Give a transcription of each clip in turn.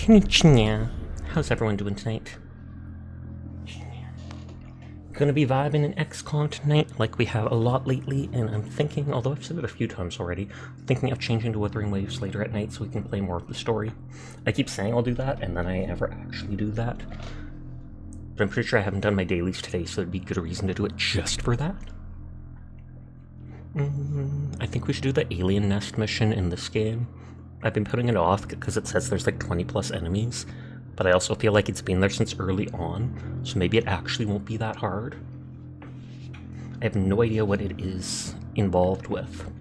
Konnichiwa. How's everyone doing tonight? Gonna be vibing in Xcom tonight, like we have a lot lately, and I'm thinking, although I've said it a few times already, thinking of changing to Wuthering Waves later at night so we can play more of the story. I keep saying I'll do that, and then I never actually do that. But I'm pretty sure I haven't done my dailies today, so it'd be good reason to do it just for that. I think we should do the alien nest mission in this game. I've been putting it off because it says there's like 20 plus enemies, but I also feel like it's been there since early on, so maybe it actually won't be that hard. I have no idea what it is involved with.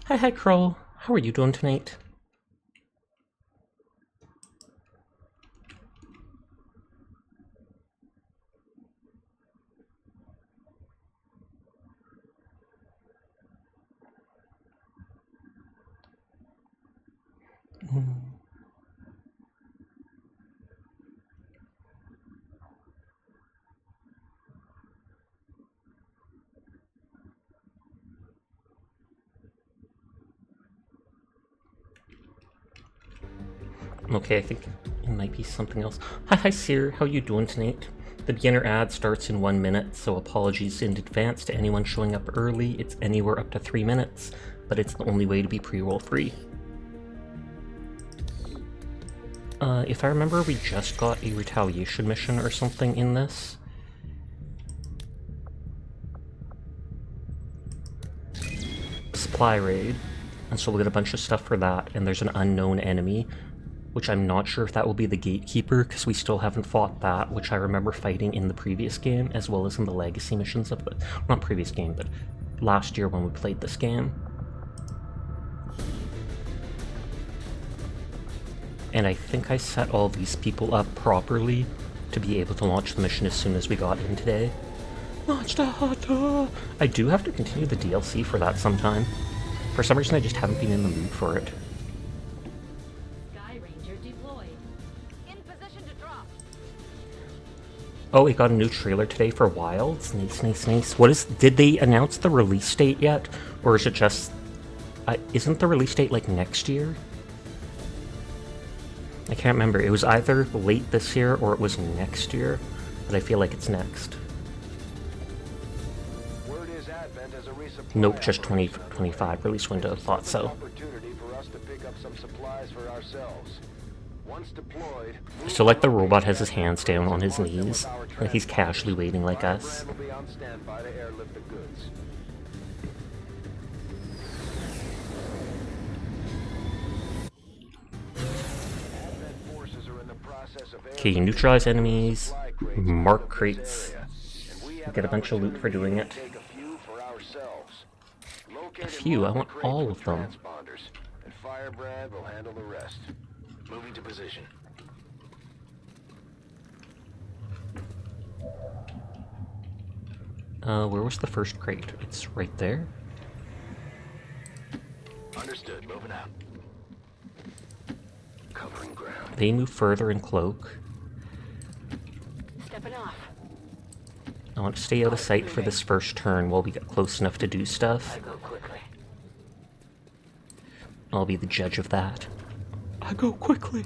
Hi Crow, how are you doing tonight? Okay, I think it might be something else. Hi Seer, how you doing tonight? The beginner ad starts in 1 minute, so apologies in advance to anyone showing up early. It's anywhere up to 3 minutes, but it's the only way to be pre-roll free. If I remember, we just got a retaliation mission or something in this. Supply raid, and so we'll get a bunch of stuff for that, and there's an unknown enemy, which I'm not sure if that will be the gatekeeper, because we still haven't fought that, which I remember fighting in the previous game, as well as in the legacy missions of the... not previous game, but last year when we played this game. And I think I set all these people up properly to be able to launch the mission as soon as we got in today. Launch the hot. I do have to continue the DLC for that sometime. For some reason I just haven't been in the mood for it. Sky Ranger deployed. In position to drop. Oh, we got a new trailer today for Wilds. Nice. What is... did they announce the release date yet? Or is it just... isn't the release date like next year? I can't remember. It was either late this year or it was next year, but I feel like it's next. Word is Advent as a resupply Nope, just 2025 release window. Thought so. Opportunity for us to pick up some supplies for ourselves. Once deployed, So like the robot has his hands down on his knees, like he's casually waiting like us. will be on standby to airlift the goods. Advent forces are in the process of Okay, you neutralize enemies, mark crates, get a bunch of loot for doing it. Take a few for ourselves. A few? I want all of them. Transponders, and Firebrand will handle the rest. Moving to position. Where was the first crate? It's right there. Understood. Moving out. Covering ground. They move further in cloak. Stepping off. I want to stay out of sight for this first turn while we get close enough to do stuff. Go quickly. I'll be the judge of that. I go quickly.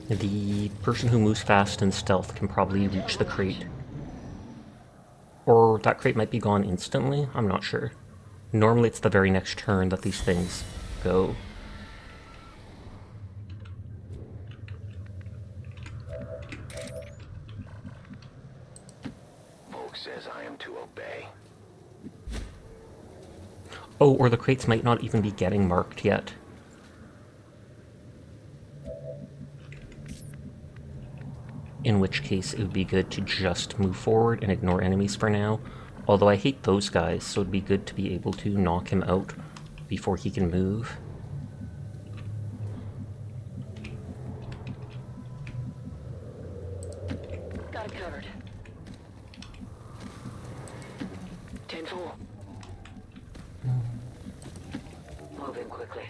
The person who moves fast and stealth can probably reach the crate. Or that crate might be gone instantly, I'm not sure. Normally it's the very next turn that these things go. Volk says I am to obey. Oh, or the crates might not even be getting marked yet. In which case, it would be good to just move forward and ignore enemies for now. Although I hate those guys, so it'd be good to be able to knock him out before he can move. Got it covered. 10-4. Moving quickly.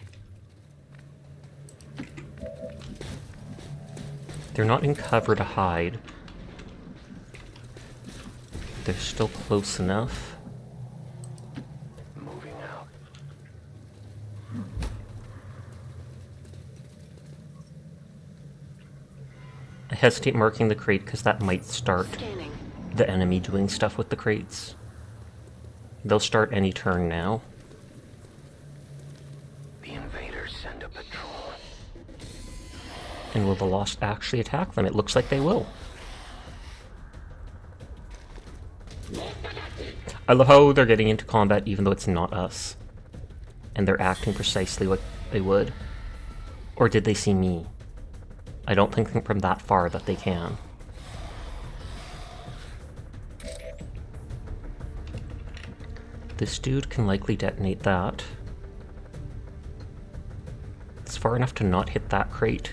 They're not in cover to hide. They're still close enough. hesitate marking the crate because that might start Scanning. the enemy doing stuff with the crates. They'll start any turn now. The invaders send a patrol. And will the Lost actually attack them? It looks like they will. I love how they're getting into combat even though it's not us. And they're acting precisely what they would. Or did they see me? I don't think from that far that they can. This dude can likely detonate that. It's far enough to not hit that crate.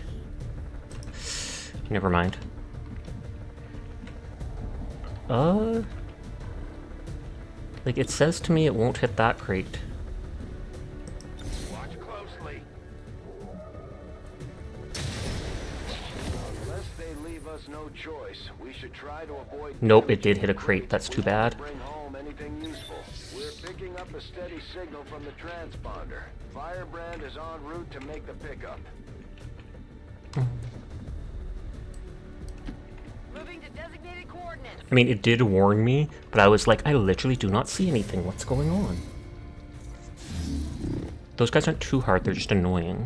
Never mind. Like, it says to me it won't hit that crate. Watch closely. Unless they leave us no choice, we should try to avoid. Nope, it did hit a crate. That's too bad. Bring home anything useful. We're picking up a steady signal from the transponder. Firebrand is en route to make the pickup. Moving to designated coordinates. I mean, it did warn me, but I was like, I literally do not see anything. What's going on? Those guys aren't too hard, they're just annoying.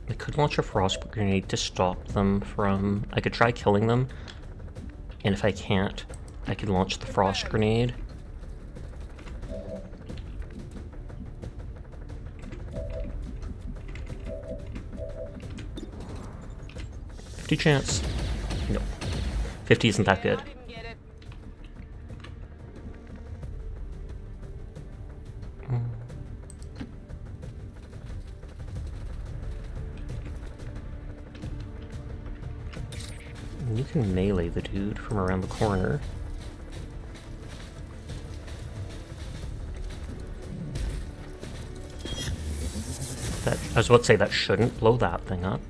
I could launch a frost grenade to stop them from... I could try killing them, and if I can't, I could launch the frost grenade. $50 chance. No. 50 isn't that good. I didn't get it. You can melee the dude from around the corner. That, I was about to say that shouldn't blow that thing up.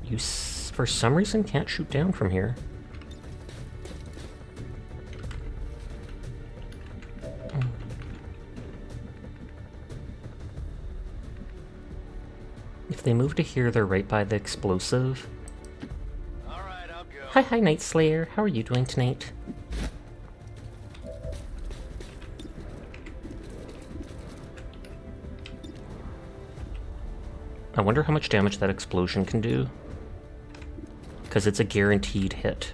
You, for some reason, can't shoot down from here. If they move to here, they're right by the explosive. All right, I'll go. Hi, Night Slayer. How are you doing tonight? I wonder how much damage that explosion can do. Because it's a guaranteed hit.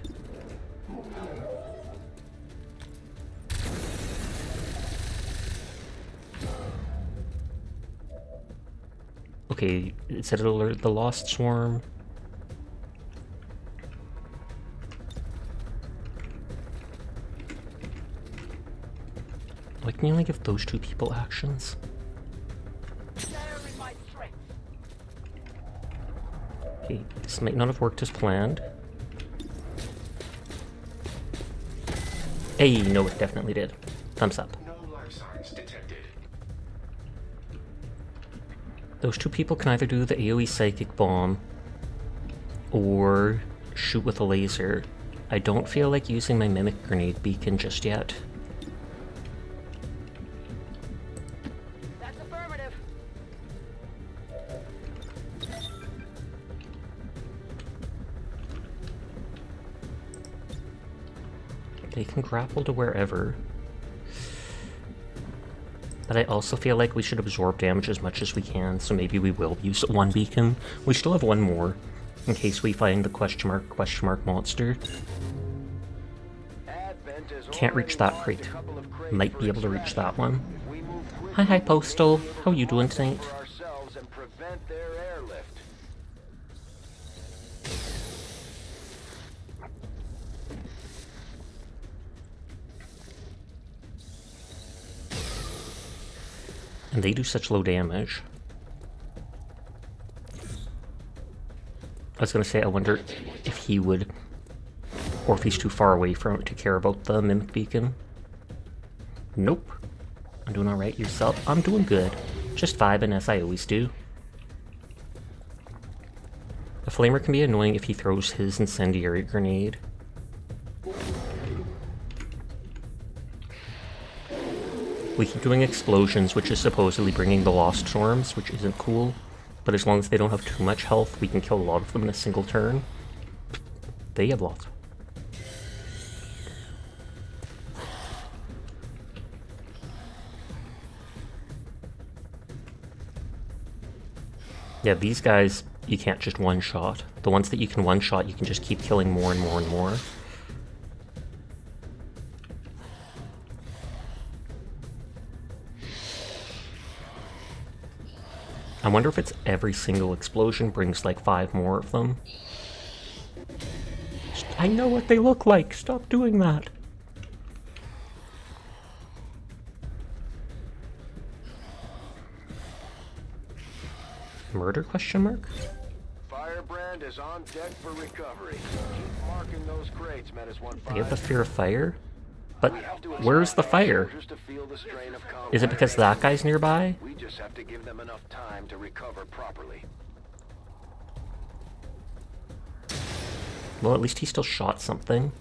Okay, it said it'll alert the Lost Swarm. Why can you only give those two people actions? Okay, this might not have worked as planned. Hey, no, it definitely did. Thumbs up. No life signs detected. Those two people can either do the AoE Psychic Bomb or shoot with a laser. I don't feel like using my Mimic Grenade Beacon just yet. That's affirmative. They can grapple to wherever. But I also feel like we should absorb damage as much as we can, so maybe we will use one beacon. We still have one more, in case we find the question mark monster. Can't reach that crate. Might be able to reach that one. Hi, Postal. How are you doing tonight? And they do such low damage. I was gonna say, I wonder if he would, or if he's too far away from it to care about the Mimic Beacon. Nope. I'm doing alright. Yourself? I'm doing good. Just vibing as I always do. A flamer can be annoying if he throws his incendiary grenade. We keep doing explosions, which is supposedly bringing the Lost Storms, which isn't cool. But as long as they don't have too much health, we can kill a lot of them in a single turn. They have lots. Yeah, these guys, you can't just one-shot. The ones that you can one-shot, you can just keep killing more and more and more. I wonder if it's every single explosion brings like 5 more of them. I know what they look like! Stop doing that! Murder question mark? Firebrand is on deck for recovery. Keep marking those crates, Menace 1-5. They have the fear of fire? But where's the fire? Is it because that guy's nearby? We just have to give them enough time to recover properly. Well, at least he still shot something.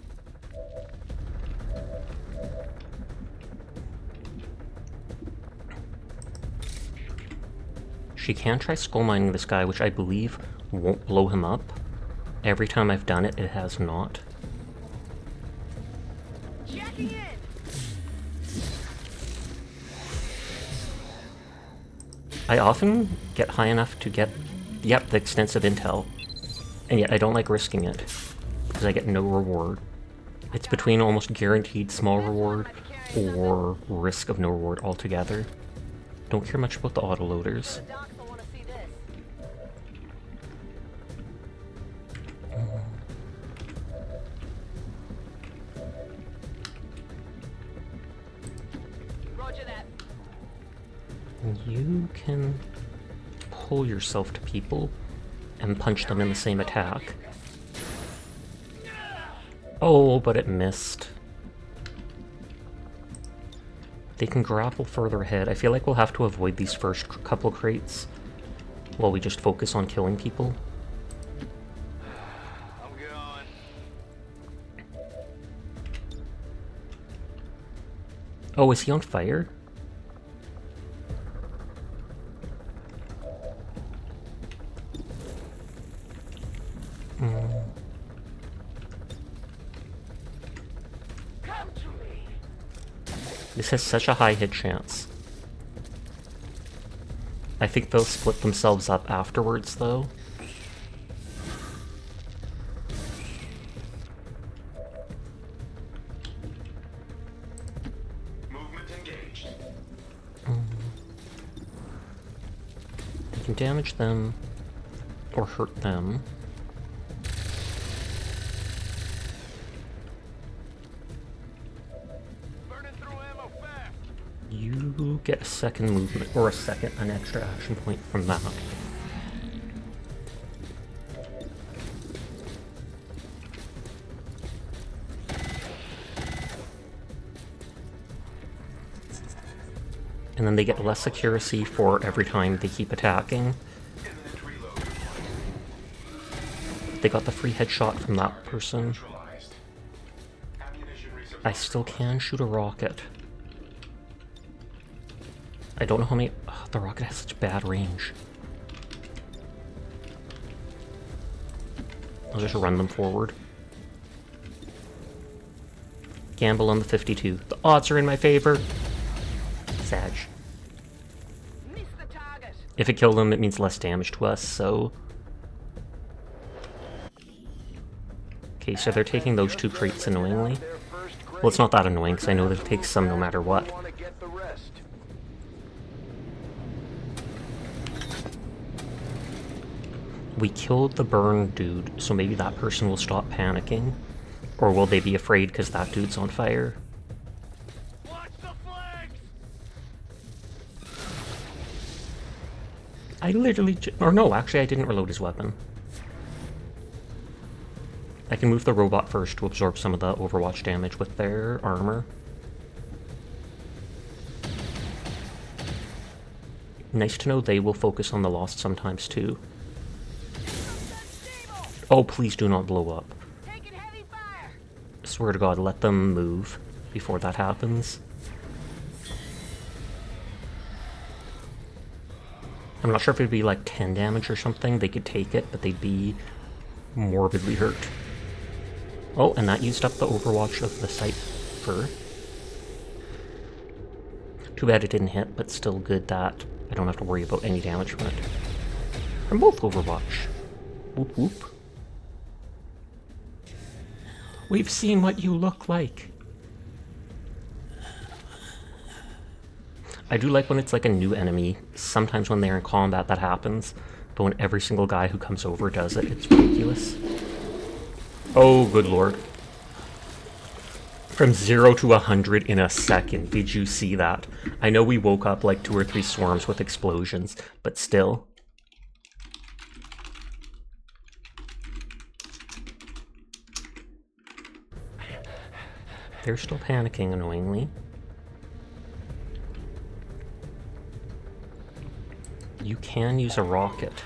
She can try skull mining this guy, which I believe won't blow him up. Every time I've done it, it has not. Checking in. I often get high enough to get, yep, the extensive intel. And yet I don't like risking it, because I get no reward. It's between almost guaranteed small reward or risk of no reward altogether. Don't care much about the autoloaders. Roger that. You can pull yourself to people and punch them in the same attack. Oh, but it missed. They can grapple further ahead. I feel like we'll have to avoid these first couple crates while we just focus on killing people. I'm going. Oh, is he on fire? This has such a high hit chance. I think they'll split themselves up afterwards, though. Movement engaged. They can damage them or hurt them. You get a second movement, or an extra action point from that. And then they get less accuracy for every time they keep attacking. They got the free headshot from that person. I still can shoot a rocket. I don't know how many... Oh, the rocket has such bad range. I'll just run them forward. Gamble on the 52. The odds are in my favor. Sag. Miss the target. If it killed them, it means less damage to us, so... Okay, so they're taking those 2 crates annoyingly. Well, it's not that annoying, because I know that it takes some no matter what. We killed the burn dude, so maybe that person will stop panicking. Or will they be afraid because that dude's on fire? Watch the flags! I literally... Or no, actually I didn't reload his weapon. I can move the robot first to absorb some of the Overwatch damage with their armor. Nice to know they will focus on the Lost sometimes too. Oh, please do not blow up. Taking heavy fire. I swear to God, let them move before that happens. I'm not sure if it'd be like 10 damage or something. They could take it, but they'd be morbidly hurt. Oh, and that used up the Overwatch of the Cypher. Too bad it didn't hit, but still good that I don't have to worry about any damage from it. From both Overwatch. Whoop whoop. We've seen what you look like. I do like when it's like a new enemy. Sometimes when they're in combat that happens, but when every single guy who comes over does it, it's ridiculous. Oh, good lord. From 0 to 100 in a second. Did you see that? I know we woke up like 2 or 3 swarms with explosions, but still. They're still panicking, annoyingly. You can use a rocket.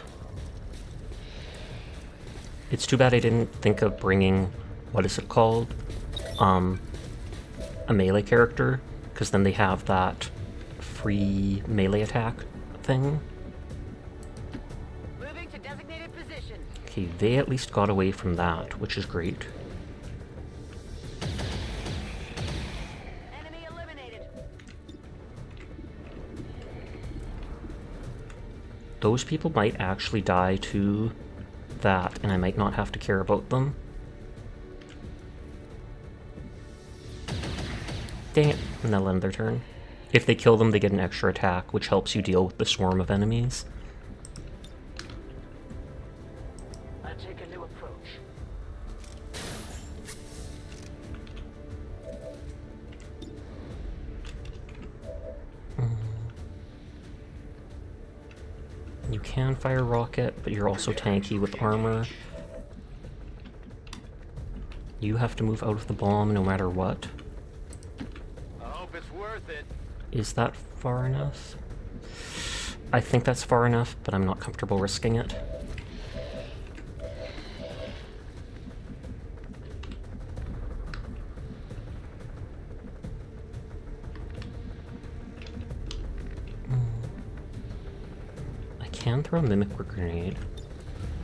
It's too bad I didn't think of bringing, what is it called? A melee character, because then they have that free melee attack thing. Moving to designated position. Okay, they at least got away from that, which is great. Enemy eliminated. Those people might actually die to that, and I might not have to care about them. Dang it, and they'll end their turn. If they kill them, they get an extra attack, which helps you deal with the swarm of enemies. I take a new approach. You can fire rocket, but you're also tanky with armor. You have to move out of the bomb no matter what. I hope it's worth it. Is that far enough? I think that's far enough, but I'm not comfortable risking it. I can throw a mimic grenade.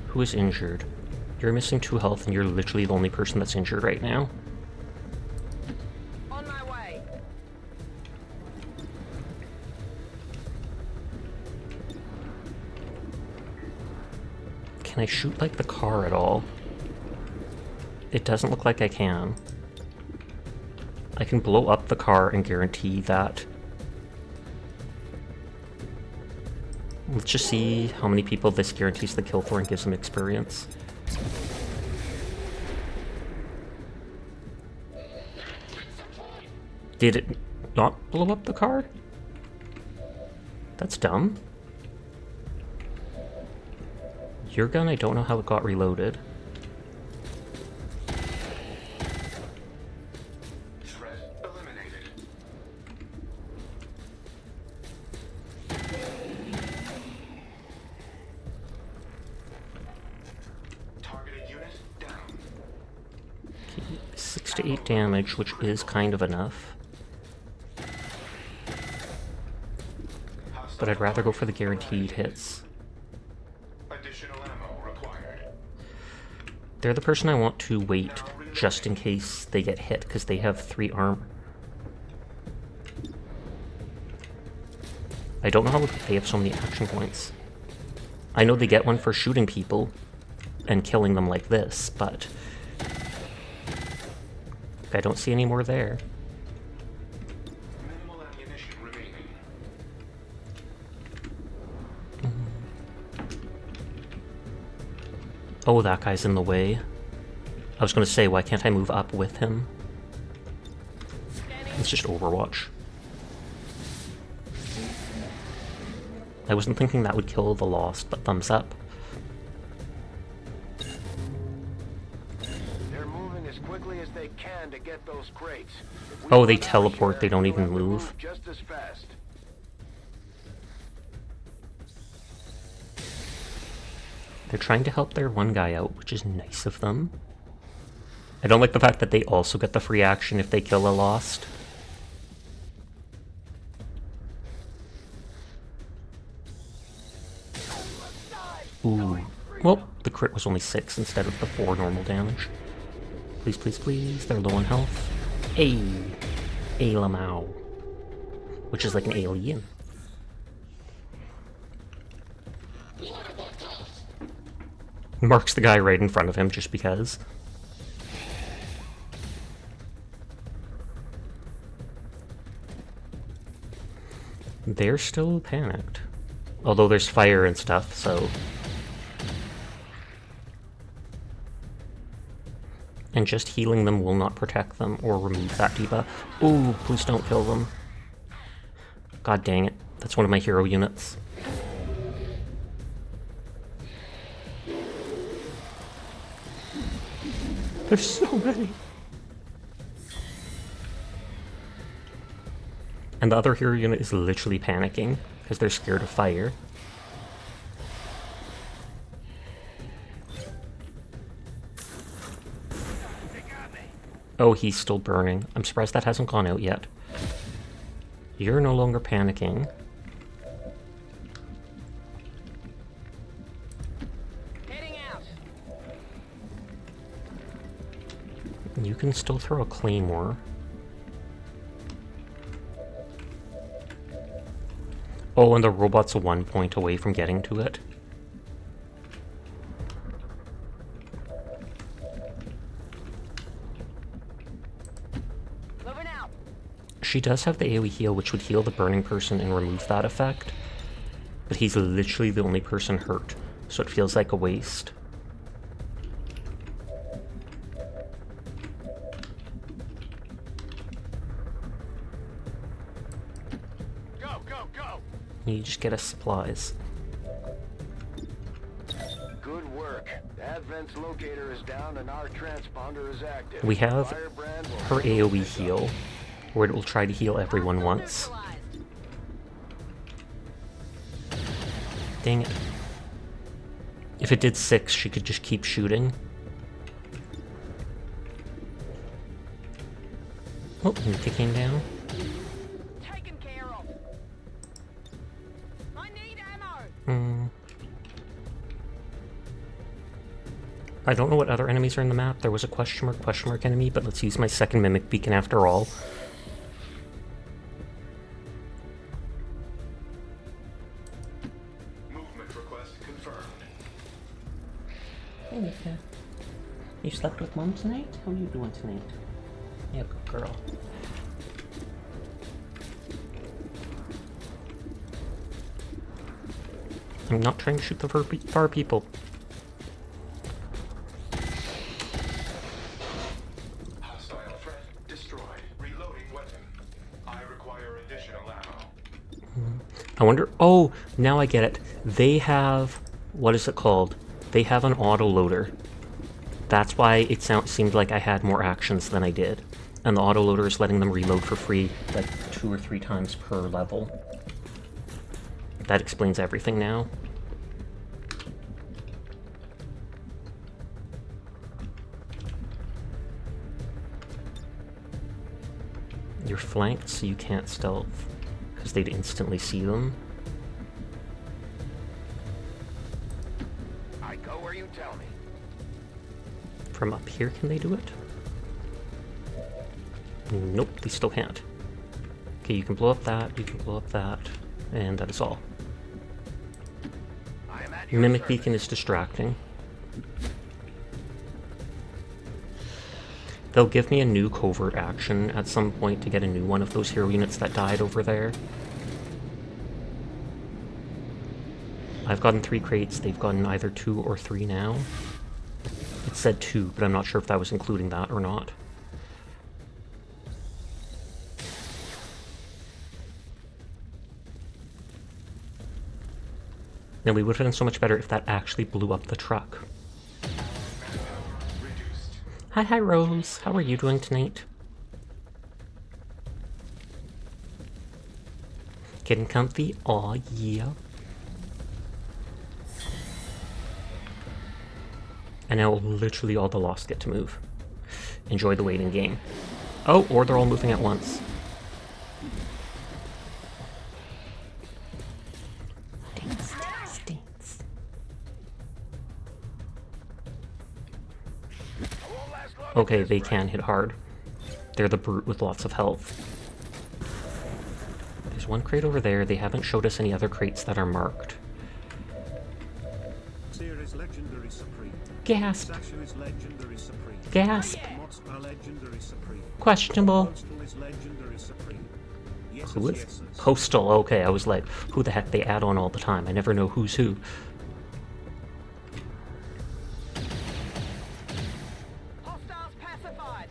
Who is injured? You're missing 2 health and you're literally the only person that's injured right now. On my way. Can I shoot like the car at all? It doesn't look like I can. I can blow up the car and guarantee that. Let's just see how many people this guarantees the kill for and gives them experience. Did it not blow up the car? That's dumb. Your gun, I don't know how it got reloaded. Threat eliminated. 6 to 8 damage, which is kind of enough. But I'd rather go for the guaranteed hits. Additional ammo required. They're the person I want to wait just in case they get hit, because they have 3 armor. I don't know how they have so many action points. I know they get one for shooting people and killing them like this, but I don't see any more there. Minimal ammunition remaining. Oh, that guy's in the way. I was going to say, why can't I move up with him? It's just Overwatch. I wasn't thinking that would kill the Lost, but thumbs up. They're moving as quickly as they can to get those crates. If we Oh, they want our teleport, share, they don't we'll even have to move. just as fast. They're trying to help their one guy out, which is nice of them. I don't like the fact that they also get the free action if they kill a Lost. Ooh. Well, the crit was only 6 instead of the 4 normal damage. Please, please, please. They're low on health. A Lamau. Which is like an alien. Marks the guy right in front of him just because. They're still panicked. Although there's fire and stuff, so... And just healing them will not protect them or remove that debuff. Ooh, please don't kill them. God dang it. That's one of my hero units. There's so many. And the other hero unit is literally panicking because they're scared of fire. Oh, he's still burning. I'm surprised that hasn't gone out yet. You're no longer panicking. Heading out. You can still throw a claymore. Oh, and the robot's 1 point away from getting to it. Moving out. She does have the AoE heal, which would heal the burning person and remove that effect. But he's literally the only person hurt, so it feels like a waste. Go, go, go! You just get us supplies. Good work. Advent's locator is down and our transponder is active. We have Firebrand will her AoE heal, where it will try to heal everyone once. Dang it. If it did 6, she could just keep shooting. Oh, Nika came down. Taken care of. I need ammo. I don't know what other enemies are in the map. There was a question mark enemy, but let's use my second Mimic Beacon after all. movement request confirmed. Hey, Nika. You slept with Mom tonight? How are you doing tonight? Yeah, good girl. I'm not trying to shoot the far people. Hostile threat destroyed. Reloading weapon. I require additional ammo. I wonder... Oh, now I get it. They have... What is it called? They have an autoloader. That's why it seemed like I had more actions than I did. And the autoloader is letting them reload for free, like 2 or 3 times per level. That explains everything now. You're flanked, so you can't stealth, because they'd instantly see them. I go where you tell me. From up here, can they do it? Nope, they still can't. Okay, you can blow up that, you can blow up that, and that is all. I am at your Mimic service. Beacon is distracting. They'll give me a new covert action at some point to get a new one of those hero units that died over there. I've gotten 3 crates, they've gotten either 2 or 3 now. It said 2, but I'm not sure if that was including that or not. Now we would have done so much better if that actually blew up the truck. Hi Rose, how are you doing tonight? Getting comfy? Aw, yeah. And now literally all the Lost get to move. Enjoy the waiting game. Oh, or they're all moving at once. Dance, dance, dance. Okay, they can hit hard. They're the brute with lots of health. There's one crate over there. They haven't showed us any other crates that are marked. Is legendary supreme. Gasp. Sasha is legendary supreme. Gasp. Mods are legendary supreme. Questionable. Postal is legendary supreme. Yes, Who is? yes, yes. Postal, okay, I was like, who the heck they add on all the time? I never know who's who. Hostiles pacified.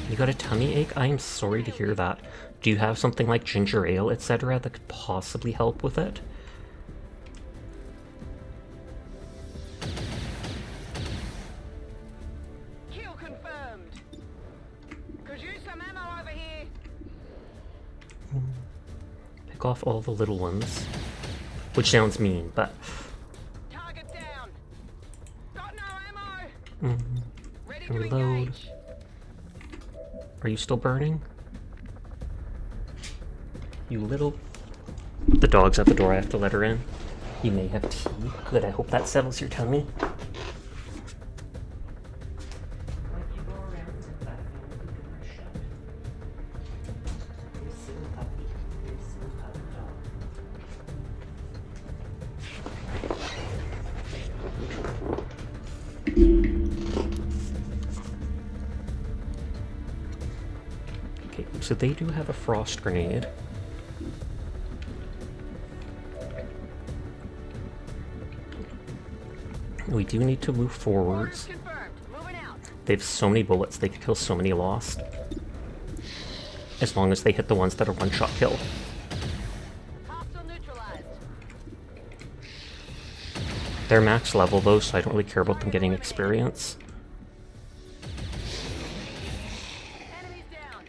You got a tummy ache? I am sorry to hear that. Do you have something like ginger ale, etc. that could possibly help with it? Kill confirmed. Could use some ammo over here. Pick off all the little ones. Which sounds mean, but... Target down. Got no ammo. Ready to Reload. engage. Are you still burning? You little... The dog's at the door, I have to let her in. You may have tea. Good, I hope that settles your tummy. Okay, so they do have a frost grenade. We do need to move forwards. Confirmed. Moving out. They have so many bullets, they could kill so many Lost. As long as they hit the ones that are one-shot kill. Hostile neutralized. They're max level though, so I don't really care about them getting experience. Enemies down.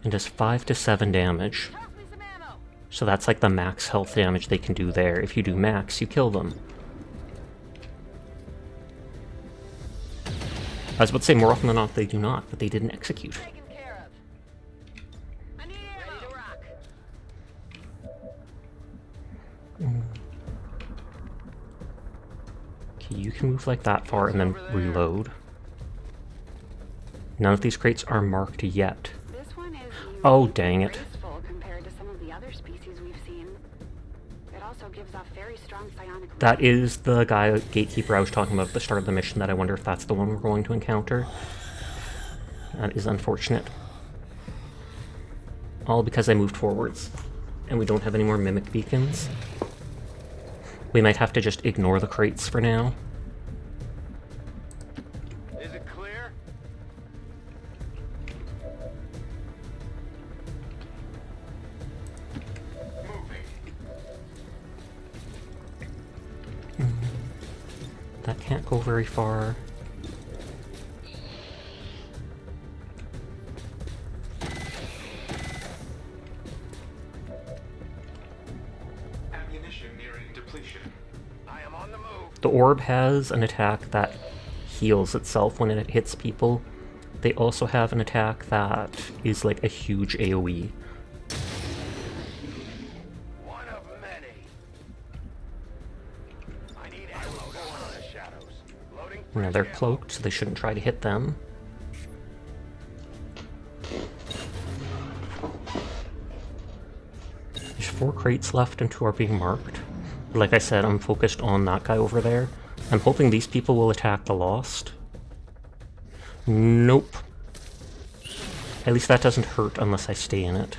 And does 5 to 7 damage. Toss me some ammo. So that's like the max health damage they can do there. If you do max, you kill them. I was about to say more often than not they do not, but they didn't execute. Taken care of. I need ammo. Ready to rock. Okay, you can move like that far and then reload. None of these crates are marked yet. This one is Oh, dang it. graceful compared to some of the other species we've seen. It also gives off very strong psionic. That is the guy, Gatekeeper, I was talking about at the start of the mission, that I wonder if that's the one we're going to encounter. That is unfortunate. All because I moved forwards. And we don't have any more mimic beacons. We might have to just ignore the crates for now. Is it clear? That can't go very far. Ammunition nearing depletion. I am on the move. The orb has an attack that heals itself when it hits people. They also have an attack that is like a huge AoE. One of many. I need ammo going on the shadows. Loading. Now they're fresh ammo. cloaked, so they shouldn't try to hit them. There's 4 crates left and 2 are being marked. Like I said, I'm focused on that guy over there. I'm hoping these people will attack the Lost. Nope. At least that doesn't hurt unless I stay in it.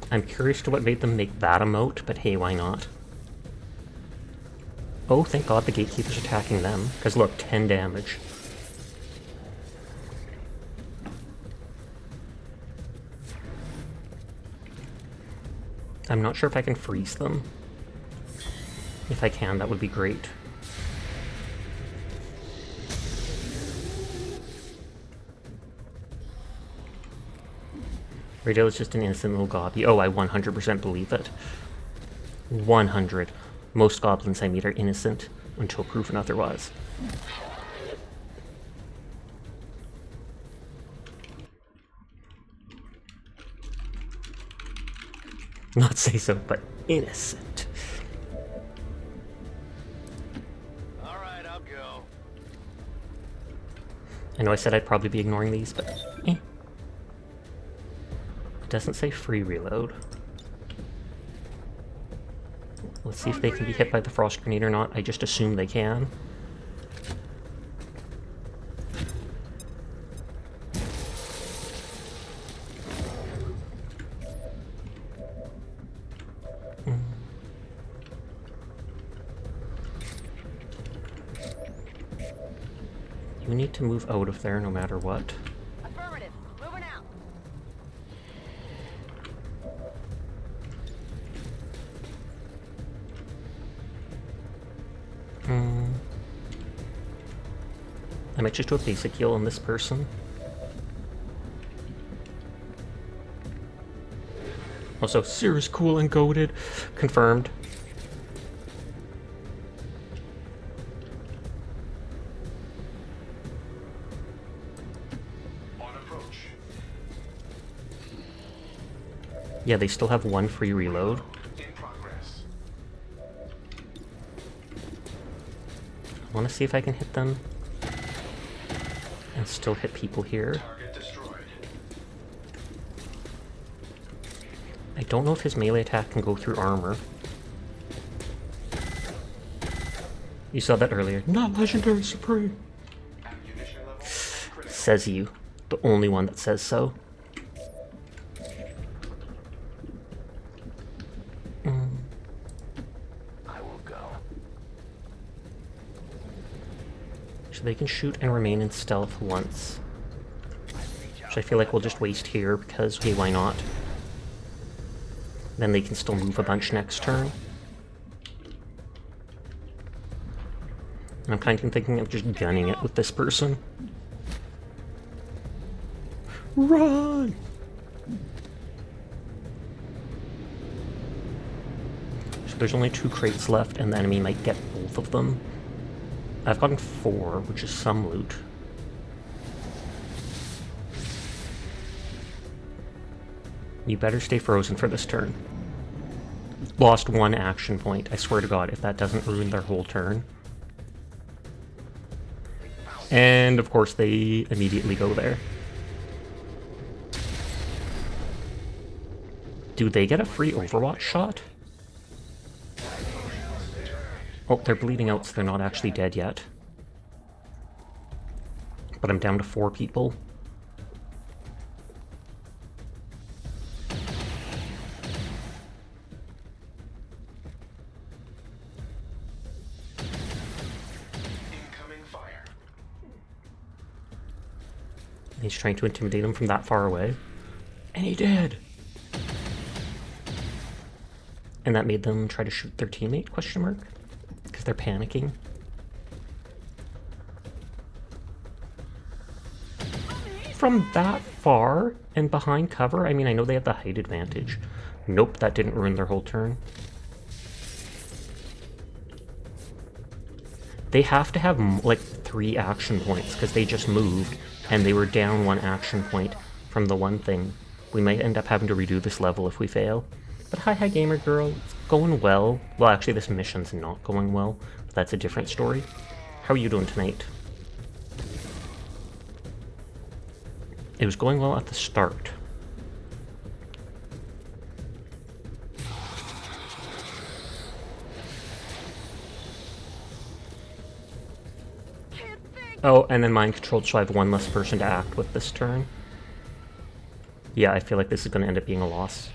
I'm curious to what made them make that emote, but hey, why not? Oh, thank God the Gatekeeper's attacking them, because look, 10 damage. I'm not sure if I can freeze them. If I can, that would be great. Radio is just an innocent little gobby. Oh, I 100% believe it. 100. Most goblins I meet are innocent until proven otherwise. Not say so, but innocent. All right, I'll go. I know I said I'd probably be ignoring these, but eh. It doesn't say free reload. Let's see if they can be hit by the frost grenade or not. I just assume they can. You need to move out of there no matter what. Affirmative. Moving out. I might just do a basic heal on this person. Also, Seer's cool and goated. Confirmed. On approach. Yeah, they still have one free reload. In progress. I want to see if I can hit them. And still hit people here. Target destroyed. I don't know if his melee attack can go through armor. You saw that earlier. Not legendary supreme. Ammunition level critical. Says you. The only one that says so. I will go. So they can shoot and remain in stealth once. Which I feel like we'll just waste here because, hey, why not? Then they can still move a bunch next turn. And I'm kind of thinking of just gunning it with this person. Run! So there's only 2 crates left, and the enemy might get both of them. I've gotten 4, which is some loot. You better stay frozen for this turn. Lost 1 action point. I swear to God, if that doesn't ruin their whole turn. And, of course, they immediately go there. Do they get a free Overwatch shot? Oh, they're bleeding out, so they're not actually dead yet. But I'm down to 4 people. Incoming fire. He's trying to intimidate him from that far away. And he did! And that made them try to shoot their teammate, question mark? Because they're panicking. From that far and behind cover? I mean, I know they have the height advantage. Nope, that didn't ruin their whole turn. They have to have like 3 action points because they just moved and they were down 1 action point from the one thing. We might end up having to redo this level if we fail. But hi gamer girl, it's going well. Well, actually this mission's not going well, but that's a different story. How are you doing tonight? It was going well at the start. Oh, and then mind controlled, so I have 1 less person to act with this turn. Yeah, I feel like this is going to end up being a loss.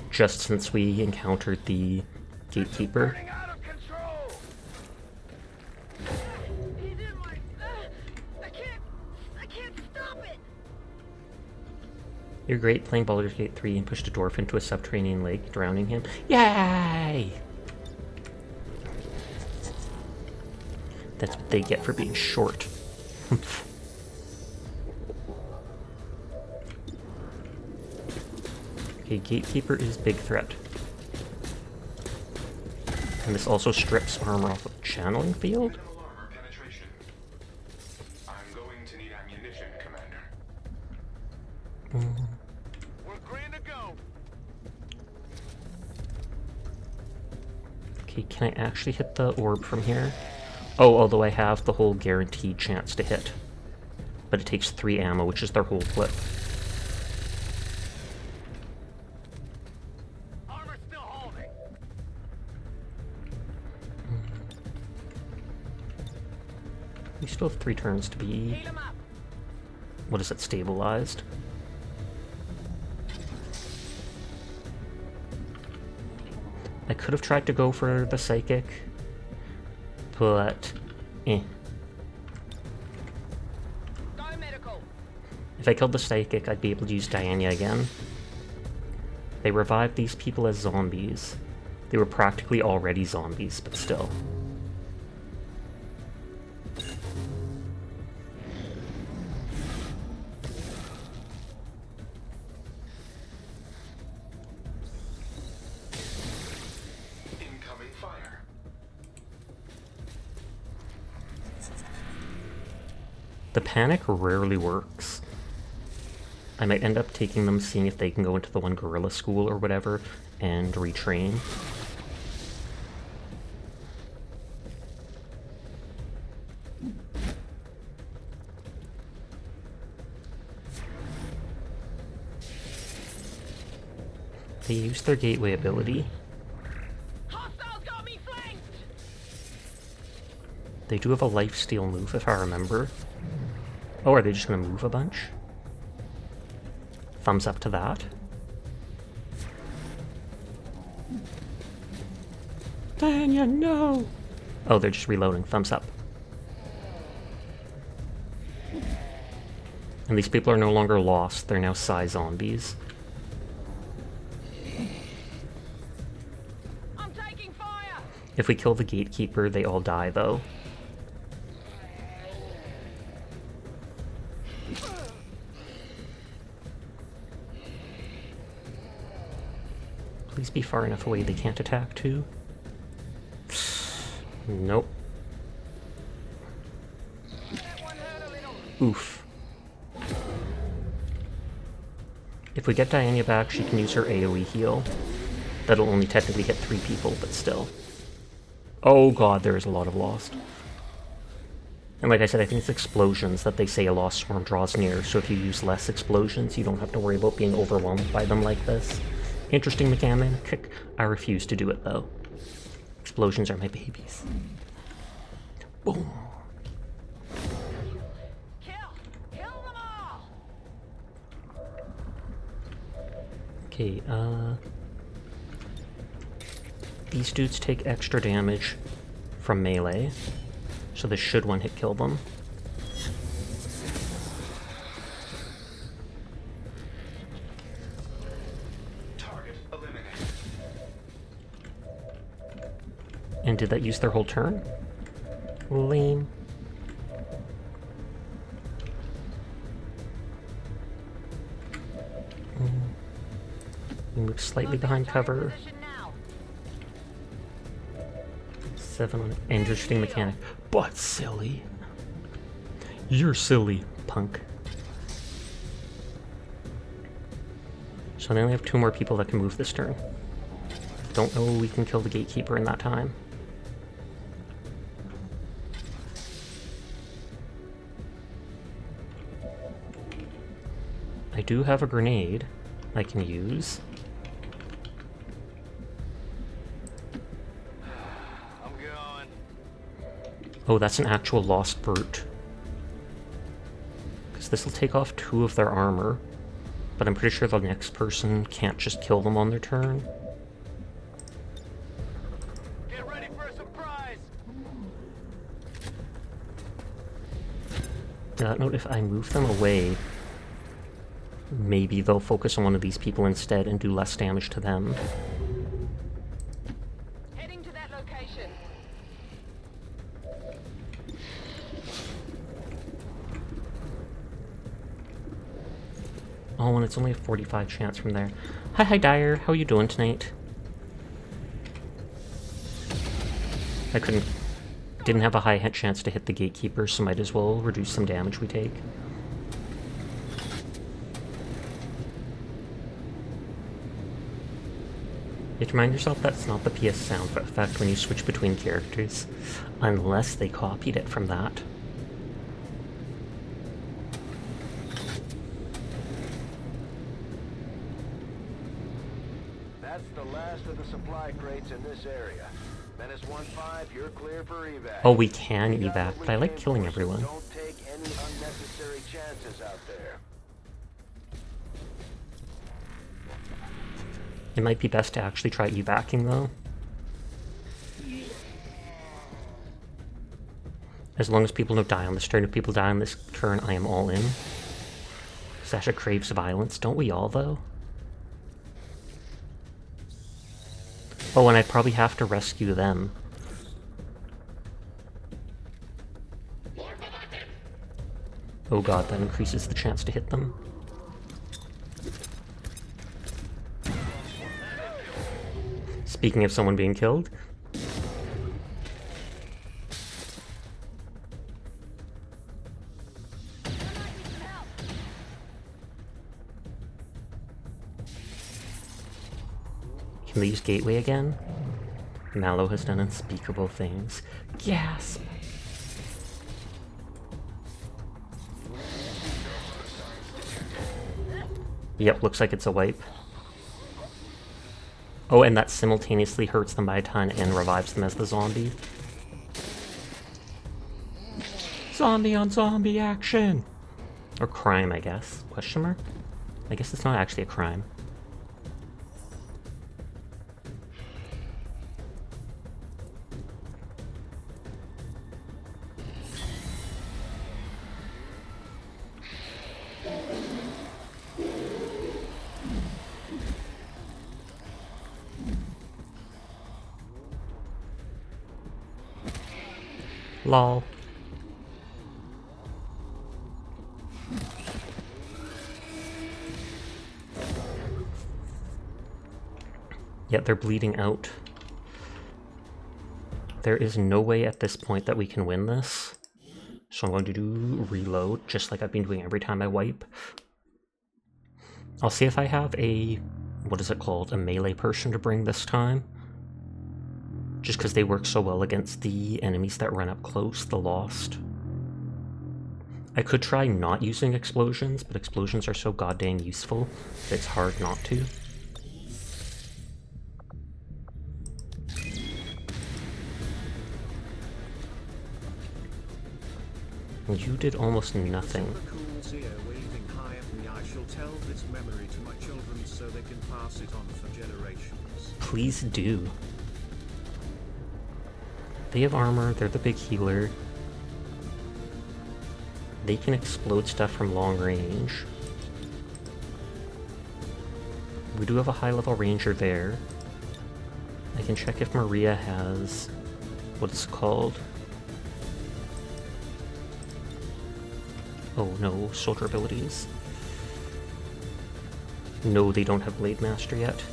Just since we encountered the gatekeeper. Burning out of control. He's in my... I can't stop it. You're great playing Baldur's Gate 3 and pushed a dwarf into a subterranean lake, drowning him. Yay! That's what they get for being short. Okay, Gatekeeper is big threat. And this also strips armor off of channeling field? Minimal armor penetration. I'm going to need ammunition, Commander. We're green to go. Okay, can I actually hit the orb from here? Oh, although I have the whole guaranteed chance to hit. But it takes 3 ammo, which is their whole clip. Armor still holding. We still have 3 turns to be... Heat 'em up. What is it, stabilized? I could have tried to go for the psychic, but eh. Go medical. If I killed the psychic, I'd be able to use Diana again. They revived these people as zombies. They were practically already zombies, but still. Incoming fire. The panic rarely works. I might end up taking them, seeing if they can go into the one gorilla school or whatever, and retrain. They use their gateway ability. Hostiles got me flanked. They do have a lifesteal move, if I remember. Oh, are they just gonna move a bunch? Thumbs up to that. Tanya, no! Oh, they're just reloading. Thumbs up. And these people are no longer lost. They're now Psy zombies. I'm taking fire. If we kill the gatekeeper, they all die, though. Please be far enough away they can't attack, too. Nope. That one hurt a little. Oof. If we get Diana back, she can use her AoE heal. That'll only technically hit 3 people, but still. Oh god, there is a lot of lost. And like I said, I think it's explosions that they say a lost swarm draws near, so if you use less explosions, you don't have to worry about being overwhelmed by them like this. Interesting mechanic. I refuse to do it, though. Explosions are my babies. Boom. Kill them all. Okay, these dudes take extra damage from melee, so this should one-hit kill them. Target eliminated. And did that use their whole turn? Lame. We move slightly behind cover. Position now. 7 on interesting mechanic. But silly. You're silly, punk. So they only have 2 more people that can move this turn. Don't know we can kill the gatekeeper in that time. I do have a grenade I can use. I'm going. Oh, that's an actual lost brute. Because this will take off 2 of their armor. But I'm pretty sure the next person can't just kill them on their turn. Get ready for a surprise. Note, if I move them away, Maybe they'll focus on one of these people instead and do less damage to them. Heading to that location. Oh, and it's only a 45 chance from there. Hi, Dyer. How are you doing tonight? I didn't have a high hit chance to hit the gatekeeper, so might as well reduce some damage we take. You have to remind yourself that's not the PS sound effect when you switch between characters, unless they copied it from that. That's the last of the supply crates in this area. Menace 1-5, you're clear for evac. Oh, we can We got evac, what we but I like came killing for, so everyone. Don't take any unnecessary chances out there. It might be best to actually try evacing, though. As long as people don't die on this turn. If people die on this turn, I am all in. Sasha craves violence. Don't we all, though? Oh, and I'd probably have to rescue them. Oh god, that increases the chance to hit them. Speaking of someone being killed, can they use Gateway again? Mallow has done unspeakable things. Gasp! Yep, looks like it's a wipe. Oh, and that simultaneously hurts them by a ton and revives them as the zombie. Zombie on zombie action! Or crime, I guess. Question mark? I guess it's not actually a crime. Lol. Yet they're bleeding out. There is no way at this point that we can win this. So I'm going to do reload, just like I've been doing every time I wipe. I'll see if I have a, what is it called, a melee person to bring this time. Just because they work so well against the enemies that run up close, the Lost. I could try not using explosions, but explosions are so goddamn useful that it's hard not to. You did almost nothing. Please do. They have armor, they're the big healer. They can explode stuff from long range. We do have a high level ranger there. I can check if Maria has what it's called. Oh no, soldier abilities. No, they don't have Blade Master yet.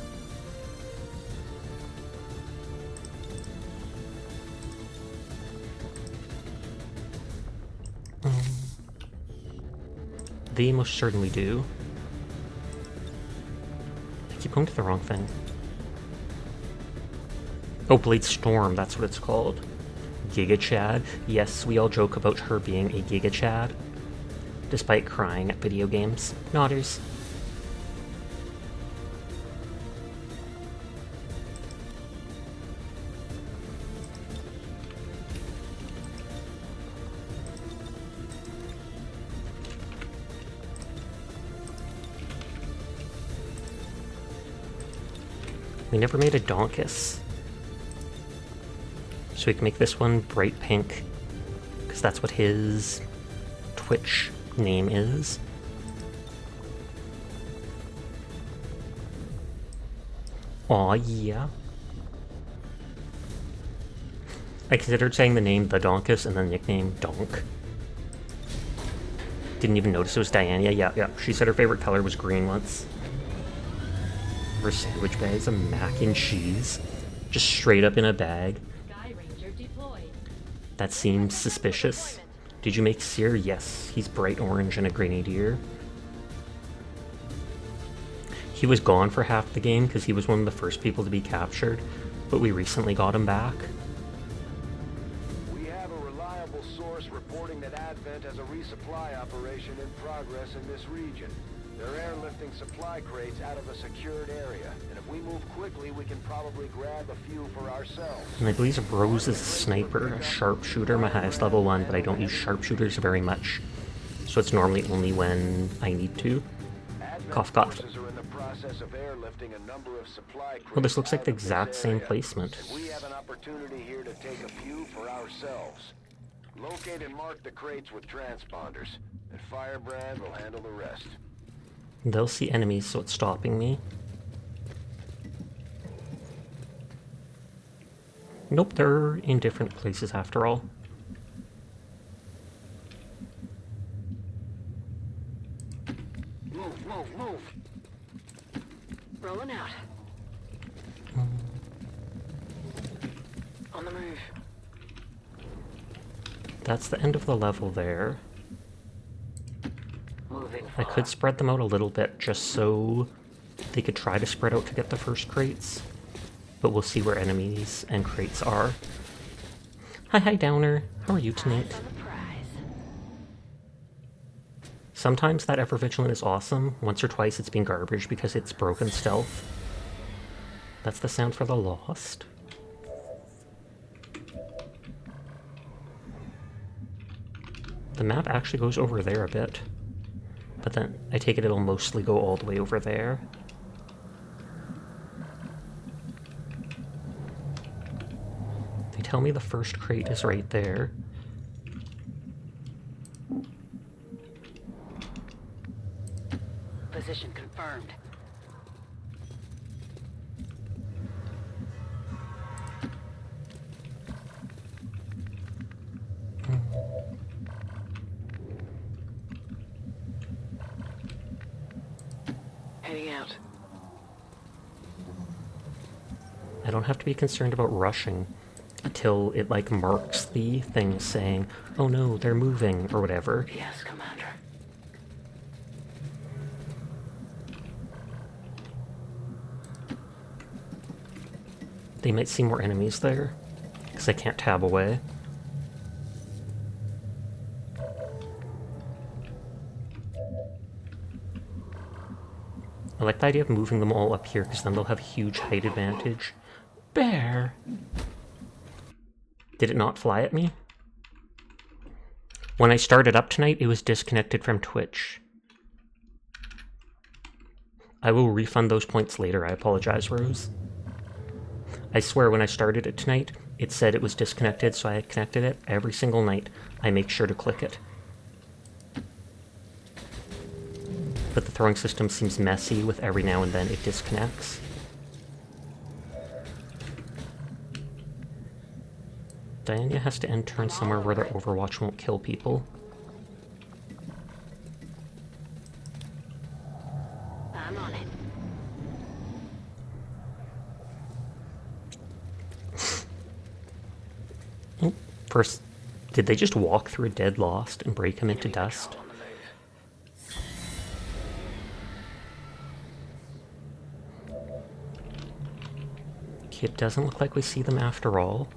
They most certainly do. I keep going to the wrong thing. Oh, Blade Storm, that's what it's called. Giga Chad. Yes, we all joke about her being a Giga Chad, despite crying at video games. Nodders. We never made a Donkus. So we can make this one bright pink, because that's what his Twitch name is. Aw, yeah. I considered saying the name The Donkus and then the nickname Donk. Didn't even notice it was Diana. Yeah. She said her favorite color was green once. Her sandwich bags of mac and cheese. Just straight up in a bag. Sky Ranger deployed. That seems suspicious. Did you make Sear? Yes. He's bright orange and a grenadier. He was gone for half the game because he was one of the first people to be captured, but we recently got him back. We have a reliable source reporting that Advent has a resupply operation in progress in this region. They're airlifting supply crates out of a secured area, and if we move quickly, we can probably grab a few for ourselves. And I believe Rose is a sniper, a sharpshooter, my highest level one, but I don't use sharpshooters very much. So it's normally only when I need to. Advent Cough, cough. forces are in the process of airlifting a number of supply crates. Well, this looks like out the of this exact same area, placement. and we have an opportunity here to take a few for ourselves. Locate and mark the crates with transponders, and Firebrand will handle the rest. They'll see enemies, so it's stopping me. Nope, they're in different places after all. Move. Rolling out. On the move. That's the end of the level there. Moving I could spread them out a little bit just so they could try to spread out to get the first crates. But we'll see where enemies and crates are. Hi, Downer. How are you tonight? on the prize. Sometimes that Ever Vigilant is awesome. Once or twice it's been garbage because it's broken stealth. That's the sound for the Lost. The map actually goes over there a bit. But then I take it it'll mostly go all the way over there. They tell me the first crate is right there. Position confirmed. Heading out. I don't have to be concerned about rushing until it like marks the thing saying, oh no, they're moving, or whatever. Yes, Commander. They might see more enemies there, because I can't tab away. I like the idea of moving them all up here, because then they'll have a huge height advantage. Bear! Did it not fly at me? When I started up tonight, it was disconnected from Twitch. I will refund those points later, I apologize, Rose. I swear when I started it tonight, it said it was disconnected, so I connected it. Every single night, I make sure to click it. But the throwing system seems messy with every now and then it disconnects. Diana has to end turn somewhere where their Overwatch won't kill people. I'm on it. Oh, first, did they just walk through a dead Lost and break him into dust? On the move. Okay, it doesn't look like we see them after all.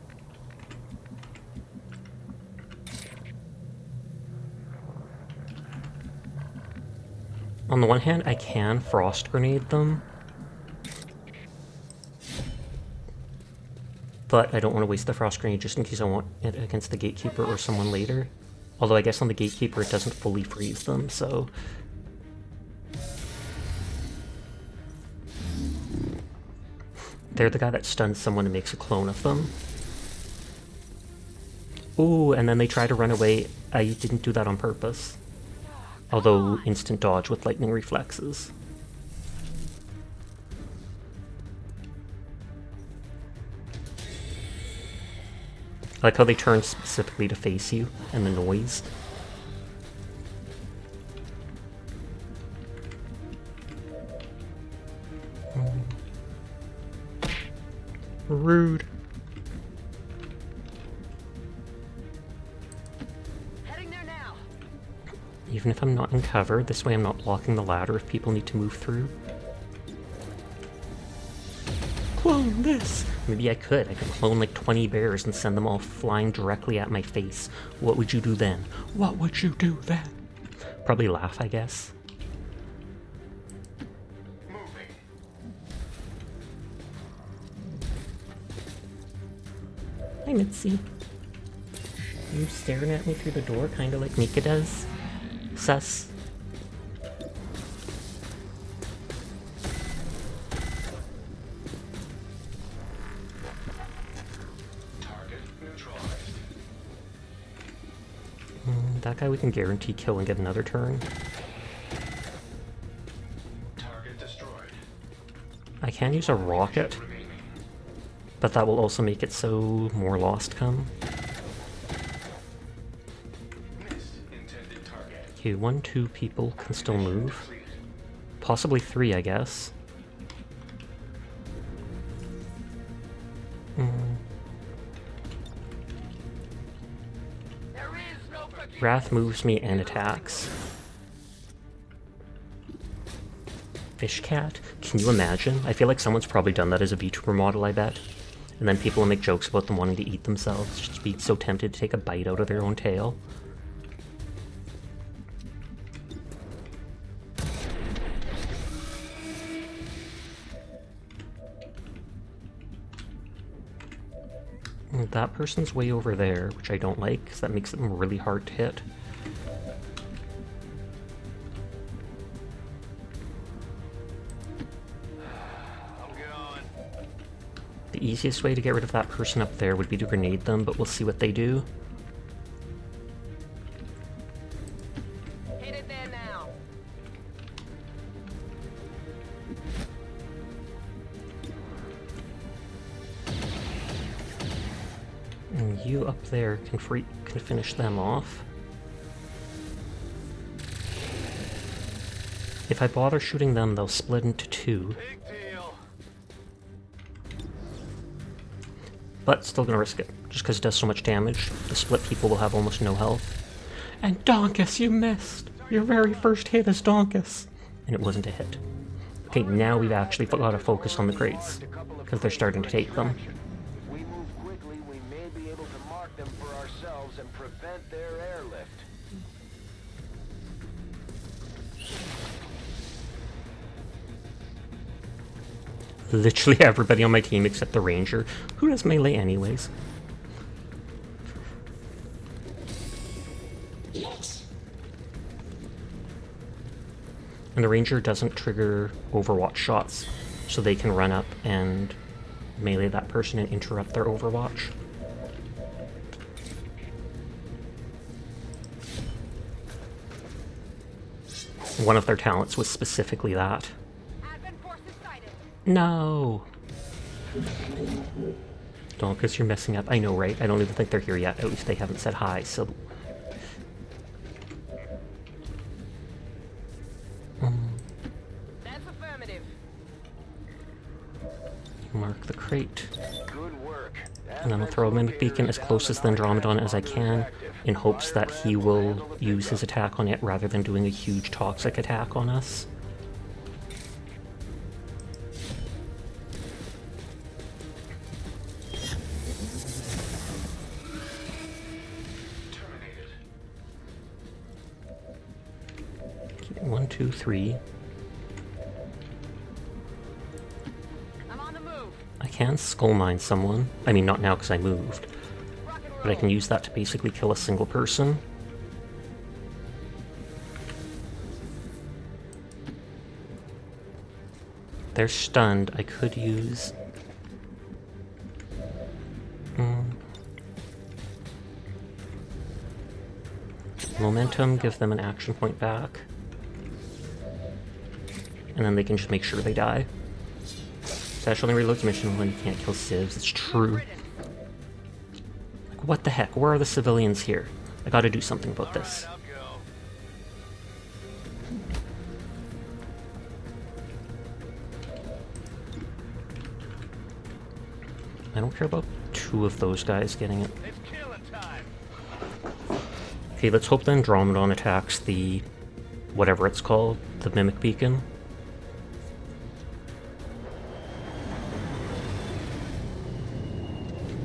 On the one hand, I can frost grenade them, but I don't want to waste the frost grenade just in case I want it against the Gatekeeper or someone later. Although I guess on the Gatekeeper it doesn't fully freeze them, so... They're the guy that stuns someone and makes a clone of them. Ooh, and then they try to run away. I didn't do that on purpose. Although instant dodge with lightning reflexes. I like how they turn specifically to face you, and the noise. Rude. Heading there now. Even if I'm not in cover, this way I'm not blocking the ladder if people need to move through. Clone this! Maybe I could clone like 20 bears and send them all flying directly at my face. What would you do then? What would you do then? Probably laugh, I guess. Moving. Hi, Mitzi. You staring at me through the door, kinda like Mika does? Sus. Target neutralized. That guy we can guarantee kill and get another turn. Target destroyed. I can use a rocket, Remaining. but that will also make it so more lost come. Missed intended target. Okay, 1, 2 people can still move. Completed. Possibly 3, I guess. Wrath moves me and attacks. Fish cat? Can you imagine? I feel like someone's probably done that as a VTuber model, I bet. And then people will make jokes about them wanting to eat themselves, just be so tempted to take a bite out of their own tail. That person's way over there, which I don't like, because that makes them really hard to hit. The easiest way to get rid of that person up there would be to grenade them, but we'll see what they do. Hit it there now. And you up there can finish them off. If I bother shooting them, they'll split into 2. Big deal. But still gonna risk it, just because it does so much damage. The split people will have almost no health. And Donkus, you missed! Your very first hit is Donkus! And it wasn't a hit. Okay, now we've actually got to focus on the crates, because they're starting to take them. If we move quickly, we may be able to mark them for ourselves and prevent their airlift. Literally everybody on my team except the ranger, who does melee anyways. And the ranger doesn't trigger overwatch shots, so they can run up and melee that person and interrupt their overwatch. One of their talents was specifically that. Advent forces sighted. No! Don't, because you're messing up. I know, right? I don't even think they're here yet. At least they haven't said hi, so... That's affirmative. Mark the crate. Good work. And then I'll throw a Mimic Beacon as close as the Andromedon as I can, in hopes that he will use his attack on it rather than doing a huge toxic attack on us. Terminated. Okay, 1, 2, 3. I'm on the move. I can skull mine someone. I mean, not now because I moved. Rock and roll. But I can use that to basically kill a single person. They're stunned. I could use... Momentum, give them an action point back. And then they can just make sure they die. Sash only reloads mission when you can't kill civs. It's true. Like, What the heck? Where are the civilians here? I gotta do something about this. I'll go. I don't care about 2 of those guys getting it. It's killing time. Okay, let's hope the Andromedon attacks the... whatever it's called, the Mimic Beacon.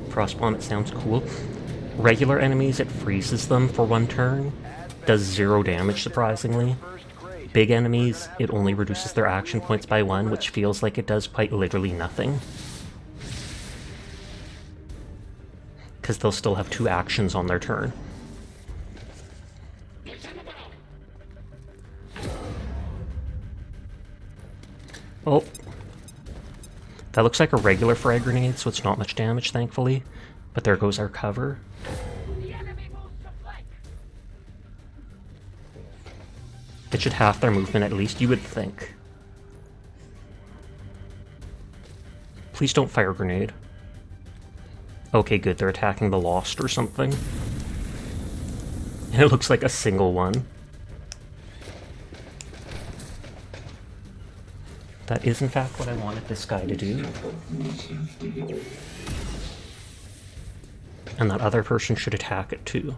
Frostbomb, it sounds cool. Regular enemies, it freezes them for 1 turn. Does 0 damage, surprisingly. Big enemies, it only reduces their action points by 1, which feels like it does quite literally nothing. Because they'll still have 2 actions on their turn. Oh. That looks like a regular frag grenade, so it's not much damage, thankfully. But there goes our cover. It should half their movement at least, you would think. Please don't fire a grenade. Okay, good, they're attacking the Lost or something. And it looks like a single one. That is in fact what I wanted this guy to do. And that other person should attack it too.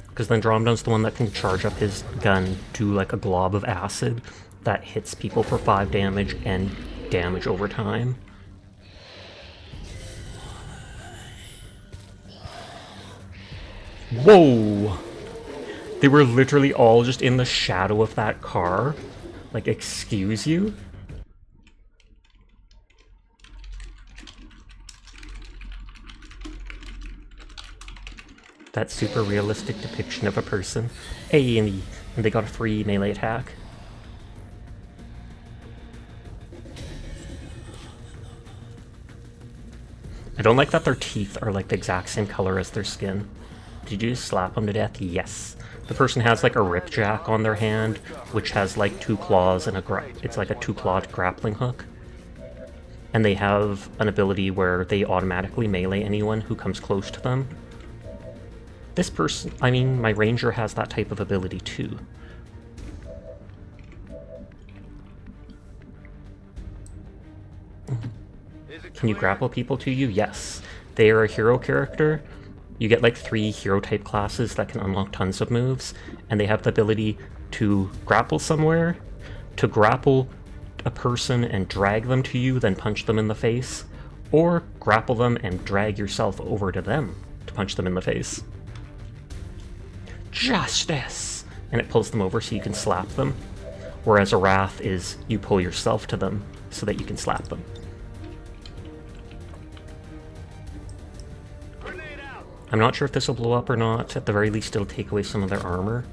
Because then Andromedon's the one that can charge up his gun to like a glob of acid that hits people for 5 damage and damage over time. Whoa! They were literally all just in the shadow of that car. Like, excuse you? That super realistic depiction of a person. Hey, and they got a free melee attack. I don't like that their teeth are like the exact same color as their skin. Did you just slap them to death? Yes. The person has like a ripjack on their hand, which has like 2 claws and it's like a 2-clawed grappling hook. And they have an ability where they automatically melee anyone who comes close to them. This person, I mean, my ranger has that type of ability too. Can you grapple people to you? Yes. They are a hero character. You get like 3 hero type classes that can unlock tons of moves, and they have the ability to grapple somewhere, to grapple a person and drag them to you, then punch them in the face, or grapple them and drag yourself over to them to punch them in the face. Justice! And it pulls them over so you can slap them, whereas a wrath is you pull yourself to them so that you can slap them. I'm not sure if this will blow up or not. At the very least, it'll take away some of their armor.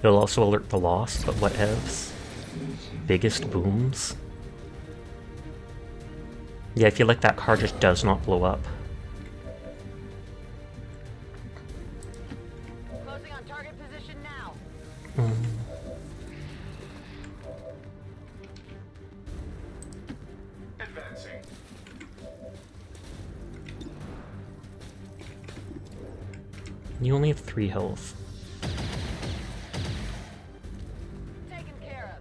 It'll also alert the Lost, but whatevs. Biggest booms. Yeah, I feel like that car just does not blow up. Closing on target position now. Advancing. You only have 3 health. Taken care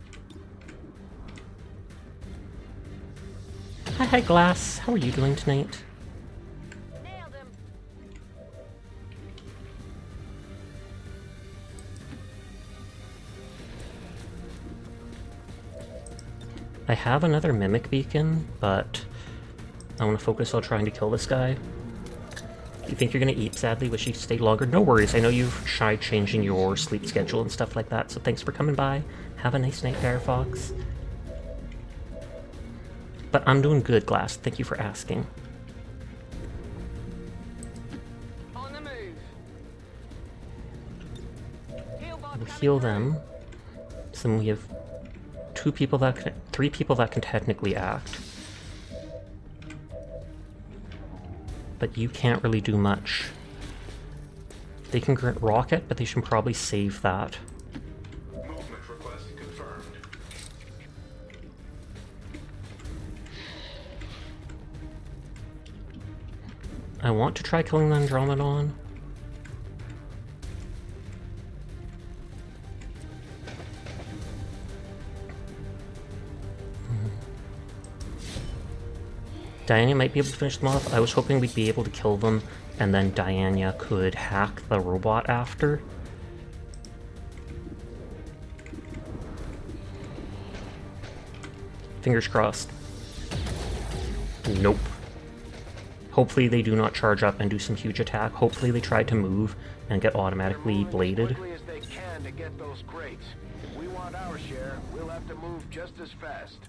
of. Hi, Glass. How are you doing tonight? Nailed him. I have another Mimic Beacon, but I want to focus on trying to kill this guy. You think you're going to eat, sadly? Wish you stayed longer? No worries, I know you've tried changing your sleep schedule and stuff like that, so thanks for coming by. Have a nice night, Firefox. But I'm doing good, Glass. Thank you for asking. On the move. Heal bot We'll coming heal through. them. So then we have 3 people that can technically act. But you can't really do much. They can grant rocket, but they should probably save that. Movement request confirmed. I want to try killing the Andromedon. Diana might be able to finish them off. I was hoping we'd be able to kill them, and then Diana could hack the robot after. Fingers crossed. Nope. Hopefully they do not charge up and do some huge attack. Hopefully they try to move and get automatically bladed. As quickly as they can to get those crates. If we want our share, we'll have to move just as fast.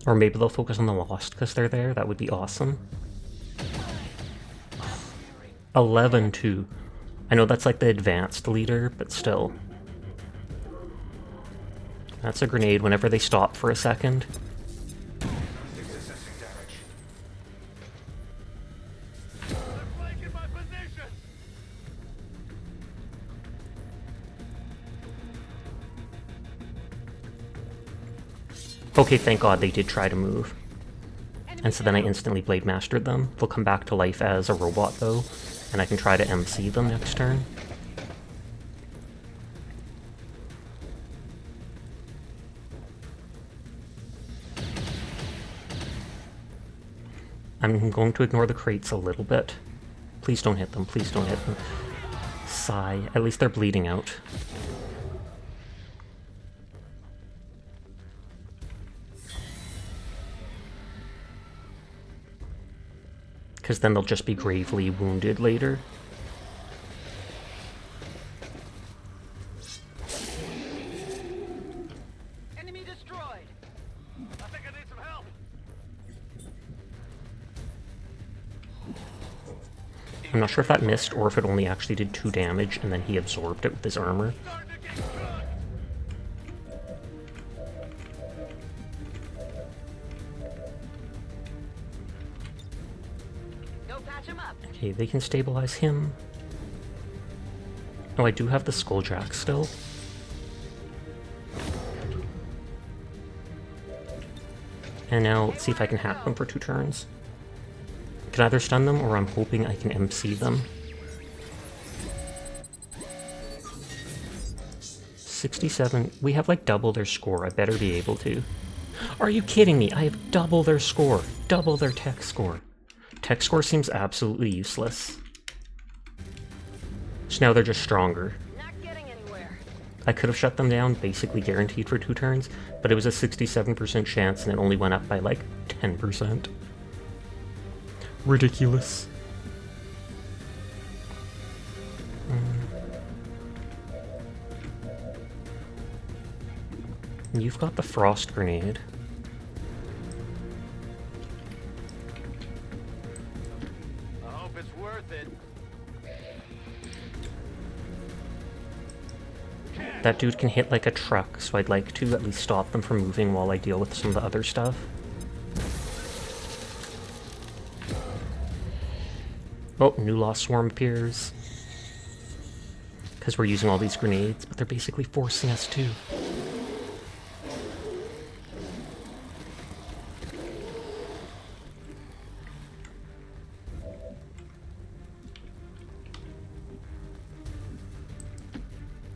Or maybe they'll focus on the Lost because they're there. That would be awesome. 11-2. I know that's like the advanced leader, but still. That's a grenade whenever they stop for a second. Okay, thank God they did try to move. And so then I instantly Blade Mastered them. They'll come back to life as a robot though, and I can try to MC them next turn. I'm going to ignore the crates a little bit. Please don't hit them, please don't hit them. Sigh. At least they're bleeding out. Because then they'll just be gravely wounded later. Enemy destroyed. I think I need some help. I'm not sure if that missed or if it only actually did 2 damage and then he absorbed it with his armor. Starting to get good. Go patch him up. Okay, they can stabilize him. Oh, I do have the Skulljack still. And now let's see if I can hack them for 2 turns. I can either stun them or I'm hoping I can MC them. 67. We have like double their score. I better be able to. Are you kidding me? I have double their score. Double their tech score. Tech score seems absolutely useless. So now they're just stronger. Not getting anywhere. I could have shut them down, basically guaranteed for 2 turns, but it was a 67% chance and it only went up by like 10%. Ridiculous. You've got the frost grenade. I hope it's worth it. That dude can hit like a truck, so I'd like to at least stop them from moving while I deal with some of the other stuff. Oh, new Lost Swarm appears. Because we're using all these grenades, but they're basically forcing us to.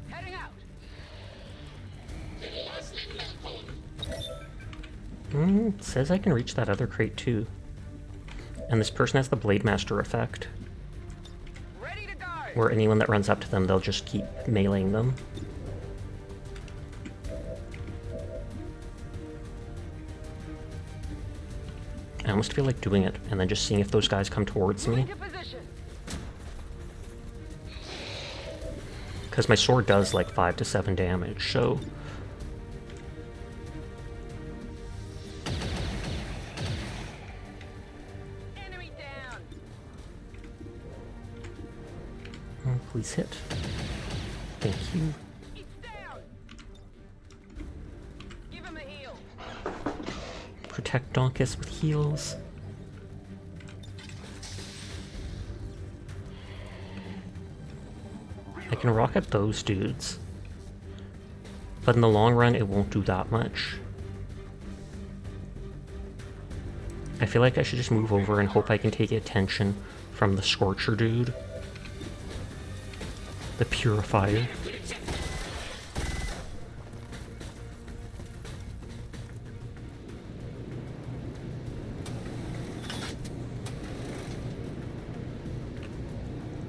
Heading out. It says I can reach that other crate too. And this person has the Blade Master effect, Ready to guard. where anyone that runs up to them, they'll just keep meleeing them. I almost feel like doing it, and then just seeing if those guys come towards me. Into position. Because my sword does like 5 to 7 damage, so... Enemy down. Oh, please hit. Thank you. He's down. Give him a heal. Protect Donkus with heals. I can rocket those dudes. But in the long run, it won't do that much. I feel like I should just move over and hope I can take attention from the Scorcher dude. The Purifier.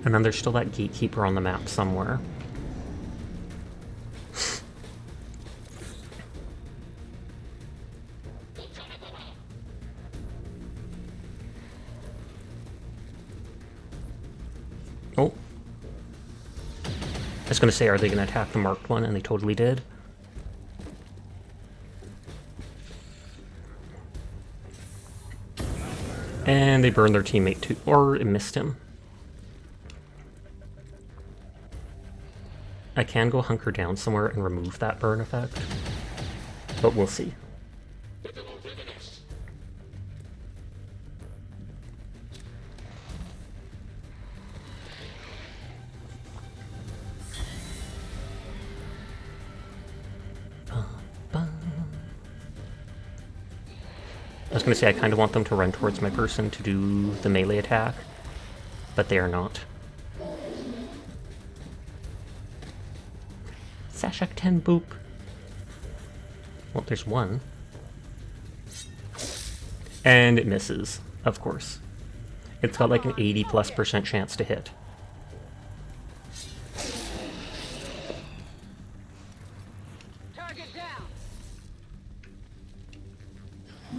And then there's still that gatekeeper on the map somewhere. Oh. I was gonna say, are they gonna attack the marked one? And they totally did. And they burned their teammate too, or it missed him. I can go hunker down somewhere and remove that burn effect, but we'll see. I was going to say I kind of want them to run towards my person to do the melee attack, but they are not. Sashak 10 boop. Well, there's one. And it misses, of course. It's got like an 80+% chance to hit. Target down.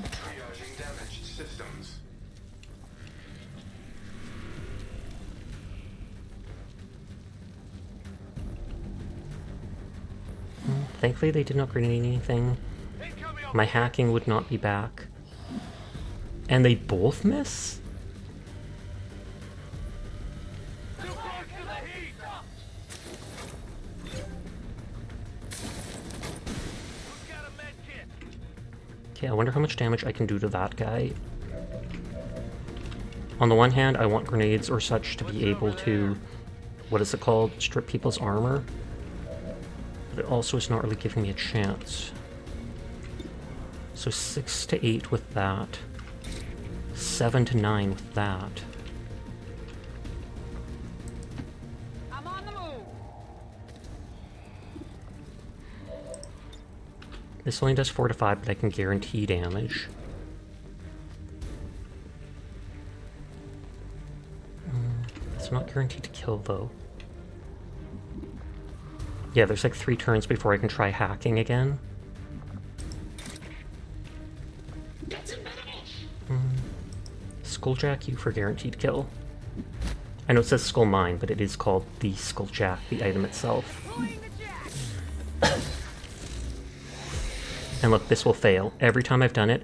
Triaging damaged systems. Thankfully they did not grenade anything. My hacking would not be back. And they both miss? Okay, I wonder how much damage I can do to that guy. On the one hand, I want grenades or such to be able to, what is it called, strip people's armor. But it also is not really giving me a chance. So 6 to 8 with that. 7 to 9 with that. I'm on the move. This only does 4 to 5, but I can guarantee damage. It's not guaranteed to kill, though. Yeah, there's like 3 turns before I can try hacking again. Skulljack you for guaranteed kill. I know it says Skull Mine, but it is called the Skulljack, the item itself. And look, this will fail. Every time I've done it,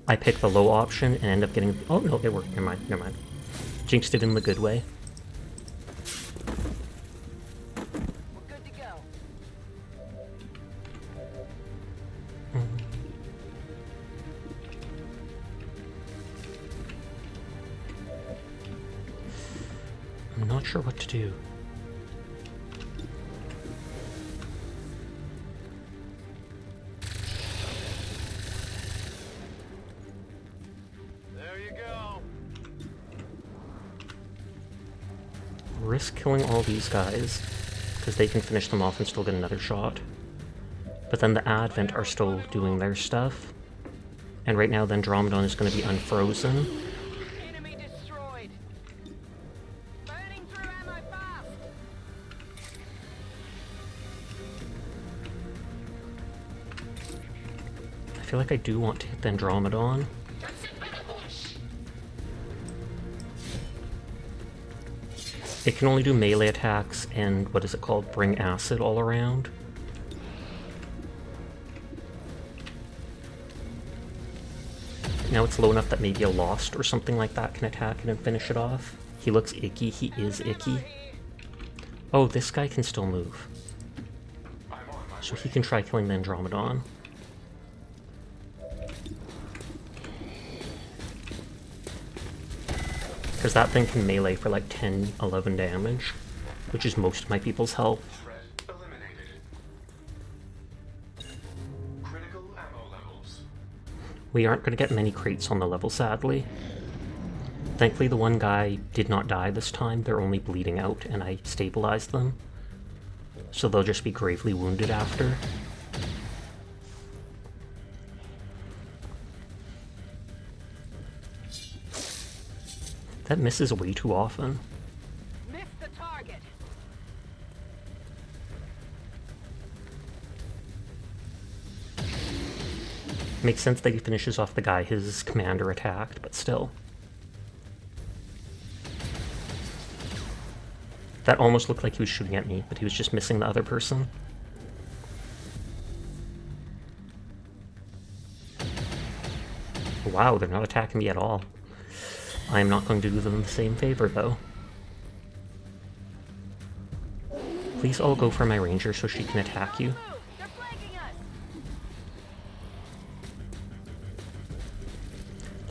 I pick the low option and end up getting... Oh, no, it worked. Never mind, never mind. Jinxed it in the good way. We're good to go. I'm not sure what to do. There you go. Risk killing all these guys, because they can finish them off and still get another shot. But then the Advent are still doing their stuff. And right now, then Andromedon is going to be unfrozen. Enemy destroyed. Burning through ammo fast. I feel like I do want to hit the Andromedon. It can only do melee attacks and, what is it called, bring acid all around. Now it's low enough that maybe a Lost or something like that can attack it and finish it off. He looks icky, he is icky. Oh, this guy can still move. So he can try killing the Andromedon. Because that thing can melee for like 10, 11 damage, which is most of my people's health. Threat eliminated. Critical ammo levels. We aren't going to get many crates on the level, sadly. Thankfully, the one guy did not die this time. They're only bleeding out, and I stabilized them. So they'll just be gravely wounded after. That misses way too often. Missed the target. Makes sense that he finishes off the guy his commander attacked, but still. That almost looked like he was shooting at me, but he was just missing the other person. Wow, they're not attacking me at all. I am not going to do them the same favor, though. Please all go for my ranger so she can attack you. They're flanking us.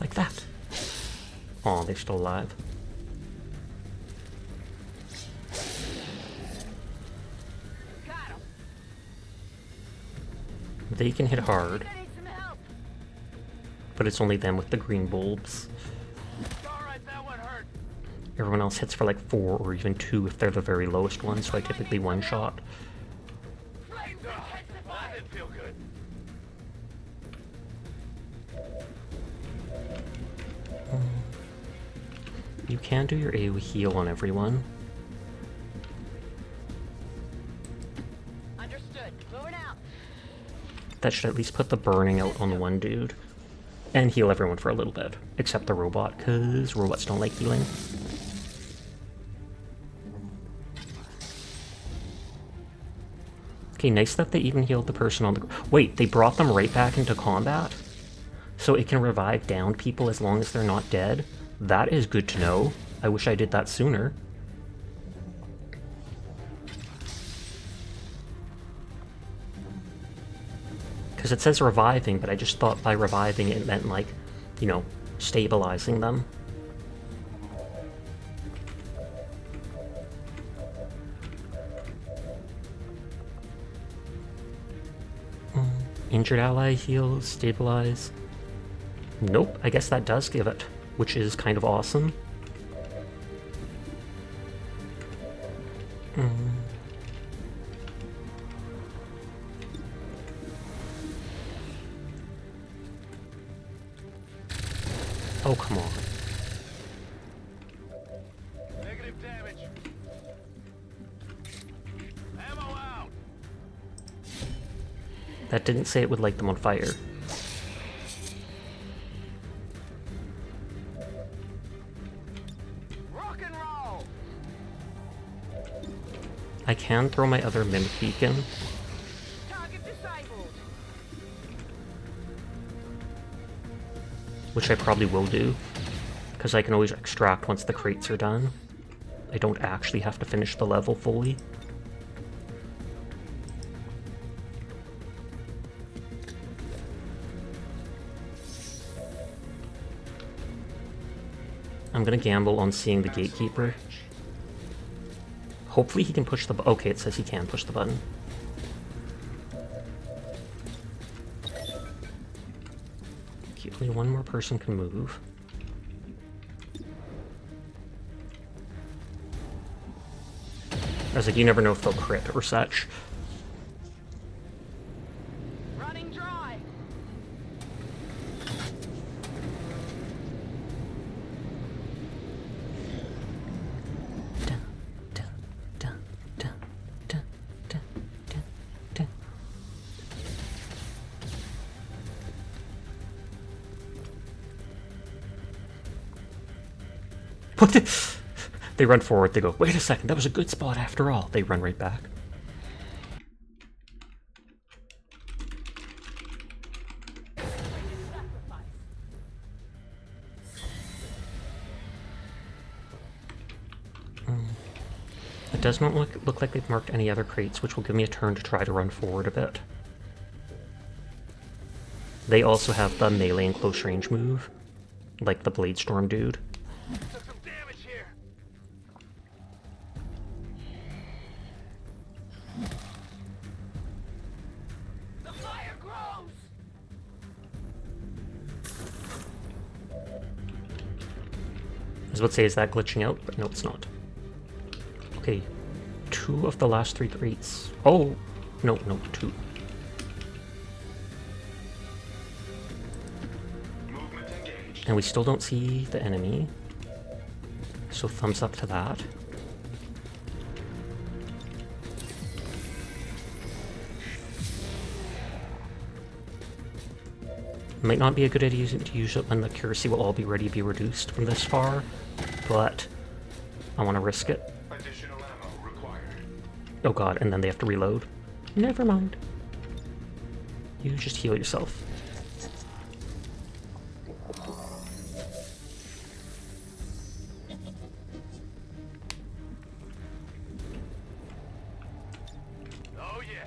Like that. Aw, they're still alive. Got him. They can hit hard, I need some help. but it's only them with the green bulbs. Alright, that one hurt. Everyone else hits for like 4 or even 2 if they're the very lowest one, so I typically one-shot. That didn't feel good. You can do your AoE heal on everyone. Understood. Moving out. That should at least put the burning out on one dude. And heal everyone for a little bit. Except the robot, because robots don't like healing. Okay, nice that they even healed the person on the... Wait, they brought them right back into combat? So it can revive downed people as long as they're not dead? That is good to know. I wish I did that sooner. Because it says reviving, but I just thought by reviving it meant, like, you know, stabilizing them. Injured ally heals, stabilize. Nope, I guess that does give it, which is kind of awesome. Oh, come on. Negative damage. Ammo out. That didn't say it would light them on fire. Rock and roll. I can throw my other mimic beacon. Target disabled. Which I probably will do, because I can always extract once the crates are done. I don't actually have to finish the level fully. I'm gonna gamble on seeing the gatekeeper. Hopefully he can push the okay, it says he can push the button. Only one more person can move. I was like, you never know if they'll crit or such. Running dry. Dun, dun, dun, dun, dun, dun, dun, dun. What the? They run forward, they go, wait a second, that was a good spot after all. They run right back. It does not look like they've marked any other crates, which will give me a turn to try to run forward a bit. They also have the melee and close range move, like the Blade Storm dude. Took some damage here. The fire grows. was about to say, is that glitching out? But no, it's not. Okay, 2 of the last 3 crates. Oh, no, 2. Movement engaged. And we still don't see the enemy. So thumbs up to that. Might not be a good idea to use it when the accuracy will all be ready to be reduced from this far, but I want to risk it. Additional ammo required. Oh god, and then they have to reload. Never mind. You just heal yourself. Oh yeah.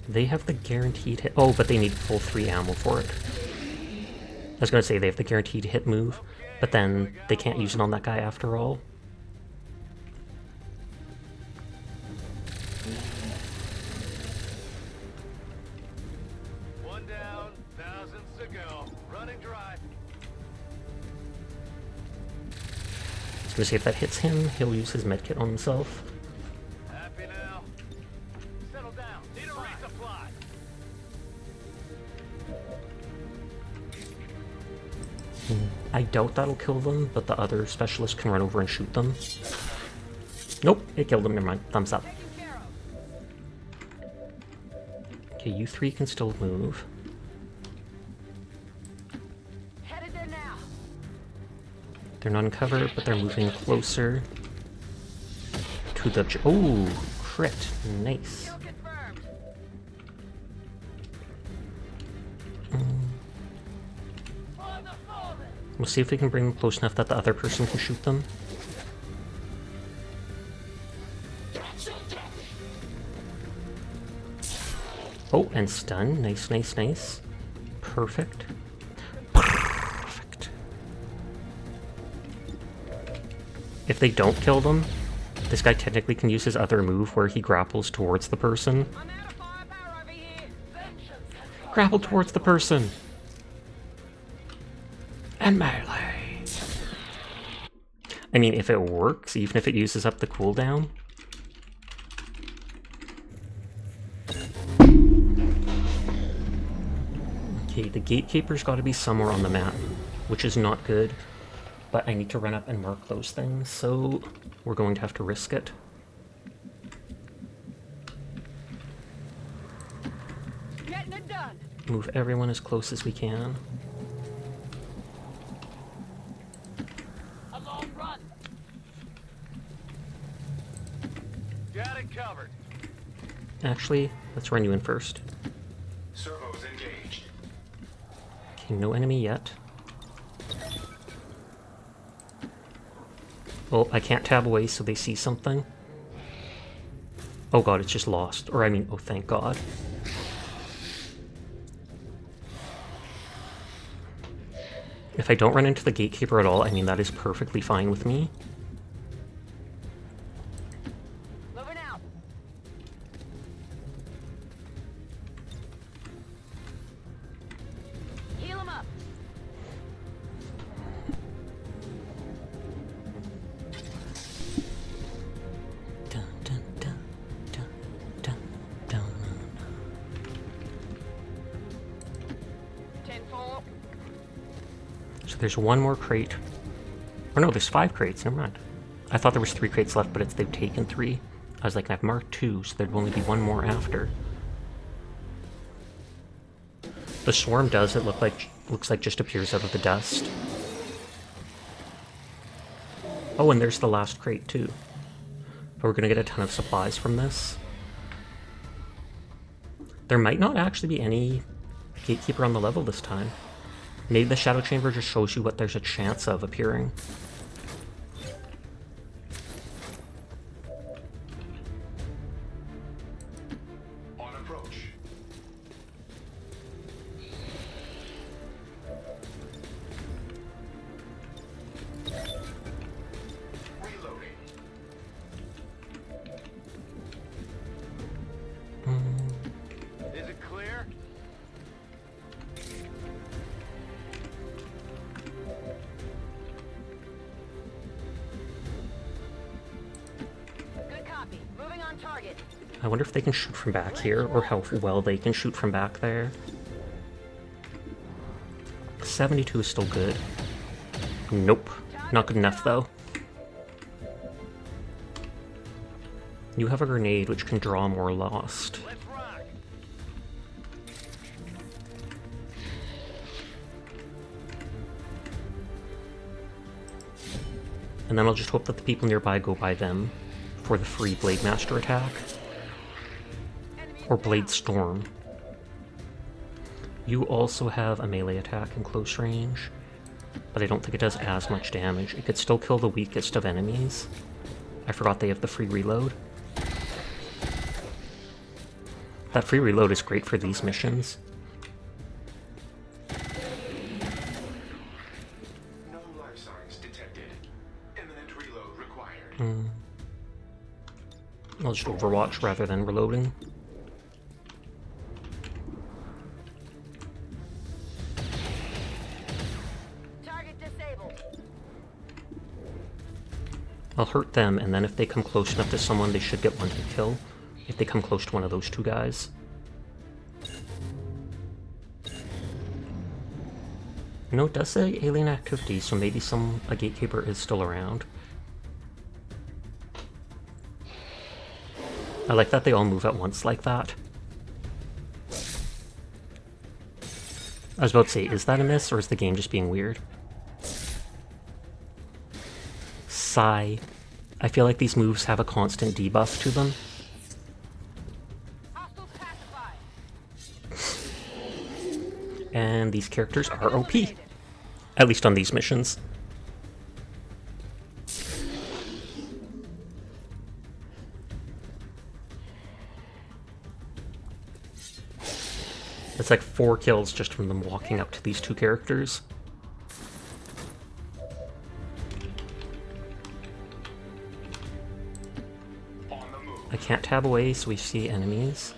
They have the guaranteed hit. Oh, but they need full 3 ammo for it. I was gonna say they have the guaranteed hit move, but then they can't use it on that guy after all. One down, thousands to go. Running dry. I was gonna say if that hits him, he'll use his medkit on himself. Happy now? Settle down. Need a resupply. I doubt that'll kill them, but the other specialist can run over and shoot them. Nope, it killed them, never mind. Thumbs up. Okay, you 3 can still move. Headed there now. They're not in cover, but they're moving closer to the... Oh, crit. Nice. Kill confirmed. On the fallen. We'll see if we can bring them close enough that the other person can shoot them. Oh, and stun. Nice, nice, nice. Perfect. Perfect. If they don't kill them, this guy technically can use his other move where he grapples towards the person. I'm out of firepower over here. Grapple towards the person! And melee! I mean, if it works, even if it uses up the cooldown. Okay, the gatekeeper's got to be somewhere on the map, which is not good, but I need to run up and mark those things, so we're going to have to risk it. Getting it done. Move everyone as close as we can. A long run. Got it covered. Actually, let's run you in first. Servos engaged. Okay, no enemy yet. Oh, I can't tab away so they see something. Oh god, it's just lost. Or I mean, oh thank god. If I don't run into the gatekeeper at all, I mean that is perfectly fine with me. Moving out. Heal him up. Dun, dun, dun, dun, dun, dun. 10-4. So there's one more crate. Or no, there's 5 crates, never mind. I thought there was 3 crates left, but they've taken 3. I was like, I've marked 2, so there'd only be 1 more after. The swarm does, it looks like just appears out of the dust. Oh, and there's the last crate too. But we're gonna get a ton of supplies from this. There might not actually be any gatekeeper on the level this time. Maybe the shadow chamber just shows you what there's a chance of appearing. On approach. Reloading. Is it clear? I wonder if they can shoot from back here, or how well they can shoot from back there. 72 is still good. Nope. Not good enough, though. You have a grenade which can draw more Lost. Let's rock. And then I'll just hope that the people nearby go by them for the free Blade Master attack. Or Blade Storm. You also have a melee attack in close range, but I don't think it does as much damage. It could still kill the weakest of enemies. I forgot they have the free reload. That free reload is great for these missions. No life signs detected. Imminent reload required. I'll just overwatch rather than reloading. Target disabled. I'll hurt them, and then if they come close enough to someone, they should get one hit kill. If they come close to one of those two guys. No, it does say alien activity, so maybe a gatekeeper is still around. I like that they all move at once like that. I was about to say, is that a miss, or is the game just being weird? Sigh. I feel like these moves have a constant debuff to them. Hostiles pacified. And these characters are OP. At least on these missions. It's like 4 kills just from them walking up to these two characters. On the move. I can't tab away, so we see enemies.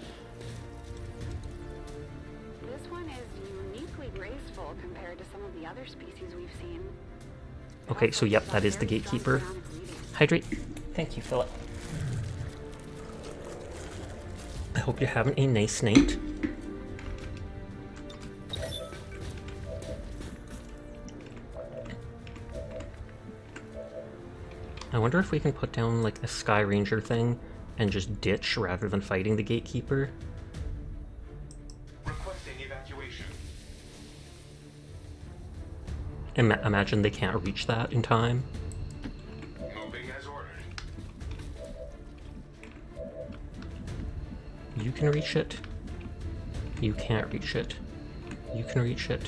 This one is uniquely graceful compared to some of the other species we've seen. Okay, so yep, that is the gatekeeper. Hydrate. Thank you, Philip. I hope you're having a nice night. I wonder if we can put down like a Sky Ranger thing and just ditch rather than fighting the gatekeeper. Requesting evacuation. Imagine they can't reach that in time. Moving as ordered. You can reach it. You can't reach it. You can reach it.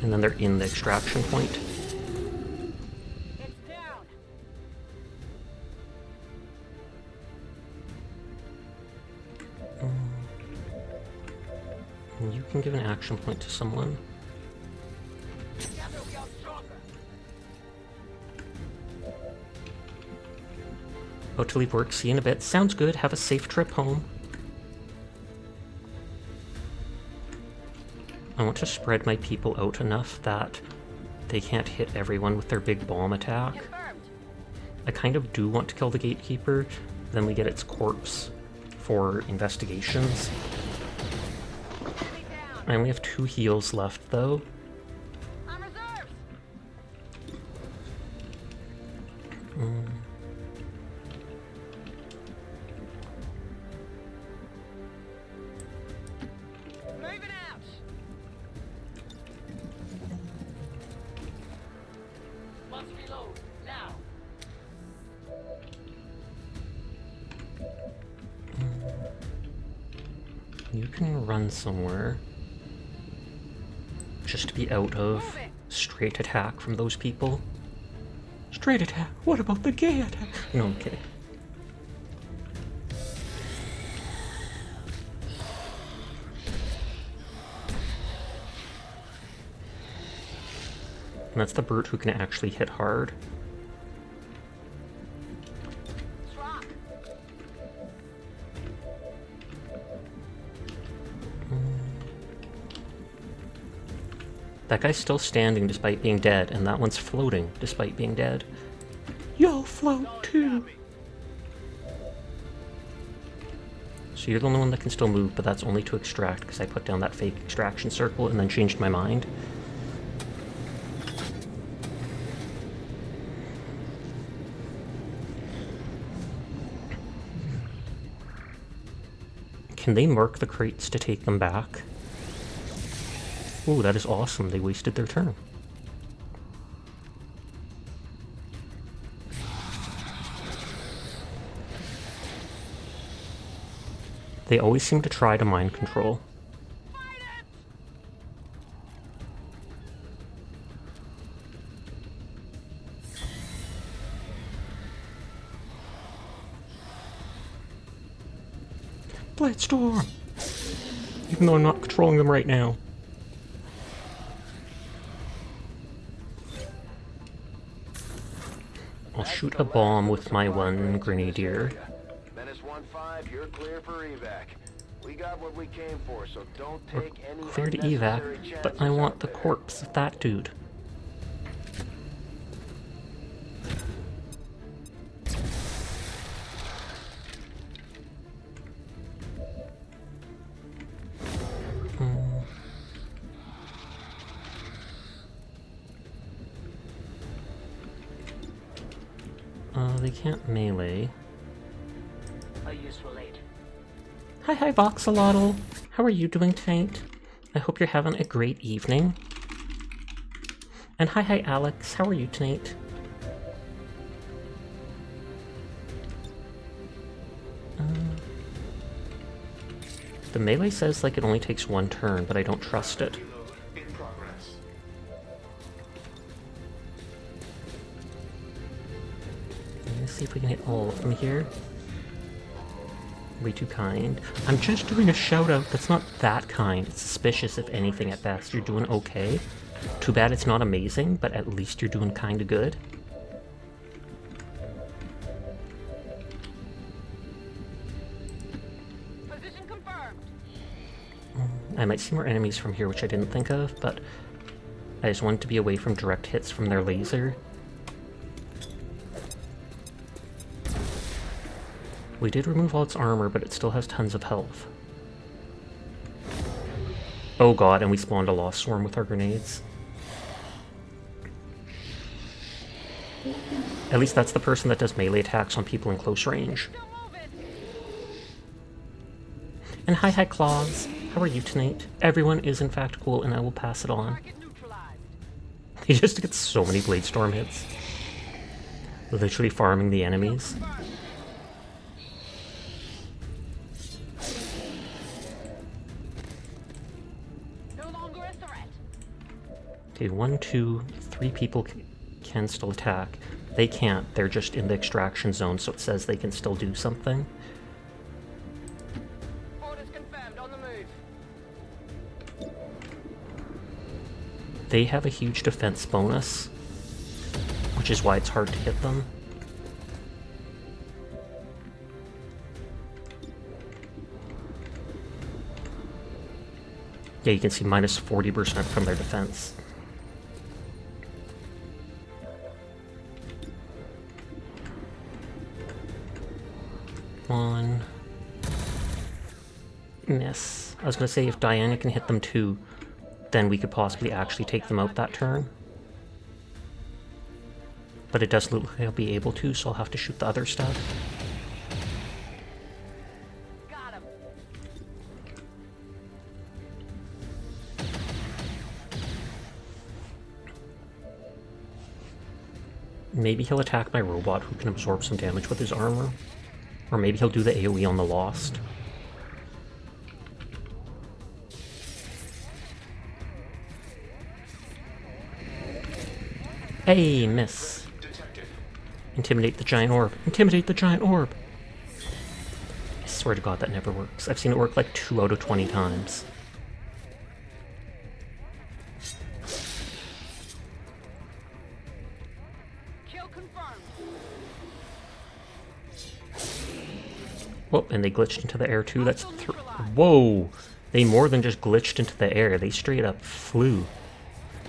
And then they're in the extraction point. It's down. And you can give an action point to someone. Oh, to leave work, see you in a bit. Sounds good, have a safe trip home. I want to spread my people out enough that they can't hit everyone with their big bomb attack. Confirmed. I kind of do want to kill the gatekeeper, then we get its corpse for investigations. Enemy down. I only have 2 heals left though. On reserves. Moving out. Must reload now. You can run somewhere. Just to be out of straight attack from those people. Straight attack? What about the gay attack? No, I'm kidding. And that's the brute who can actually hit hard. That guy's still standing despite being dead, and that one's floating despite being dead. You'll float too! So you're the only one that can still move, but that's only to extract, because I put down that fake extraction circle and then changed my mind. Can they mark the crates to take them back? Ooh, that is awesome. They wasted their turn. They always seem to try to mind control. Blitzdorm! Even though I'm not controlling them right now. I'll shoot a bomb with my one grenadier. Menace 1-5, you're clear for evac. We got what we came for, so don't take any Clear to unnecessary evac, but I chances want out the there. corpse of that dude. They can't melee. A useful aid. Hi, Voxolotl. How are you doing tonight? I hope you're having a great evening. And hi, Alex. How are you tonight? The melee says like it only takes one turn, but I don't trust it. Reload in progress. Let's see if we can hit all of them here. Way too kind. I'm just doing a shout out. That's not that kind. It's suspicious, if anything, at best. You're doing okay. Too bad it's not amazing, but at least you're doing kind of good. Position confirmed. I might see more enemies from here, which I didn't think of, but I just wanted to be away from direct hits from their laser. We did remove all its armor, but it still has tons of health. Oh god, and we spawned a Lost Swarm with our grenades. At least that's the person that does melee attacks on people in close range. Still moving. And hi, Claws. How are you tonight? Everyone is in fact cool, and I will pass it on. Target neutralized. He just gets so many Bladestorm hits. Literally farming the enemies. No longer a threat. Okay, 1, 2, 3 people can still attack. They can't. They're just in the extraction zone, so it says they can still do something. Orders confirmed. On the move. They have a huge defense bonus, which is why it's hard to hit them. Yeah, you can see minus 40% from their defense. One. Miss. I was gonna say if Diana can hit them too, then we could possibly actually take them out that turn. But it does look like I'll be able to, so I'll have to shoot the other stuff. Got him. Maybe he'll attack my robot who can absorb some damage with his armor. Or maybe he'll do the AoE on the Lost. Hey, miss. Detected. Intimidate the giant orb. Intimidate the giant orb! I swear to god that never works. I've seen it work like 2 out of 20 times. Kill confirmed. Whoa, and they glitched into the air too. That's whoa! They more than just glitched into the air. They straight up flew.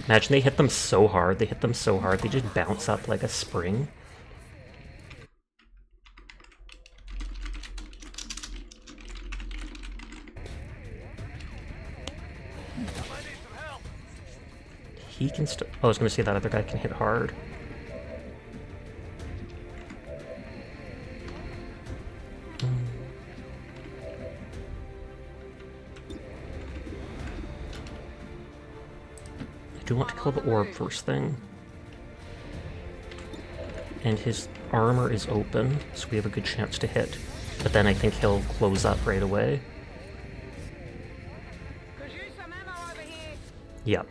Imagine they hit them so hard, they just bounce up like a spring. He can oh, I was gonna say that other guy can hit hard. I do want to kill the orb first thing. And his armor is open, so we have a good chance to hit. But then I think he'll close up right away. Could use some ammo over here. Yep.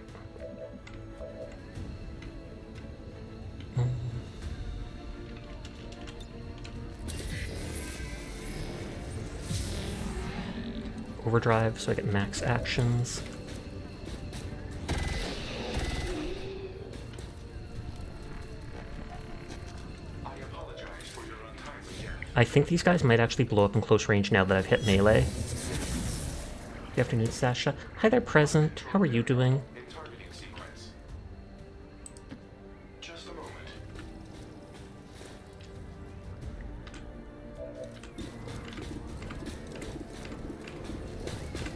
Overdrive, so I get max actions. I think these guys might actually blow up in close range now that I've hit melee. Good afternoon, Sasha. Hi there, Present. How are you doing? In targeting sequence. Just a moment.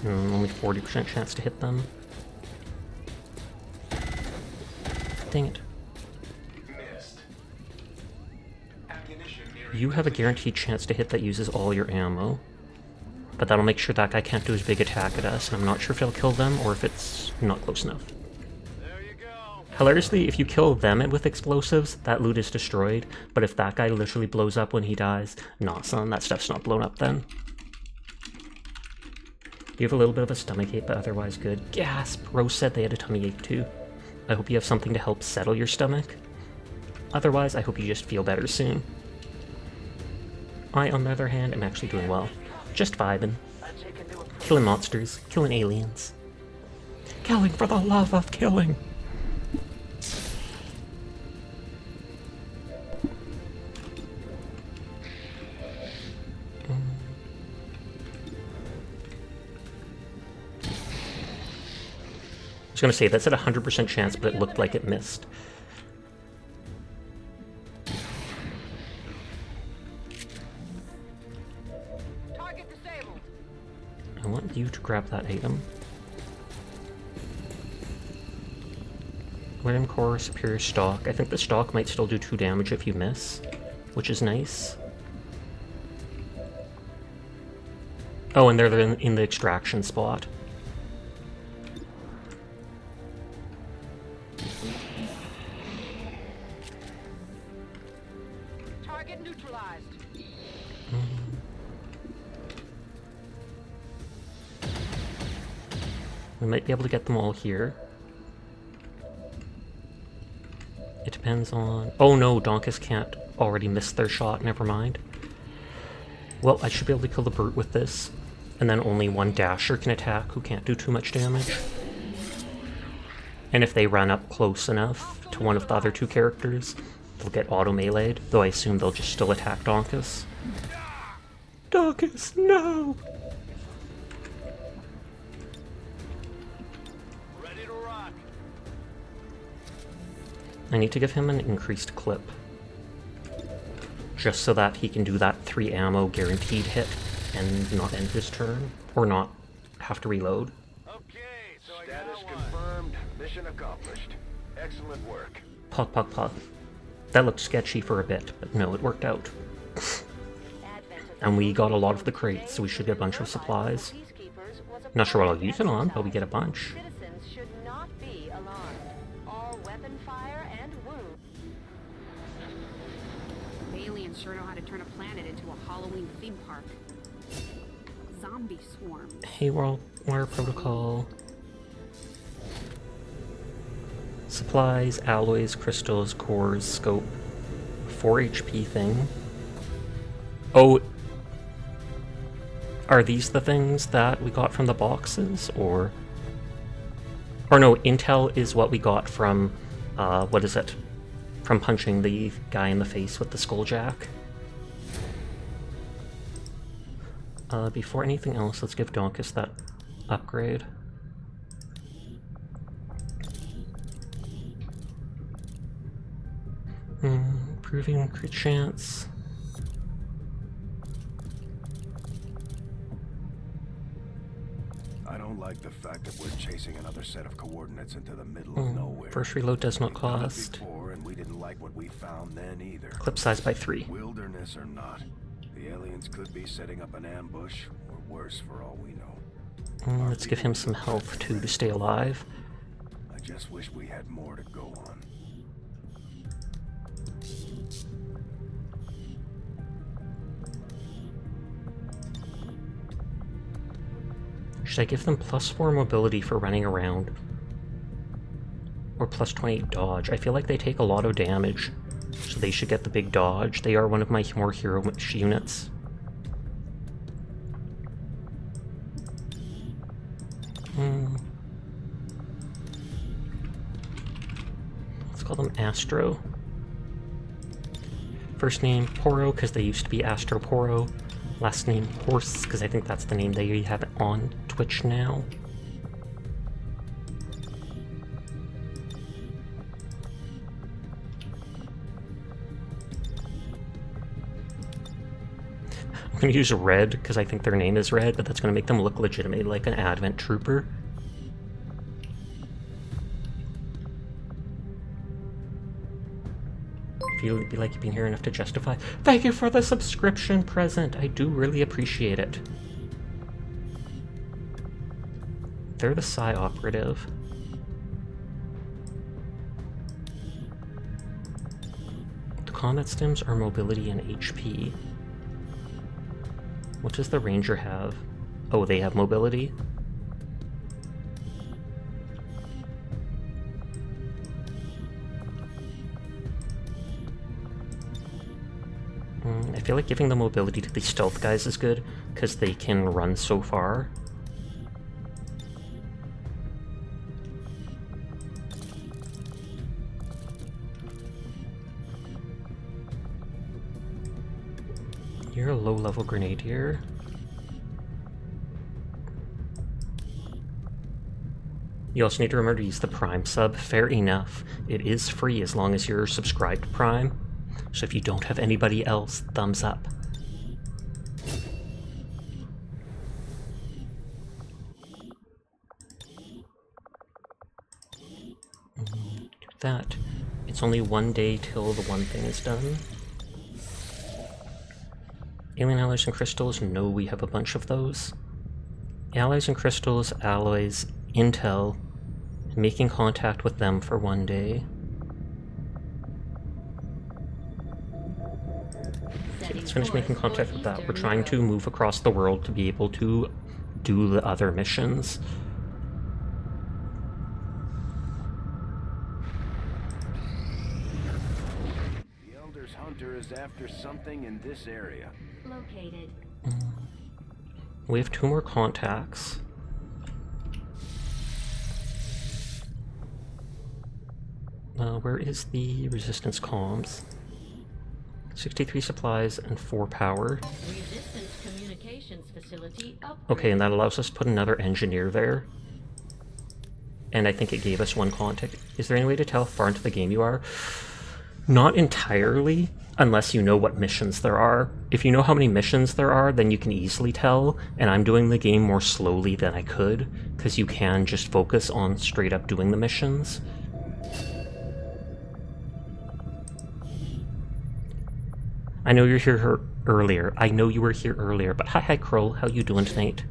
Only 40% chance to hit them. Dang it. Missed. Ammunition nearing You have a guaranteed chance to hit that uses all your ammo. But that'll make sure that guy can't do his big attack at us, and I'm not sure if it'll kill them or if it's not close enough. There you go. Hilariously, if you kill them with explosives, that loot is destroyed, but if that guy literally blows up when he dies, nah son, that stuff's not blown up then. You have a little bit of a stomachache, but otherwise good. Gasp! Rose said they had a tummy ache too. I hope you have something to help settle your stomach. Otherwise, I hope you just feel better soon. I, on the other hand, am actually doing well. Just vibing. Killing monsters, killing aliens. Killing for the love of killing! I was gonna say, that's at 100% chance, but it looked like it missed. Target disabled. I want you to grab that item. Random core, superior stock. I think the stock might still do 2 damage if you miss, which is nice. Oh, and they're in the extraction spot. Target neutralized. We might be able to get them all here. It depends on... Oh no, Donkus can't already miss their shot, never mind. Well, I should be able to kill the brute with this. And then only one dasher can attack who can't do too much damage. And if they run up close enough to one of the other 2 characters, they'll get auto-meleeed, though I assume they'll just still attack Donkus. Donkus, no! Ready to rock. I need to give him an increased clip. Just so that he can do that 3 ammo guaranteed hit and not end his turn, or not have to reload. Okay, so Status confirmed. Mission accomplished. Excellent work. Puck, puck, puck. That looked sketchy for a bit, but no, it worked out. And we got a lot of the crates, so we should get a bunch of supplies. Not sure what I'll use it on, but we get a bunch. Citizens should not be alarmed. All weapon fire and wound. The aliens sure know how to turn a planet into a Halloween theme park. Zombie swarm. Hey, Wire Protocol. Supplies, alloys, crystals, cores, scope. 4 HP thing. Oh, are these the things that we got from the boxes, or... Or no, intel is what we got from, what is it? From punching the guy in the face with the skulljack. Before anything else, let's give Donkus that upgrade. Improving crit chance. I don't like the fact that we're chasing another set of coordinates into the middle of nowhere. First reload does not We've done it cost. before, and we didn't like what we found then either. Clip size by 3. Wilderness or not, the aliens could be setting up an ambush, or worse for all we know. Let's give him some health too to stay alive. I just wish we had more to go on. Should I give them +4 mobility for running around? Or +28 dodge? I feel like they take a lot of damage, so they should get the big dodge. They are one of my more hero units. Let's call them Astro. First name Poro, because they used to be Astro Poro. Last name Horse, because I think that's the name they have it on Twitch now. I'm going to use Red, because I think their name is Red, but that's going to make them look legitimately like an Advent Trooper. If you feel like you've been here enough to justify, thank you for the subscription present. I do really appreciate it. They're the Psi operative. The combat stims are mobility and HP. What does the Ranger have? Oh, they have mobility? I feel like giving the mobility to the stealth guys is good, because they can run so far. You're a low-level grenadier. You also need to remember to use the Prime sub. Fair enough. It is free as long as you're subscribed to Prime. So if you don't have anybody else, thumbs up. Do that. It's only 1 day till the one thing is done. Alien alloys and crystals, no, we have a bunch of those. Alloys and crystals, alloys, intel, making contact with them for 1 day. Okay, let's finish making contact with that. We're trying to move across the world to be able to do the other missions. The Elder's Hunter is after something in this area. Located. We have 2 more contacts. Where is the resistance comms? 63 supplies and 4 power. Resistance communications facility upgrade. Okay, and that allows us to put another engineer there. And I think it gave us 1 contact. Is there any way to tell how far into the game you are? Not entirely, unless you know what missions there are. If you know how many missions there are, then you can easily tell, and I'm doing the game more slowly than I could, because you can just focus on straight up doing the missions. I know you're here earlier. I know you were here earlier, but hi Kroll, how you doing tonight?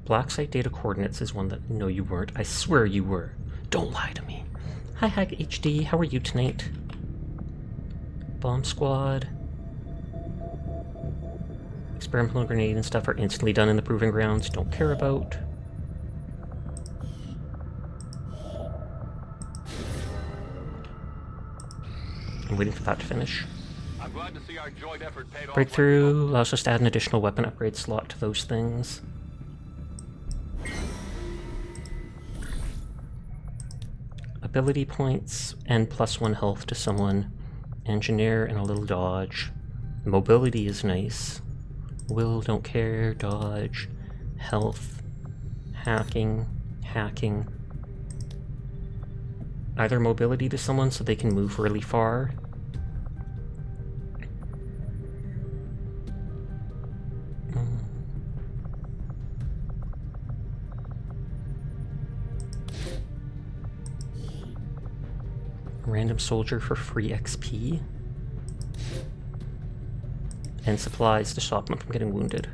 Black site data coordinates is one that... No, you weren't. I swear you were. Don't lie to me. Hi Hack HD, how are you tonight? Bomb squad. Experimental grenade and stuff are instantly done in the proving grounds. Don't care about. I'm waiting for that to finish. I'm glad to see our joint effort paid off. Breakthrough allows us to add an additional weapon upgrade slot to those things. Ability points and +1 health to someone. Engineer and a little dodge. Mobility is nice. Will, don't care, dodge, health, hacking. Either mobility to someone so they can move really far. Random soldier for free XP. And supplies to stop them from getting wounded.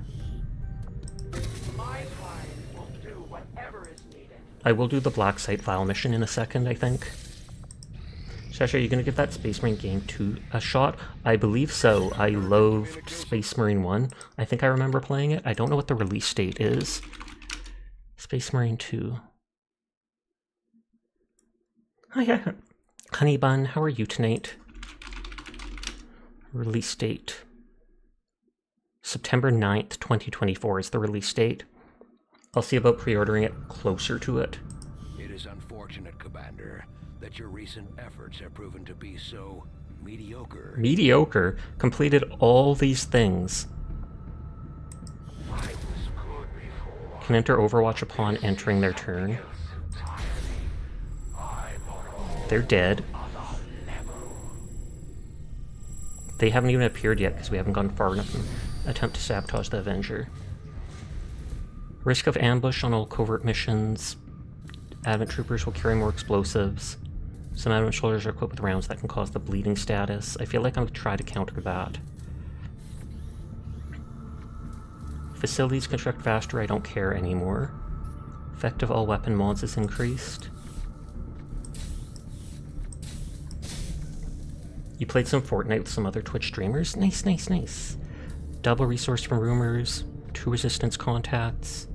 I will do the Black Site File mission in a second, I think. Sasha, are you going to give that Space Marine game 2 a shot? I believe so. I loathed Space Marine 1. I think I remember playing it. I don't know what the release date is. Space Marine 2. Hi, Honey Bun, how are you tonight? Release date. September 9th, 2024 is the release date. I'll see about pre-ordering it closer to it. It is unfortunate, Commander, that your recent efforts have proven to be so mediocre. Mediocre? Completed all these things. Can enter Overwatch upon entering their turn. They're dead. They haven't even appeared yet because we haven't gone far enough in attempt to sabotage the Avenger. Risk of ambush on all covert missions. Advent troopers will carry more explosives. Some Advent soldiers are equipped with rounds that can cause the bleeding status. I feel like I'm going to try to counter that. Facilities construct faster, I don't care anymore. Effect of all weapon mods is increased. You played some Fortnite with some other Twitch streamers? Nice, nice, nice. Double resource from rumors. 2 resistance contacts.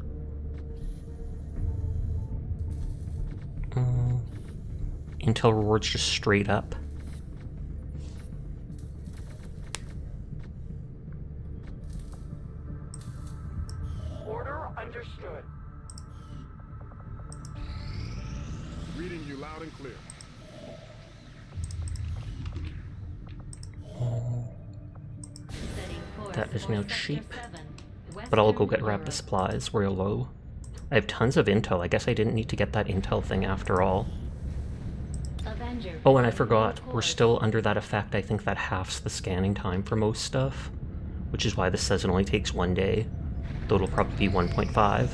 Intel rewards just straight up. Order understood. Reading you loud and clear. That is now cheap. But I'll go get Rapid Supplies real low. I have tons of intel. I guess I didn't need to get that intel thing after all. Oh, and I forgot. We're still under that effect. I think that halves the scanning time for most stuff. Which is why this says it only takes 1 day. Though it'll probably be 1.5.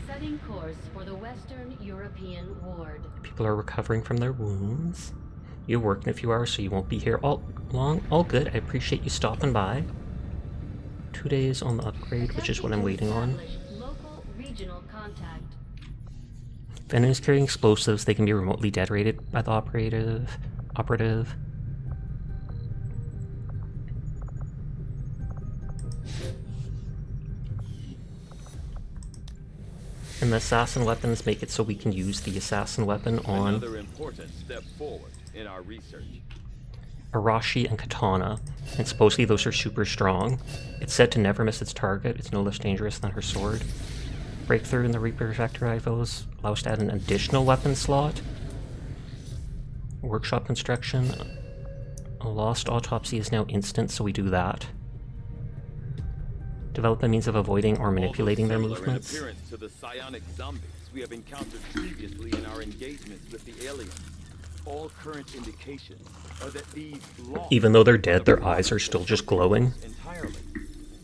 Setting course for the Western European Ward. People are recovering from their wounds. You work in a few hours, so you won't be here all long. All good. I appreciate you stopping by. 2 days on the upgrade, which is what I'm waiting on. Local regional contact. If enemies carrying explosives, they can be remotely detonated by the operative. And the assassin weapons make it so we can use the assassin weapon on Another important step forward in our research. Arashi and Katana, and supposedly those are super strong. It's said to never miss its target. It's no less dangerous than her sword. Breakthrough in the Reaper Refractor rifles allows us to add an additional weapon slot. Workshop construction. A lost autopsy is now instant, so we do that. Develop a means of avoiding or manipulating their movements. Appearance to the psionic zombies we have encountered previously in our engagements with the aliens. All current indications are that these even though they're dead, their eyes are still just glowing. Entirely.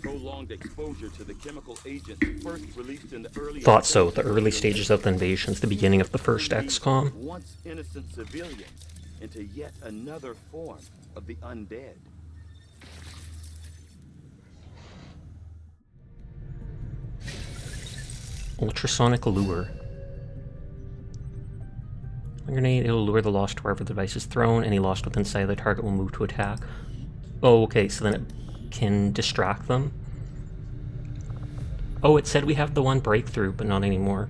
Prolonged exposure to the chemical agents first released in the early Thought so. The early stages of the invasions, the beginning of the first XCOM. Once innocent civilians into yet another form of the undead. Ultrasonic lure. A grenade, it'll lure the lost wherever the device is thrown. Any lost within sight of the target will move to attack. Oh, okay, so then it can distract them. Oh, it said we have the one breakthrough, but not anymore.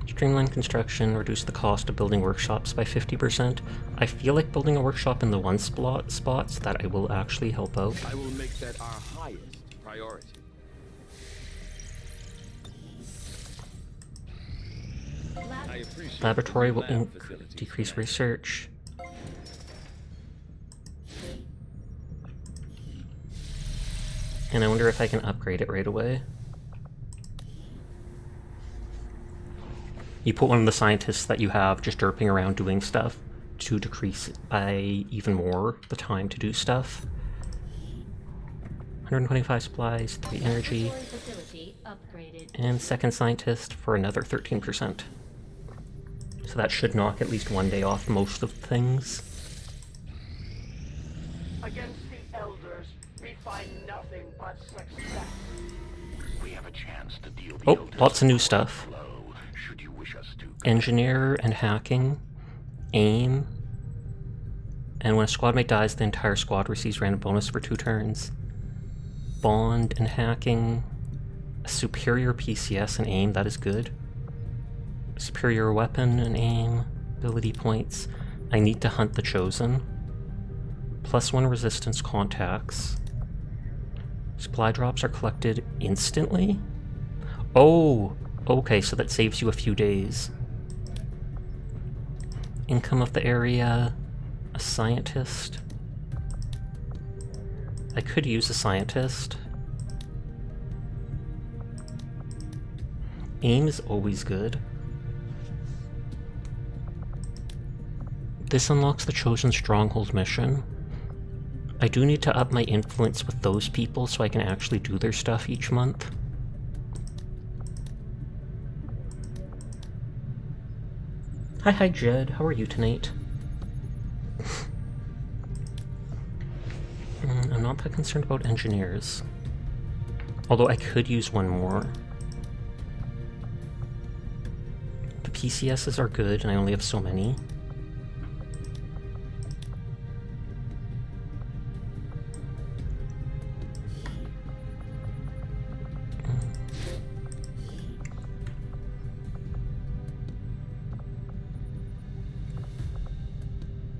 Streamline construction, reduce the cost of building workshops by 50%. I feel like building a workshop in the one spot so that I will actually help out. I will make that our highest priority. appreciate Laboratory the will lab facilities, decrease Commander. research. And I wonder if I can upgrade it right away. You put one of the scientists that you have just derping around doing stuff to decrease it by even more the time to do stuff. 125 supplies, 3 energy, Laboratory facility upgraded. and second scientist for another 13%. So that should knock at least one day off most of things. Against the Elders, we find nothing but success. We have a chance to deal the Oh, Elders lots of new a stuff. blow, should you wish us to. Engineer and hacking, aim, and when a squad mate dies, the entire squad receives random bonus for 2 turns. Bond and hacking, a superior PCS and aim, that is good. Superior weapon and aim, ability points. I need to hunt the Chosen. +1 resistance contacts. Supply drops are collected instantly? Oh, okay, so that saves you a few days. Income of the area, a scientist. I could use a scientist. Aim is always good. This unlocks the Chosen Stronghold mission. I do need to up my influence with those people so I can actually do their stuff each month. Hi Jed, how are you tonight? I'm not that concerned about engineers. Although I could use one more. The PCSs are good and I only have so many.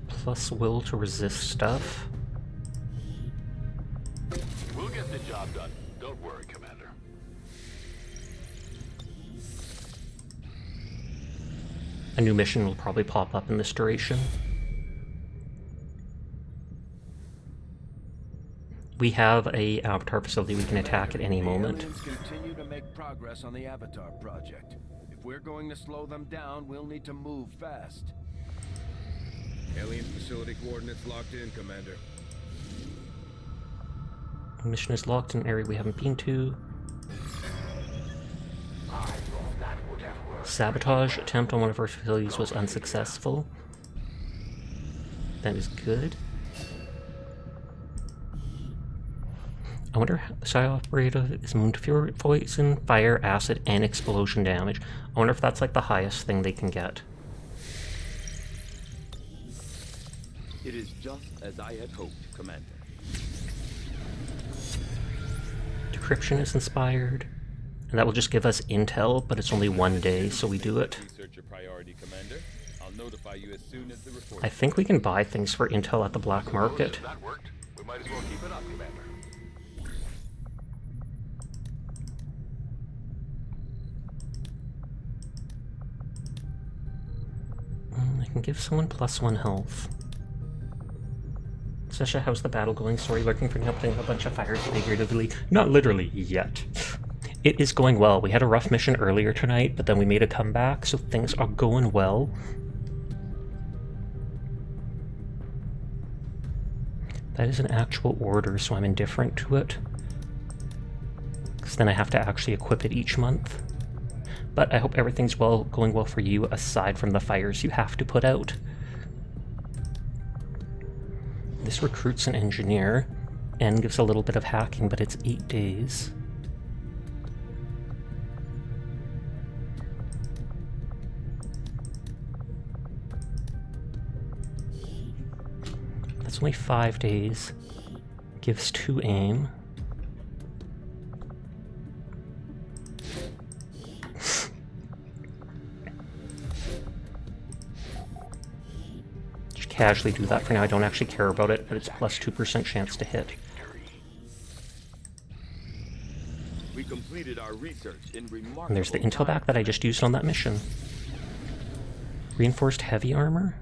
Plus will to resist stuff. We'll get the job done. Don't worry, Commander. A new mission will probably pop up in this duration. We have a Avatar facility we can attack at any moment. The aliens continue to make progress on the Avatar project. If we're going to slow them down, we'll need to move fast. Alien facility coordinates locked in, Commander. The mission is locked in an area we haven't been to. Sabotage attempt on one of our facilities was unsuccessful. That is good. I wonder how the Psi Operative is immune to fury, poison, fire, acid, and explosion damage. I wonder if that's like the highest thing they can get. It is just as I had hoped, Commander. Decryption is inspired. And that will just give us intel, but it's only 1 day, so we do it. Research your priority, Commander. I'll notify you as soon as the report. I think we can buy things for intel at the black market. If that worked, we might as well keep it up, Commander. I can give someone +1 health. Sasha, how's the battle going? Sorry, looking for helping a bunch of fires figuratively. Not literally, yet. It is going well. We had a rough mission earlier tonight, but then we made a comeback, so things are going well. That is an actual order, so I'm indifferent to it. Because then I have to actually equip it each month. But I hope everything's going well for you, aside from the fires you have to put out. This recruits an engineer, and gives a little bit of hacking, but it's 8 days. That's only 5 days. Gives 2 aim. Just casually do that for now. I don't actually care about it, but it's +2% chance to hit. We completed our research in remarkable And there's the intel back that I just used on that mission. Reinforced heavy armor?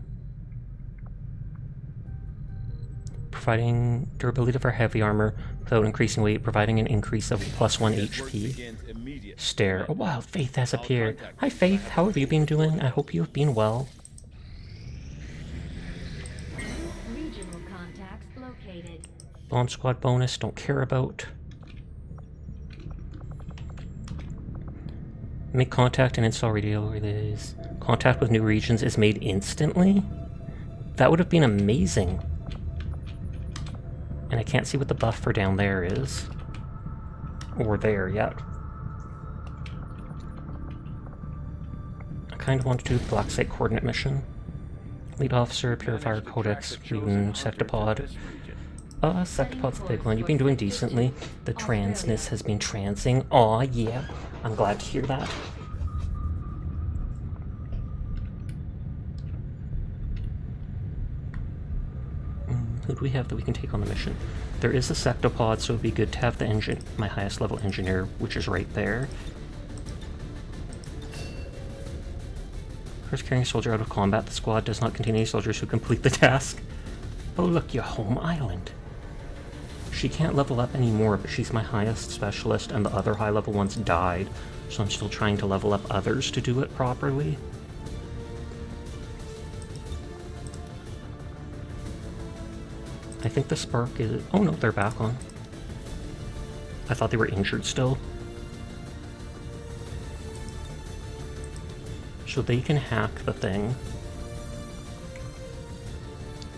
Providing durability for heavy armor without increasing weight, providing an increase of +1 HP. Stare. Oh wow, Faith has appeared. Hi Faith, how have you been doing? I hope you have been well. Regional contacts located. Bomb squad bonus, don't care about. Make contact and install radio relays. Contact with new regions is made instantly? That would have been amazing. And I can't see what the buff for down there is. Or there yet. I kind of want to do the Black Site Coordinate mission. Lead Officer, Purifier, Codex, Mutant, Sectopod. Sectopod's the big one. You've been doing decently. The transness has been transing. Aw, yeah. I'm glad to hear that. Who do we have that we can take on the mission? There is a Sectopod, so it'd be good to have the engine, my highest level engineer, which is right there. First carrying a soldier out of combat. The squad does not contain any soldiers who complete the task. Oh look, your home island. She can't level up anymore, but she's my highest specialist, and the other high level ones died, so I'm still trying to level up others to do it properly. I think the spark is... Oh no, they're back on. I thought they were injured still. So they can hack the thing.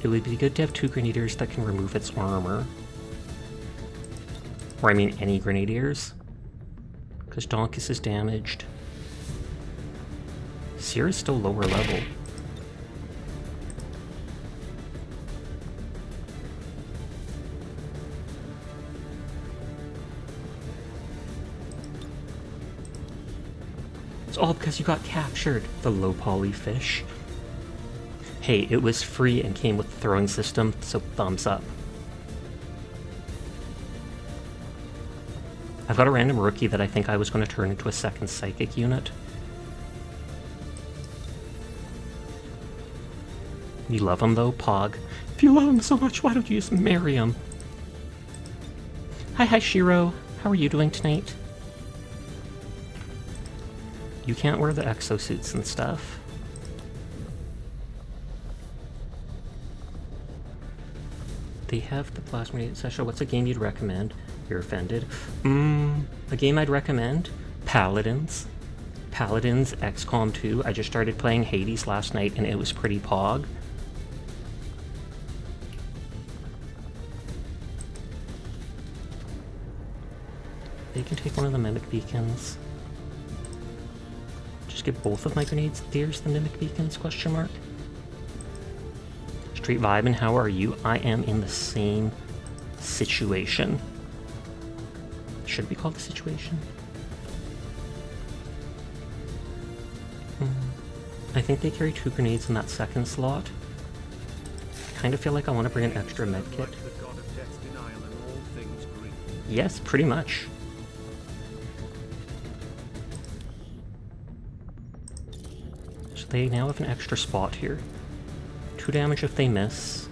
It would be good to have 2 grenadiers that can remove its armor. Or I mean any grenadiers. Because Donkus is damaged. Sierra's still lower level. It's all because you got captured, the low poly fish. Hey, it was free and came with the throwing system, so thumbs up. I've got a random rookie that I think I was going to turn into a second psychic unit. You love him though, Pog? If you love him so much, why don't you just marry him? Hi Shiro. How are you doing tonight? You can't wear the exosuits and stuff. They have the plasma Sasha, what's a game you'd recommend? You're offended. A game I'd recommend? Paladins. Paladins XCOM 2. I just started playing Hades last night and it was pretty pog. They can take one of the mimic beacons. Just give both of my grenadiers the mimic beacons, question mark. Street Vibe, and how are you? I am in the same situation. Should we call the situation? I think they carry 2 grenades in that second slot. I kind of feel like I want to bring an extra medkit. Yes, pretty much. So they now have an extra spot here. 2 damage if they miss.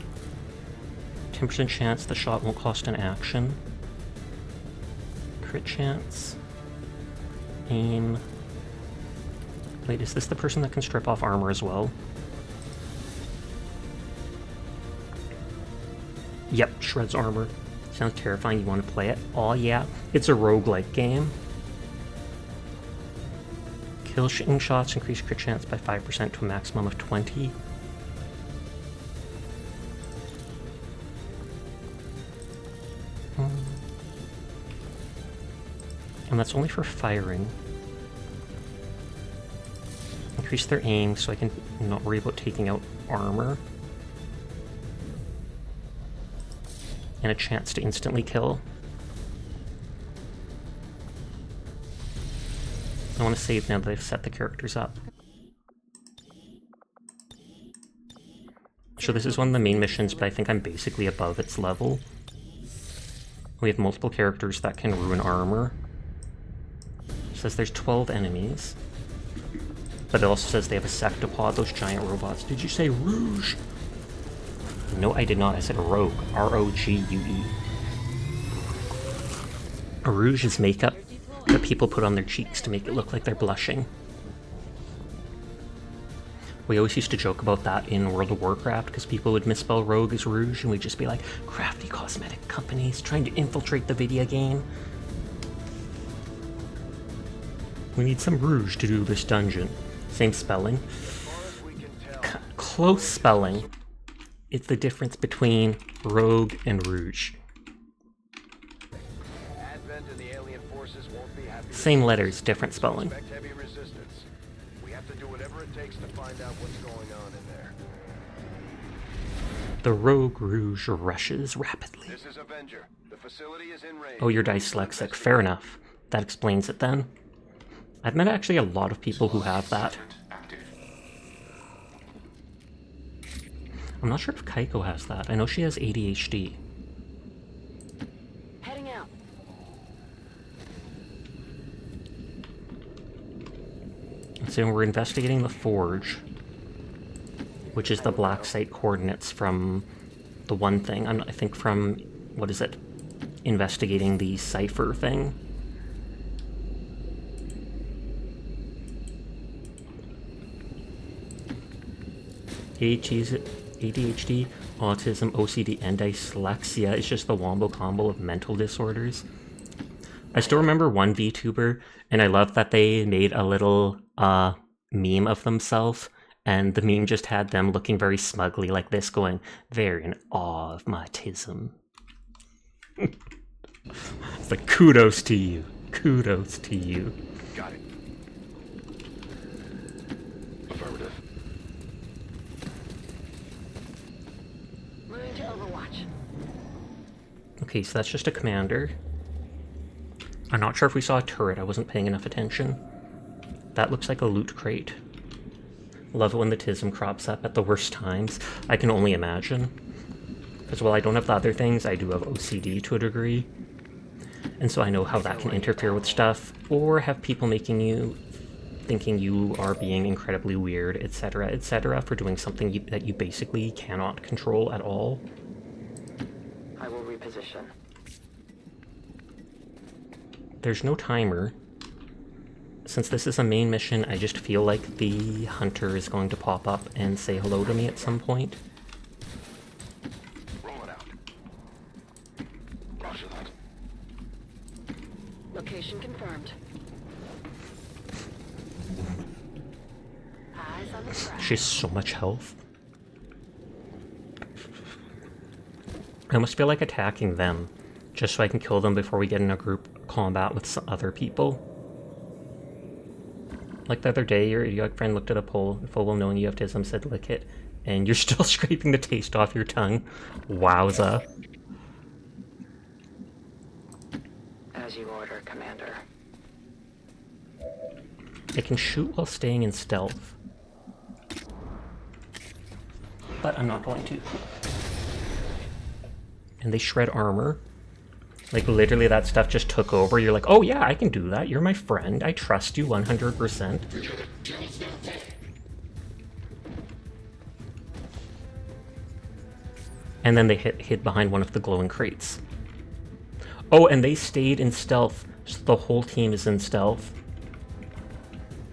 10% chance the shot won't cost an action. Crit chance. Aim. Wait, is this the person that can strip off armor as well? Yep, shreds armor. Sounds terrifying, you want to play it? Aw yeah, it's a roguelike game. Killing shots increase crit chance by 5% to a maximum of 20. And that's only for firing. Increase their aim so I can not worry about taking out armor. And a chance to instantly kill. I want to save now that I've set the characters up. So this is one of the main missions, but I think I'm basically above its level. We have multiple characters that can ruin armor. It says there's 12 enemies. But it also says they have a sectopod, those giant robots. Did you say Rouge? No, I did not. I said Rogue. R-O-G-U-E. A rouge is makeup that people put on their cheeks to make it look like they're blushing. We always used to joke about that in World of Warcraft because people would misspell rogue as rouge, and we'd just be like, crafty cosmetic companies trying to infiltrate the video game. We need some rouge to do this dungeon. Same spelling. Close spelling. It's the difference between rogue and rouge. Advent and the alien forces won't be happy. Same letters, different spelling. Expect heavy resistance. We have to do whatever it takes to find out what's going on in there. The rogue rouge rushes rapidly. This is Avenger. The facility is in range. Oh, you're dyslexic. Fair enough. That explains it then. I've met actually a lot of people who have that. I'm not sure if Kaiko has that. I know she has ADHD. Heading out. So we're investigating the Forge, which is the black site coordinates from the one thing. I think from, what is it? Investigating the cipher thing. ADHD, autism, OCD, and dyslexia is just the wombo combo of mental disorders. I still remember one VTuber, and I love that they made a little meme of themselves, and the meme just had them looking very smugly like this, going, they're in awe of my autism. It's like, kudos to you. Kudos to you. Got it. Affirmative. Moving to Overwatch. Okay, so that's just a commander. I'm not sure if we saw a turret. I wasn't paying enough attention. That looks like a loot crate. Love it when the TISM crops up at the worst times. I can only imagine. Because while I don't have the other things, I do have OCD to a degree. And so I know how that can interfere with stuff, or have people making you thinking you are being incredibly weird, etc., for doing something that you basically cannot control at all. I will reposition. There's no timer. Since this is a main mission, I just feel like the hunter is going to pop up and say hello to me at some point. Roll it out. Roger that. Location confirmed. Eyes on the track. She has so much health. I almost feel like attacking them, just so I can kill them before we get in a group combat with some other people. Like the other day, your friend looked at a poll, full well knowing you have TISM, said lick it, and you're still scraping the taste off your tongue. Wowza. As you order, Commander. I can shoot while staying in stealth. But I'm not going to. And they shred armor. Like, literally that stuff just took over. You're like, oh yeah, I can do that. You're my friend. I trust you 100%. And then they hid behind one of the glowing crates. Oh, and they stayed in stealth. So the whole team is in stealth.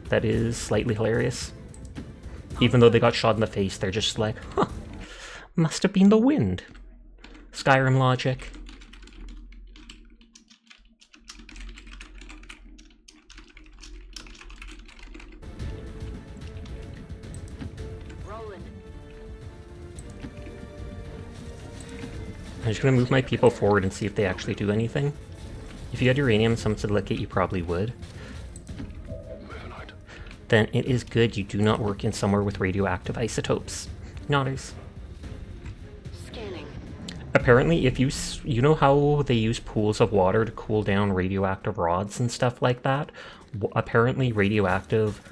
That is slightly hilarious. Even though they got shot in the face, they're just like, huh, must have been the wind. Skyrim logic. I'm just gonna move my people forward and see if they actually do anything. If you had uranium and someone said lick it, you probably would. Then it is good you do not work in somewhere with radioactive isotopes. Nodders. Scanning. Apparently, if you know how they use pools of water to cool down radioactive rods and stuff like that? Apparently radioactive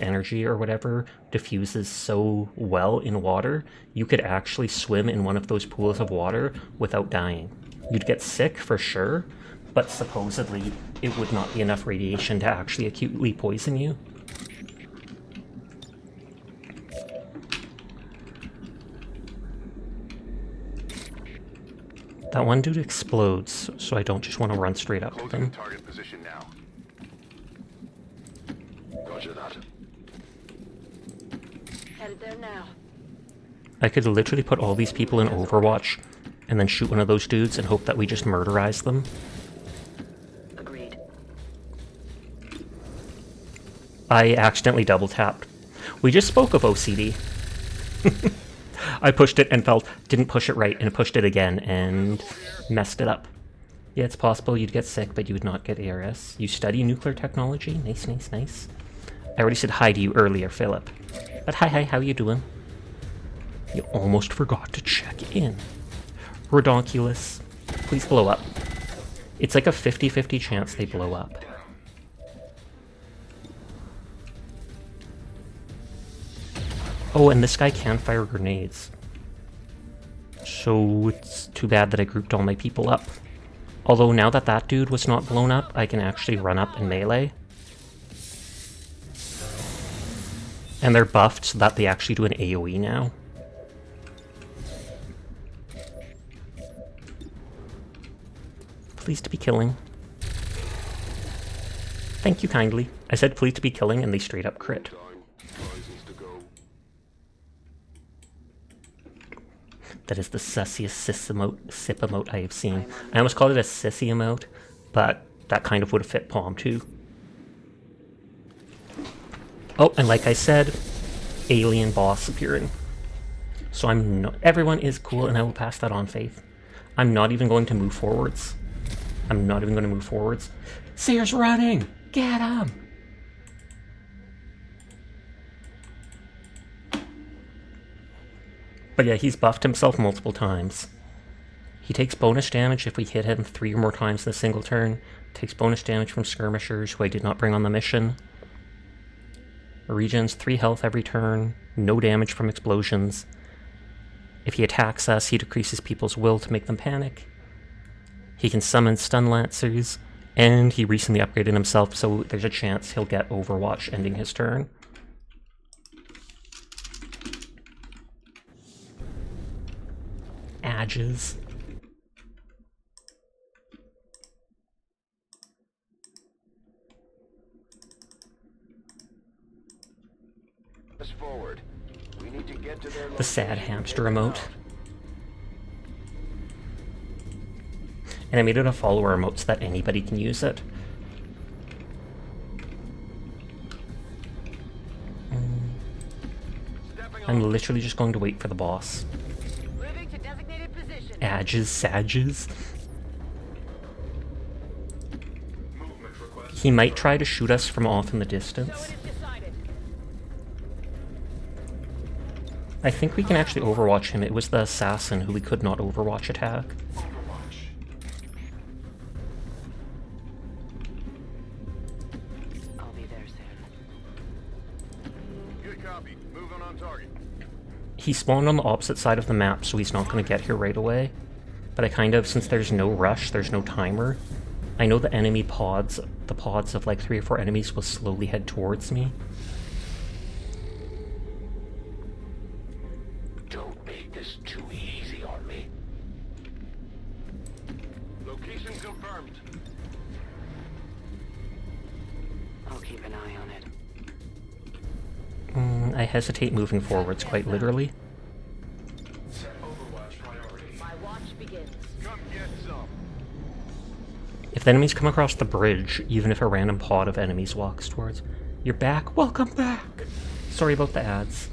energy or whatever diffuses so well in water, you could actually swim in one of those pools of water without dying. You'd get sick for sure, but supposedly it would not be enough radiation to actually acutely poison you. That one dude explodes, so I don't just want to run straight up to Closing them. the target position now. Roger that. Headed there now. I could literally put all these people in Overwatch and then shoot one of those dudes and hope that we just murderize them. Agreed. I accidentally double tapped. We just spoke of OCD. I pushed it and didn't push it right, and pushed it again and messed it up. Yeah, it's possible you'd get sick, but you would not get ARS. You study nuclear technology? Nice, nice, nice. I already said hi to you earlier, Philip. But hi, how you doing? You almost forgot to check in. Redonkulous. Please blow up. It's like a 50-50 chance they blow up. Oh, and this guy can fire grenades. So it's too bad that I grouped all my people up. Although now that that dude was not blown up, I can actually run up and melee. And they're buffed so that they actually do an AoE now. Pleased to be killing. Thank you kindly. I said pleased to be killing and they straight up crit. That is the sussiest sip emote I have seen. I almost called it a sissy emote, but that kind of would have fit Palm too. Oh, and like I said, alien boss appearing. So I'm not— everyone is cool, and I will pass that on, Faith. I'm not even going to move forwards. I'm not even going to move forwards. Seer's running! Get him! But yeah, he's buffed himself multiple times. He takes bonus damage if we hit him 3 or more times in a single turn. Takes bonus damage from skirmishers, who I did not bring on the mission. Regens 3 health every turn. No damage from explosions. If he attacks us, he decreases people's will to make them panic. He can summon stun lancers. And he recently upgraded himself, so there's a chance he'll get Overwatch ending his turn. Adges. Forward. We need to get to their The sad hamster emote. And I made it a follower emote so that anybody can use it. I'm literally just going to wait for the boss. Moving to designated position. Adges, Sages. He might try to shoot us from off in the distance. So it is decided. I think we can actually overwatch him. It was the assassin who we could not overwatch attack. I'll be there soon. Good copy. Moving on target. He spawned on the opposite side of the map, so he's not going to get here right away. But I kind of, since there's no rush, there's no timer, I know the enemy pods, the pods of like 3 or 4 enemies will slowly head towards me. Don't make this too easy on me. Location confirmed. I'll keep an eye on it. I hesitate moving forwards, quite literally. My watch begins. Come get some. If the enemies come across the bridge, even if a random pod of enemies walks towards, you're back, welcome back! Sorry about the ads.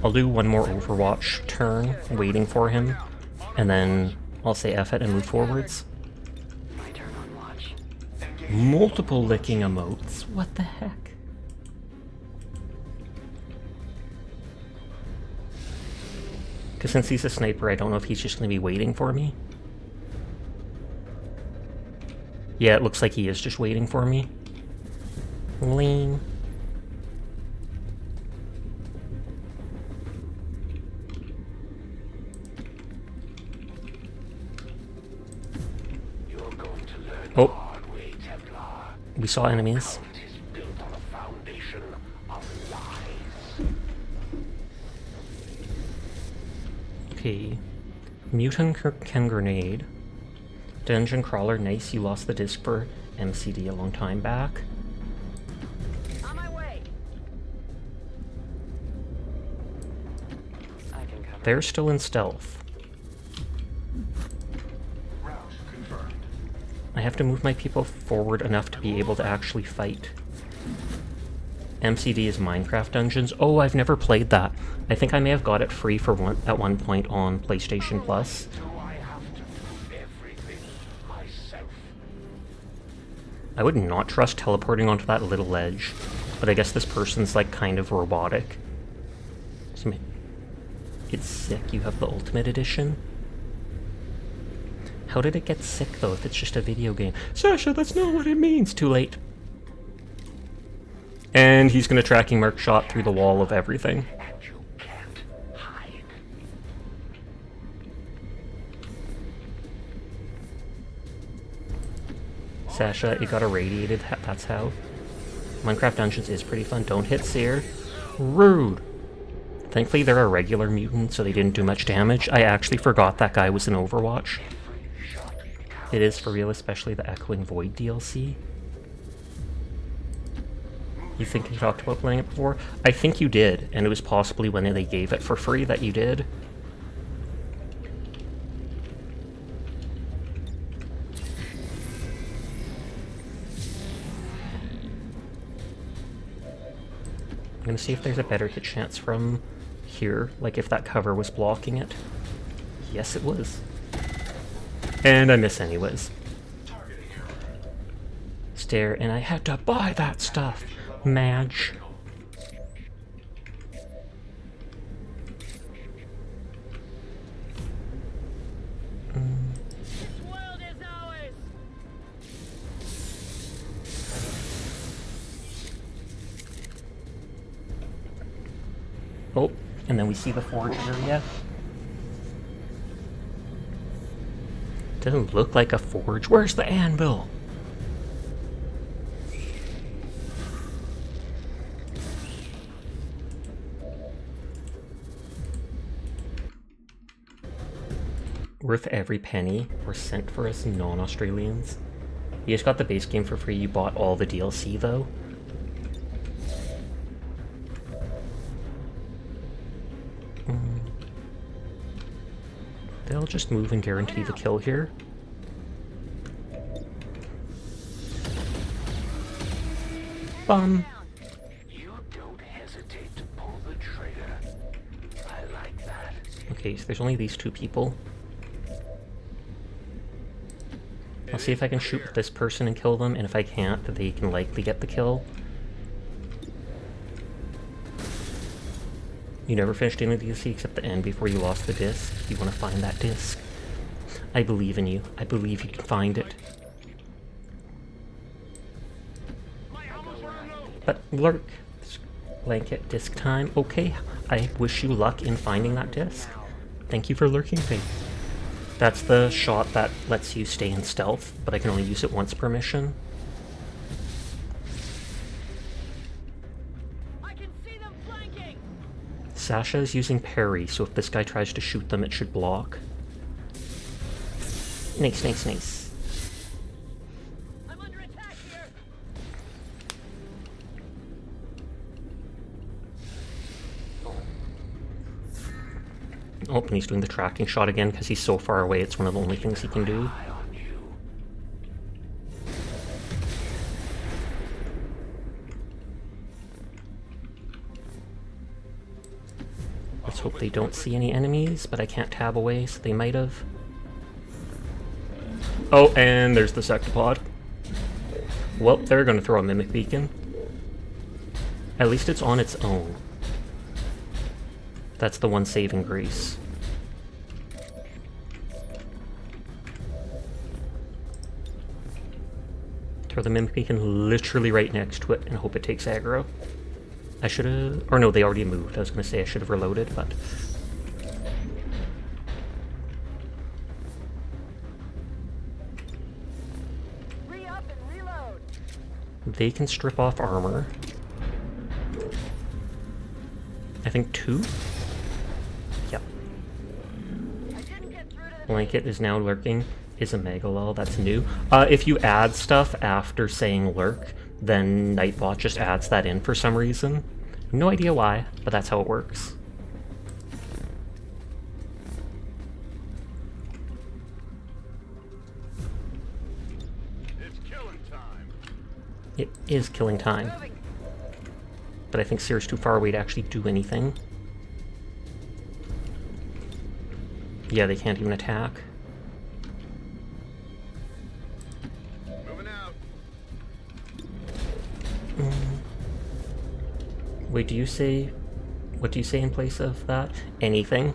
I'll do one more Overwatch turn, waiting for him, and then I'll say F it and move forwards. My turn on watch. Multiple licking emotes, what the heck? Because since he's a sniper, I don't know if he's just going to be waiting for me. Yeah, it looks like he is just waiting for me. Lean. You're going to learn Oh. the hard way, Templar. We saw enemies. It is built on a foundation of lies. Okay. Mutant can grenade. Dungeon crawler, nice. You lost the disc for MCD a long time back. On my way. I can cover. They're still in stealth. Route confirmed. I have to move my people forward enough to be able to actually fight. MCD is Minecraft Dungeons. Oh, I've never played that. I think I may have got it free for at one point on PlayStation Plus. Do I have to do everything myself? I would not trust teleporting onto that little ledge, but I guess this person's like kind of robotic. It's sick. You have the Ultimate Edition. How did it get sick though if it's just a video game? Sasha, that's not what it means. Too late. And he's gonna tracking mark shot through the wall of everything. And you can't hide. Sasha, it got irradiated, that's how. Minecraft Dungeons is pretty fun. Don't hit Seer. Rude! Thankfully there are regular mutants, so they didn't do much damage. I actually forgot that guy was in Overwatch. It is for real, especially the Echoing Void DLC. You think you talked about playing it before? I think you did, and it was possibly when they gave it for free that you did. I'm gonna see if there's a better hit chance from here, like if that cover was blocking it. Yes, it was. And I miss anyways. Stare, and I had to buy that stuff. Madge. This world is ours. Oh, and then we see the forge area. Doesn't look like a forge. Where's the anvil? Worth every penny or cent for us non-Australians. You just got the base game for free, you bought all the DLC though. They'll just move and guarantee the kill here. Bum. You don't hesitate to pull the trigger. I like that. Okay, so there's only these two people. I'll see if I can shoot this person and kill them, and if I can't, they can likely get the kill. You never finished any of the DLC except the end before you lost the disc. You want to find that disc. I believe in you. I believe you can find it. But lurk. Blanket disc time. Okay, I wish you luck in finding that disc. Thank you for lurking me. That's the shot that lets you stay in stealth, but I can only use it once per mission. I can see them flanking. Sasha is using parry, so if this guy tries to shoot them, it should block. Nice, nice, nice. I'm under attack here. Oh, and he's doing the tracking shot again because he's so far away, it's one of the only things he can do. Eye on you. Let's hope they don't see any enemies, but I can't tab away, so they might have. Oh, and there's the sectopod. Well, they're going to throw a mimic beacon. At least it's on its own. That's the one saving grace. Throw the mimic beacon literally right next to it and hope it takes aggro. I should have... Or no, they already moved. I was going to say I should have reloaded, but... Re-up and reload. They can strip off armor. I think 2? Yep. blanket is now lurking is a megalol. That's new. If you add stuff after saying lurk, then Nightbot just adds that in for some reason. No idea why, but that's how it works. It's killing time. It is killing time. But I think Seer's too far away to actually do anything. Yeah, they can't even attack. Moving out. Wait, do you say... What do you say in place of that? Anything?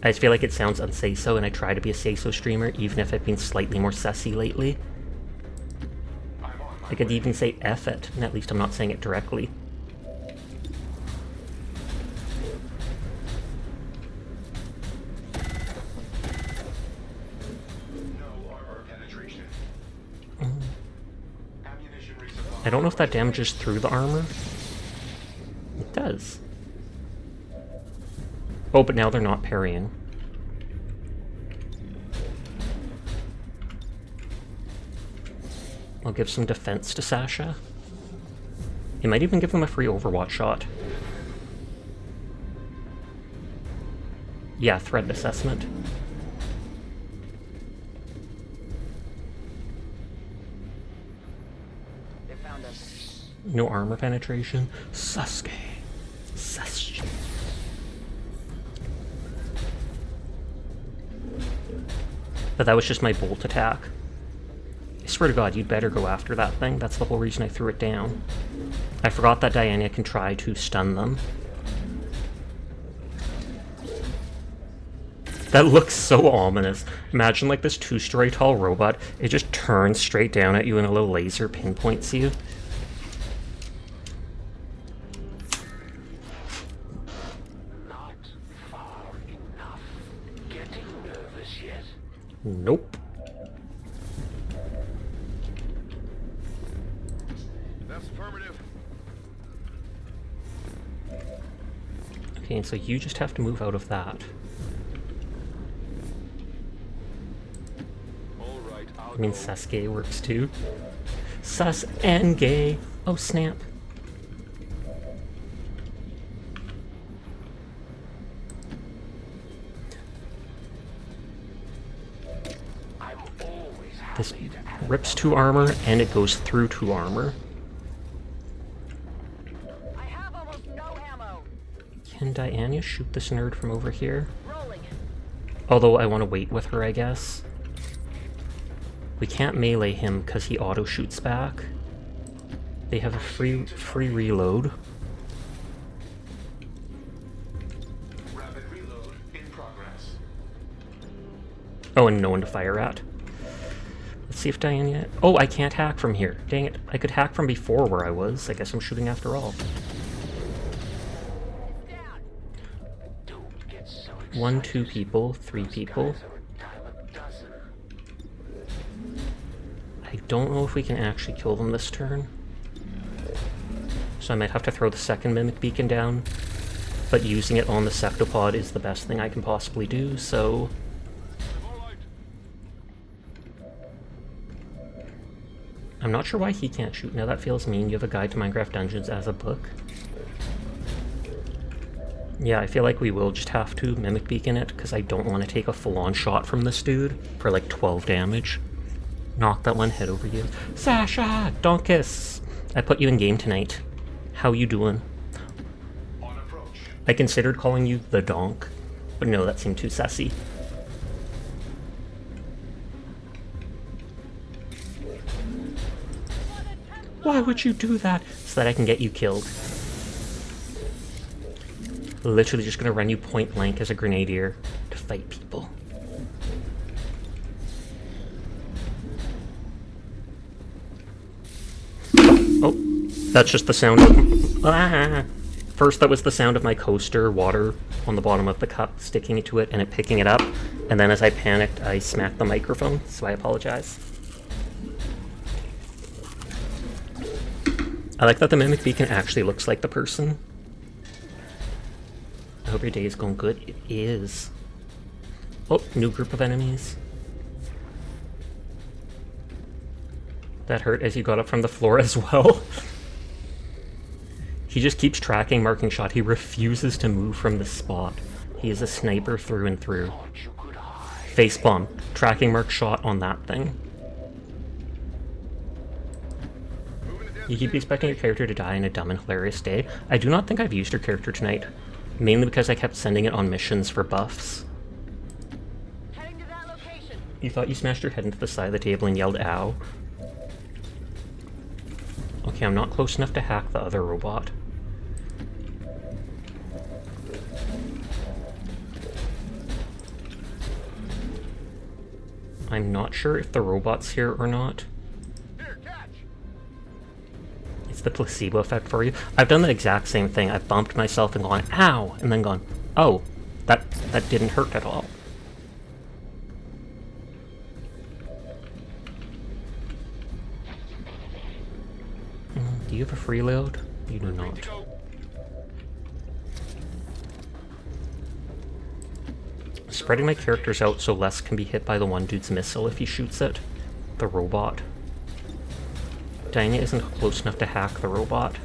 I just feel like it sounds unsay-so, and I try to be a say-so streamer, even if I've been slightly more sassy lately. I could even say F it, and at least I'm not saying it directly. I don't know if that damages through the armor. It does. Oh, but now they're not parrying. I'll give some defense to Sasha. It might even give them a free Overwatch shot. Yeah, threat assessment. They found us. No armor penetration. Sasuke. Sasuke. But that was just my bolt attack. I swear to God, you'd better go after that thing. That's the whole reason I threw it down. I forgot that Diana can try to stun them. That looks so ominous. Imagine like this 2-story tall robot, it just turns straight down at you and a little laser pinpoints you. Not far enough. Getting nervous yet? Nope. That's affirmative. Okay, and so you just have to move out of that. I mean, Sasuke works too. Sus and gay. Oh, snap. I'm always This happy to add rips 2 armor and it goes through 2 armor. I have almost no ammo. Can Diana shoot this nerd from over here? Rolling it. Although I want to wait with her, I guess. We can't melee him because he auto shoots back. They have a free reload. Rapid reload in progress. Oh, and no one to fire at. Let's see if Diana... Oh, I can't hack from here. Dang it. I could hack from before where I was. I guess I'm shooting after all. Don't get so excited. 1, 2 people, 3 people. Guys are a dime a dozen. I don't know if we can actually kill them this turn. So I might have to throw the second Mimic Beacon down. But using it on the Sectopod is the best thing I can possibly do, so... I'm not sure why he can't shoot. Now that feels mean. You have a guide to Minecraft Dungeons as a book. Yeah, I feel like we will just have to Mimic Beacon it, because I don't want to take a full-on shot from this dude for like 12 damage. Knock that one head over you. Sasha! Donkus! I put you in game tonight. How you doing? On approach. I considered calling you the Donk, but no, that seemed too sassy. Why would you do that? So that I can get you killed. Literally just gonna run you point blank as a grenadier to fight people. Oh, that's just the sound of... Ah! First that was the sound of my coaster, water on the bottom of the cup, sticking to it and it picking it up. And then as I panicked, I smacked the microphone, so I apologize. I like that the Mimic Beacon actually looks like the person. I hope your day is going good. It is. Oh, new group of enemies. That hurt as you got up from the floor as well. He just keeps tracking, marking shot. He refuses to move from the spot. He is a sniper through and through. Facepalm. Tracking mark shot on that thing. You keep expecting your character to die in a dumb and hilarious day. I do not think I've used your character tonight. Mainly because I kept sending it on missions for buffs. Heading to that location. You thought you smashed your head into the side of the table and yelled, ow. Okay, I'm not close enough to hack the other robot. I'm not sure if the robot's here or not. Here, catch! It's the placebo effect for you. I've done the exact same thing. I've bumped myself and gone, ow, and then gone, oh, that didn't hurt at all. Do you have a freeload? You do not. Spreading my characters out so less can be hit by the one dude's missile if he shoots it. The robot. Diana isn't close enough to hack the robot.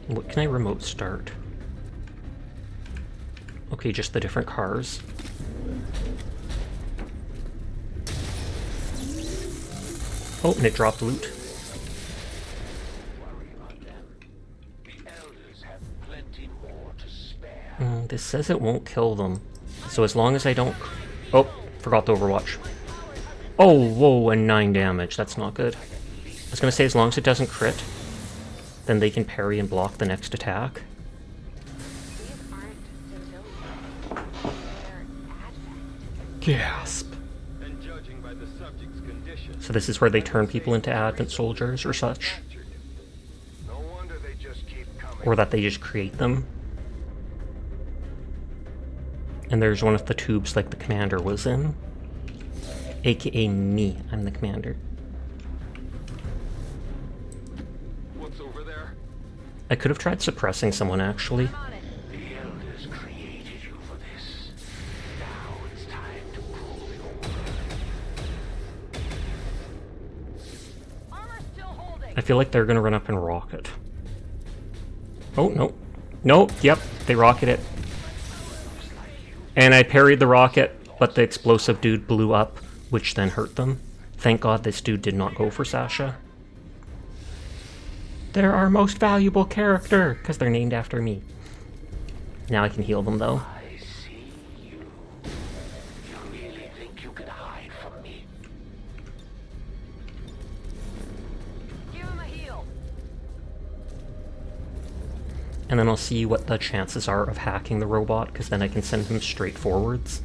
What can I remote start? Okay, just the different cars. Oh, and it dropped loot. Worry about them. The elders have plenty more to spare. This says it won't kill them. So as long as I don't... Oh, forgot the Overwatch. Oh, whoa, and 9 damage. That's not good. I was gonna say, as long as it doesn't crit, then they can parry and block the next attack. These aren't civilians. They're Advent. Gasp. And judging by the subject's condition, So this is where they turn people into Advent soldiers or such? No wonder they just keep coming. Or that they just create them? And there's one of the tubes like the commander was in. AKA me, I'm the commander. what's over there? I could have tried suppressing someone actually. I'm on it. The elders created you for this. Now it's time to prove your worth. Armor still holding. I feel like they're gonna run up and rocket. Oh, no. No, yep, they rocket it. And I parried the rocket, but the explosive dude blew up, which then hurt them. Thank God this dude did not go for Sasha. They're our most valuable character, because they're named after me. Now I can heal them, though. I see you. You really think you can hide from me? Give him a heal. And then I'll see what the chances are of hacking the robot, because then I can send him straight forwards.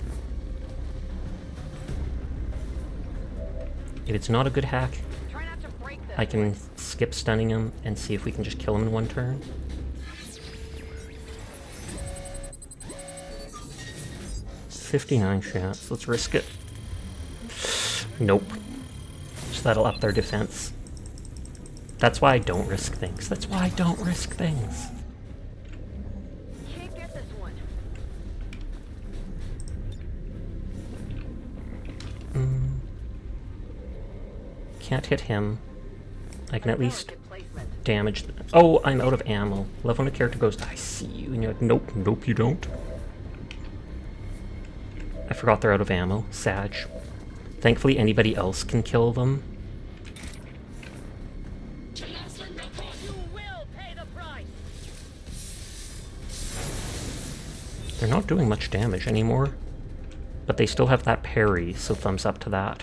If it's not a good hack, Try not to break this. I can skip stunning him and see if we can just kill him in one turn. $59 chance. Let's risk it. Nope. So that'll up their defense. That's why I don't risk things. That's why I don't risk things. Can't get this one. Can't hit him. I can at least Good placement. damage... Oh, I'm out of ammo. Love when a character goes, I see you, and you're like, nope, nope, you don't. I forgot they're out of ammo. Sag. Thankfully, anybody else can kill them. You will pay the price. They're not doing much damage anymore. But they still have that parry, so thumbs up to that.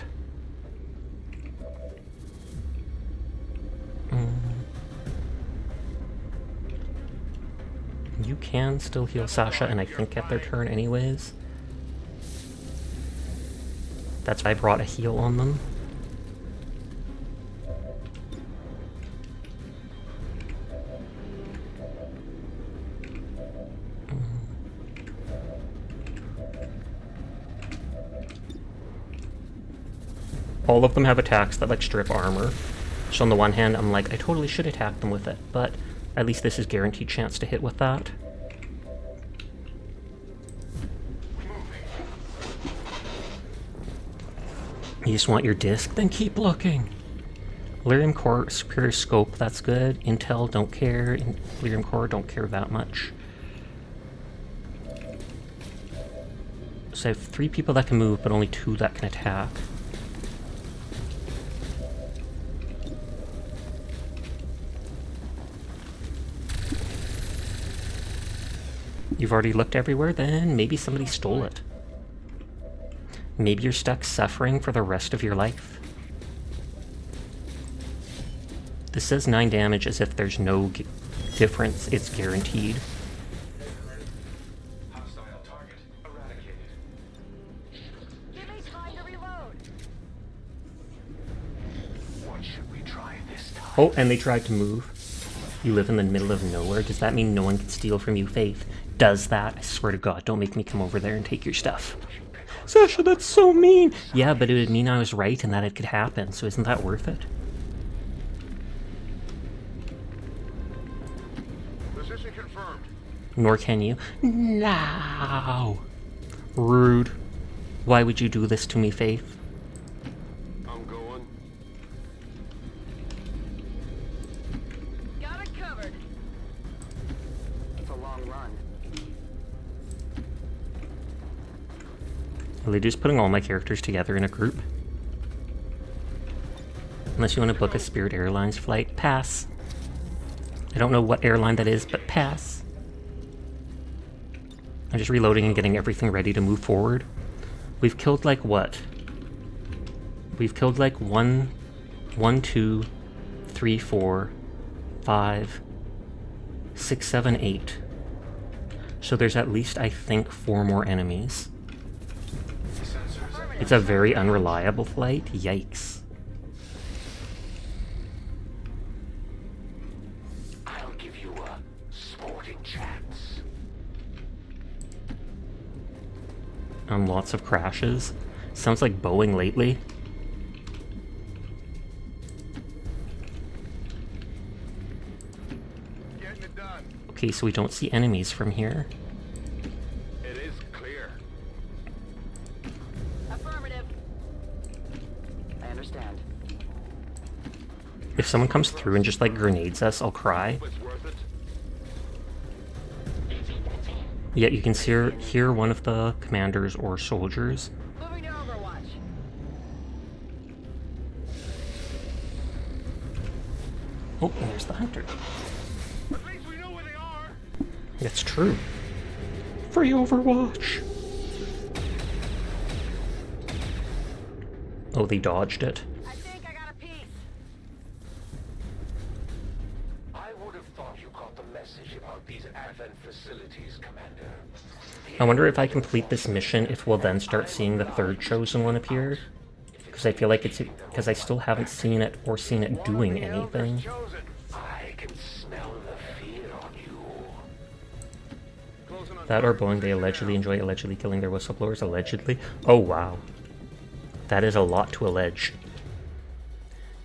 You can still heal Sasha and I think get their turn anyways. That's why I brought a heal on them. all of them have attacks that like strip armor. So on the one hand, I'm like, I totally should attack them with it, but at least this is guaranteed chance to hit with that. You just want your disc? Then keep looking. Lyrium Core, Superior Scope, that's good. Intel, don't care. Lyrium Core, don't care that much. So I have 3 people that can move, but only 2 that can attack. You've already looked everywhere? Then maybe somebody stole it. Maybe you're stuck suffering for the rest of your life. This says 9 damage as if there's no difference. It's guaranteed. Hostile target eradicated. Give me time to reload. What should we try this time? Oh, and they tried to move. You live in the middle of nowhere. Does that mean no one can steal from you, Faith? Does that? I swear to God, don't make me come over there and take your stuff. Sasha, that's so mean! Yeah, but it would mean I was right and that it could happen, so isn't that worth it? Position confirmed. Nor can you. No! Rude. Why would you do this to me, Faith? I'm going. Got it covered. It's a long run. Are they just putting all my characters together in a group? Unless you want to book a Spirit Airlines flight, pass. I don't know what airline that is, but pass. I'm just reloading and getting everything ready to move forward. We've killed like what? We've killed like 1, 2, 3, 4, 5, 6, 7, 8. So there's at least, I think, 4 more enemies. It's a very unreliable flight. Yikes. I'll give you a sporting chance. Lots of crashes. Sounds like Boeing lately. Getting it done. Okay, so we don't see enemies from here. It is clear. Affirmative. I understand. If someone comes through and just like grenades us, I'll cry. It's worth it. Yet you can hear one of the commanders or soldiers. Moving to Overwatch. Oh, and there's the hunter. At least we know where they are. That's true. Free Overwatch! Oh, they dodged it. I think I got a piece. I would have thought you got the message about these Advent facilities, Commander. I wonder if I complete this mission, if we'll then start seeing the third chosen one appear. Because I feel like it's... because I still haven't seen it or seen it doing anything. Chosen. I can smell the fear on you. Closing on That or Boeing, they allegedly enjoy allegedly killing their whistleblowers. Allegedly? Oh, wow. That is a lot to allege.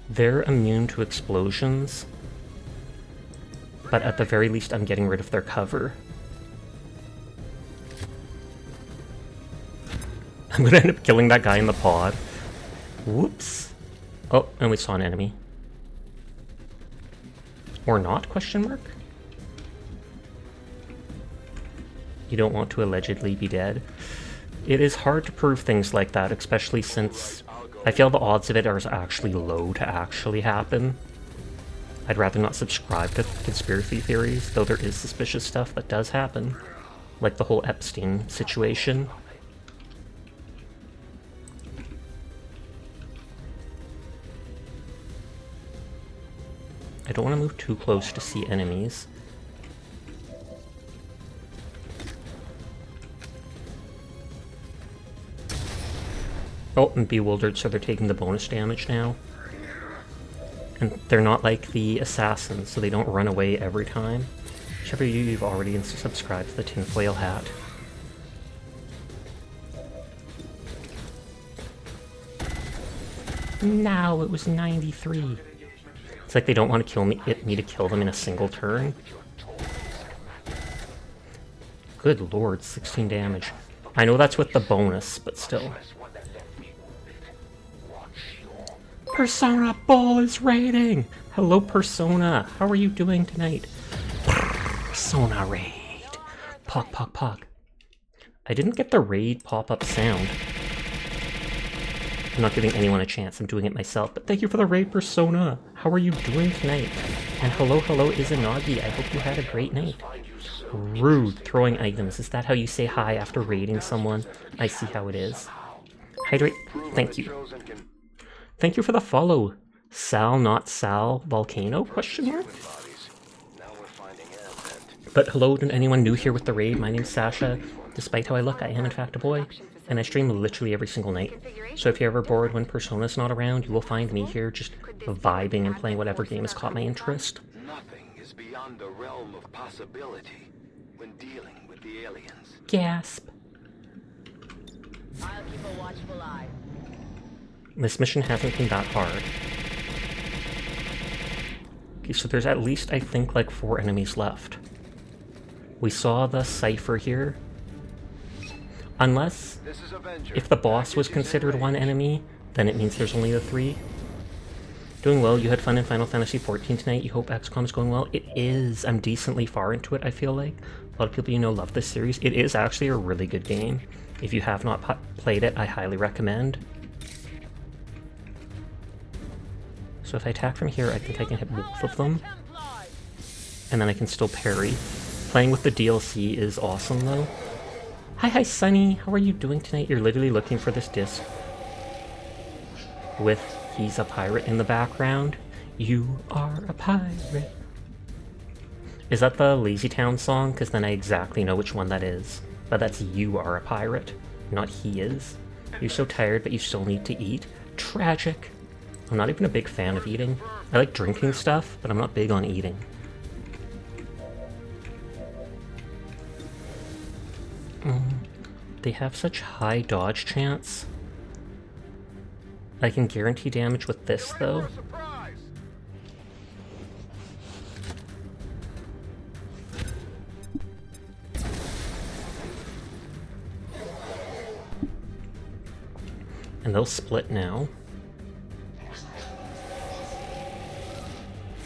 They're immune to explosions. But at the very least, I'm getting rid of their cover. I'm gonna end up killing that guy in the pod. Whoops. Oh, and we saw an enemy. Or not, question mark? You don't want to allegedly be dead. It is hard to prove things like that, especially since I feel the odds of it are actually low to actually happen. I'd rather not subscribe to conspiracy theories, though there is suspicious stuff that does happen. Like the whole Epstein situation. I don't want to move too close to see enemies. Oh, and bewildered, so they're taking the bonus damage now. And they're not like the assassins, so they don't run away every time. Whichever you've already subscribed to the tinfoil hat. No, it was 93. It's like they don't want to kill me to kill them in a single turn. Good lord, 16 damage. I know that's with the bonus, but still. Persona Bull is raiding! Hello, Persona. How are you doing tonight? Persona raid. Pog, pog, pog. I didn't get the raid pop-up sound. I'm not giving anyone a chance, I'm doing it myself, but thank you for the raid, Persona! How are you doing tonight? And hello, Izanagi, I hope you had a great night. Rude, throwing items. Is that how you say hi after raiding someone? I see how it is. Hydrate, thank you. Thank you for the follow. Sal, not Sal, Volcano, question mark? But hello to anyone new here with the raid, my name's Sasha. Despite how I look, I am in fact a boy. And I stream literally every single night. So if you're ever bored when Persona's not around, you will find me here just vibing and playing whatever game has caught my interest. Nothing is beyond the realm of possibility when dealing with the aliens. Gasp. I'll keep a watchful eye. This mission hasn't been that hard. Okay, so there's at least, I think, like 4 enemies left. We saw the Cypher here. Unless, if the boss was considered one enemy, then it means there's only the 3. Doing well, you had fun in Final Fantasy XIV tonight, you hope XCOM's going well? It is! I'm decently far into it, I feel like. A lot of people you know love this series. It is actually a really good game. If you have not played it, I highly recommend. So if I attack from here, I think I can hit both of them. And then I can still parry. Playing with the DLC is awesome though. Hi Sunny, how are you doing tonight? You're literally looking for this disc with "He's a Pirate" in the background. You are a pirate. Is that the Lazy Town song? Because then I exactly know which one that is. But that's "You Are a Pirate," not "He Is." You're so tired, but you still need to eat. Tragic. I'm not even a big fan of eating. I like drinking stuff, but I'm not big on eating. They have such high dodge chance. I can guarantee damage with this, though. And they'll split now.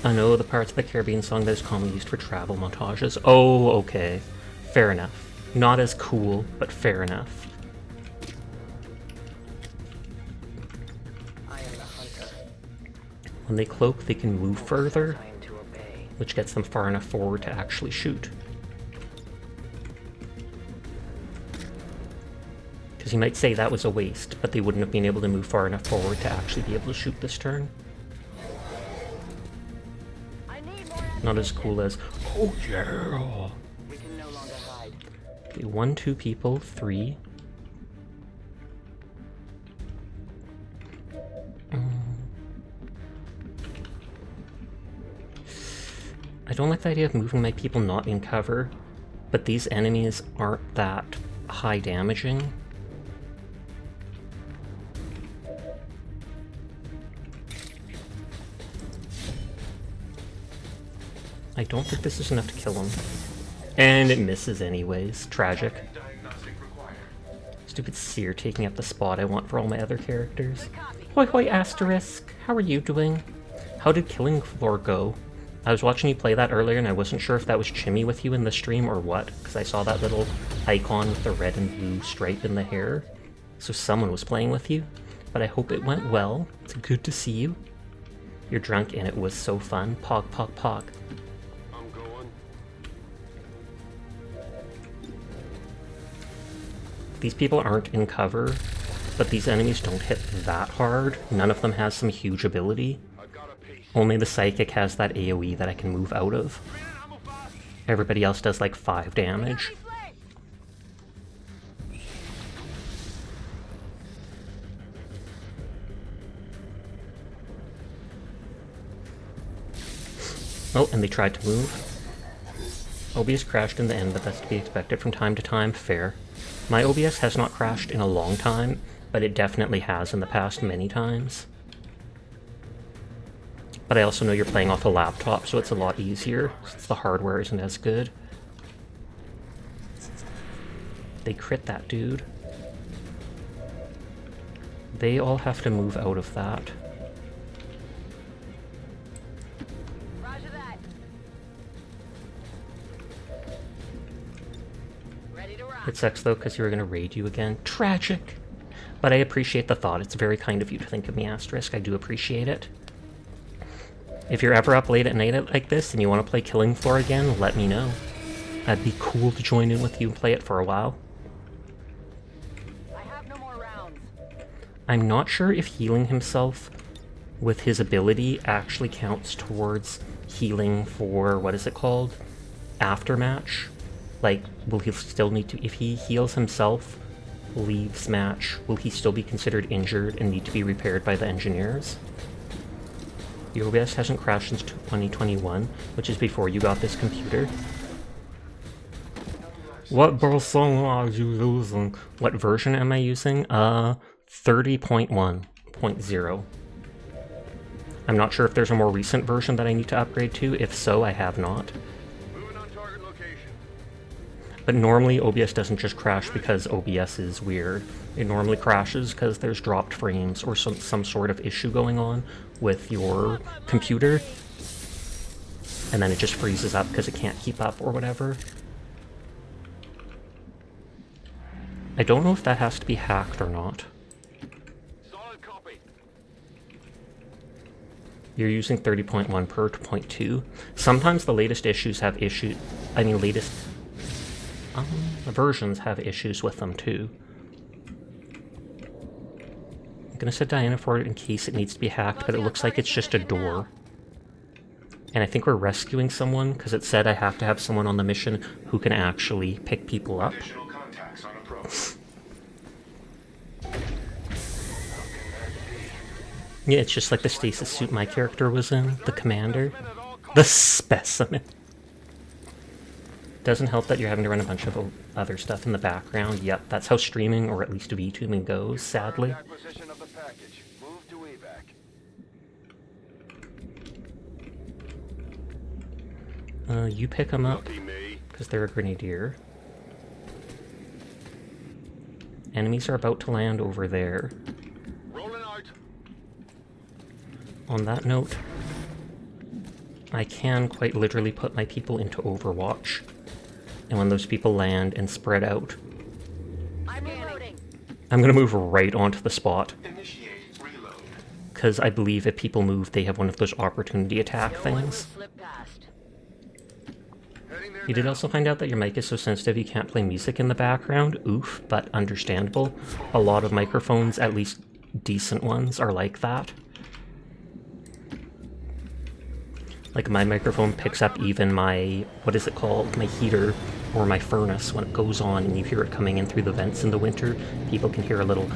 I know the parts of the Caribbean song that is commonly used for travel montages. Oh, okay. Fair enough. Not as cool, but fair enough. I am the hunter. When they cloak, they can move further, which gets them far enough forward to actually shoot. Because you might say that was a waste, but they wouldn't have been able to move far enough forward to actually be able to shoot this turn. Not as cool as, oh yeah! We can no longer hide. Okay, 1, 2 people, 3. I don't like the idea of moving my people not in cover, but these enemies aren't that high damaging. I don't think this is enough to kill him. And it misses anyways. Tragic. Stupid Seer taking up the spot I want for all my other characters. Hoi hoi asterisk, how are you doing? How did Killing Floor go? I was watching you play that earlier and I wasn't sure if that was Chimmy with you in the stream or what, because I saw that little icon with the red and blue stripe in the hair. So someone was playing with you, but I hope it went well. It's good to see you. You're drunk and it was so fun. Pog, pog, pog. These people aren't in cover, but these enemies don't hit that hard. None of them has some huge ability. Only the Psychic has that AoE that I can move out of. Everybody else does like 5 damage. Oh, and they tried to move. OBS crashed in the end, but that's to be expected from time to time. Fair. My OBS has not crashed in a long time, but it definitely has in the past many times. But I also know you're playing off a laptop, so it's a lot easier, since the hardware isn't as good. They crit that dude. They all have to move out of that. Roger that. Ready to rock. It sucks though, because you were going to raid you again. Tragic! But I appreciate the thought. It's very kind of you to think of me, Asterisk. I do appreciate it. If you're ever up late at night like this and you want to play Killing Floor again, let me know. I'd be cool to join in with you and play it for a while. I have no more rounds. I'm not sure if healing himself with his ability actually counts towards healing for, what is it called? Aftermatch? Like, will he still need to, if he heals himself, leaves match, will he still be considered injured and need to be repaired by the engineers? The OBS hasn't crashed since 2021, which is before you got this computer. What version are you using? What version am I using? 30.1.0. I'm not sure if there's a more recent version that I need to upgrade to. If so, I have not. Moving on target location. But normally OBS doesn't just crash because OBS is weird. It normally crashes because there's dropped frames or some sort of issue going on with your computer. And then it just freezes up because it can't keep up or whatever. I don't know if that has to be hacked or not. Solid copy. You're using 30.1 per 0.2. Sometimes the latest issues have latest versions have issues with them too. I'm gonna set Diana for it in case it needs to be hacked, but it looks like it's just a door. And I think we're rescuing someone, because it said I have to have someone on the mission who can actually pick people up. Additional contacts on approach. Yeah, it's just like the stasis suit my character was in, the commander. The specimen. Doesn't help that you're having to run a bunch of other stuff in the background. Yep, that's how streaming, or at least VTubing goes, sadly. Acquisition of the package. Move to evac. You pick them up, Lucky me. because they're a grenadier. Enemies are about to land over there. Rolling out. On that note, I can quite literally put my people into Overwatch. And when those people land and spread out, I'm reloading. I'm gonna move right onto the spot. Initiate reload. Because I believe if people move, they have one of those opportunity attack things. Slip past. Heading there You did now. also find out that your mic is so sensitive you can't play music in the background. Oof, but understandable. A lot of microphones, at least decent ones, are like that. Like my microphone picks up even my, what is it called, my heater or my furnace when it goes on and you hear it coming in through the vents in the winter. People can hear a little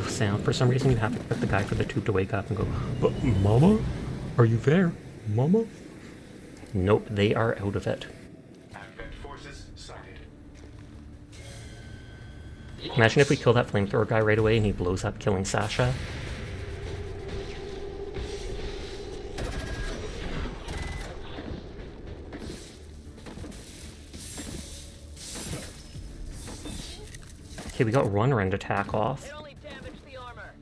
sound. For some reason you have to expect the guy for the tube to wake up and go, "But Mama? Are you there? Mama?" Nope, they are out of it. Advent forces sighted. Imagine if we kill that flamethrower guy right away and he blows up, killing Sasha. Okay, we got Runner attack off. It only damaged the armor.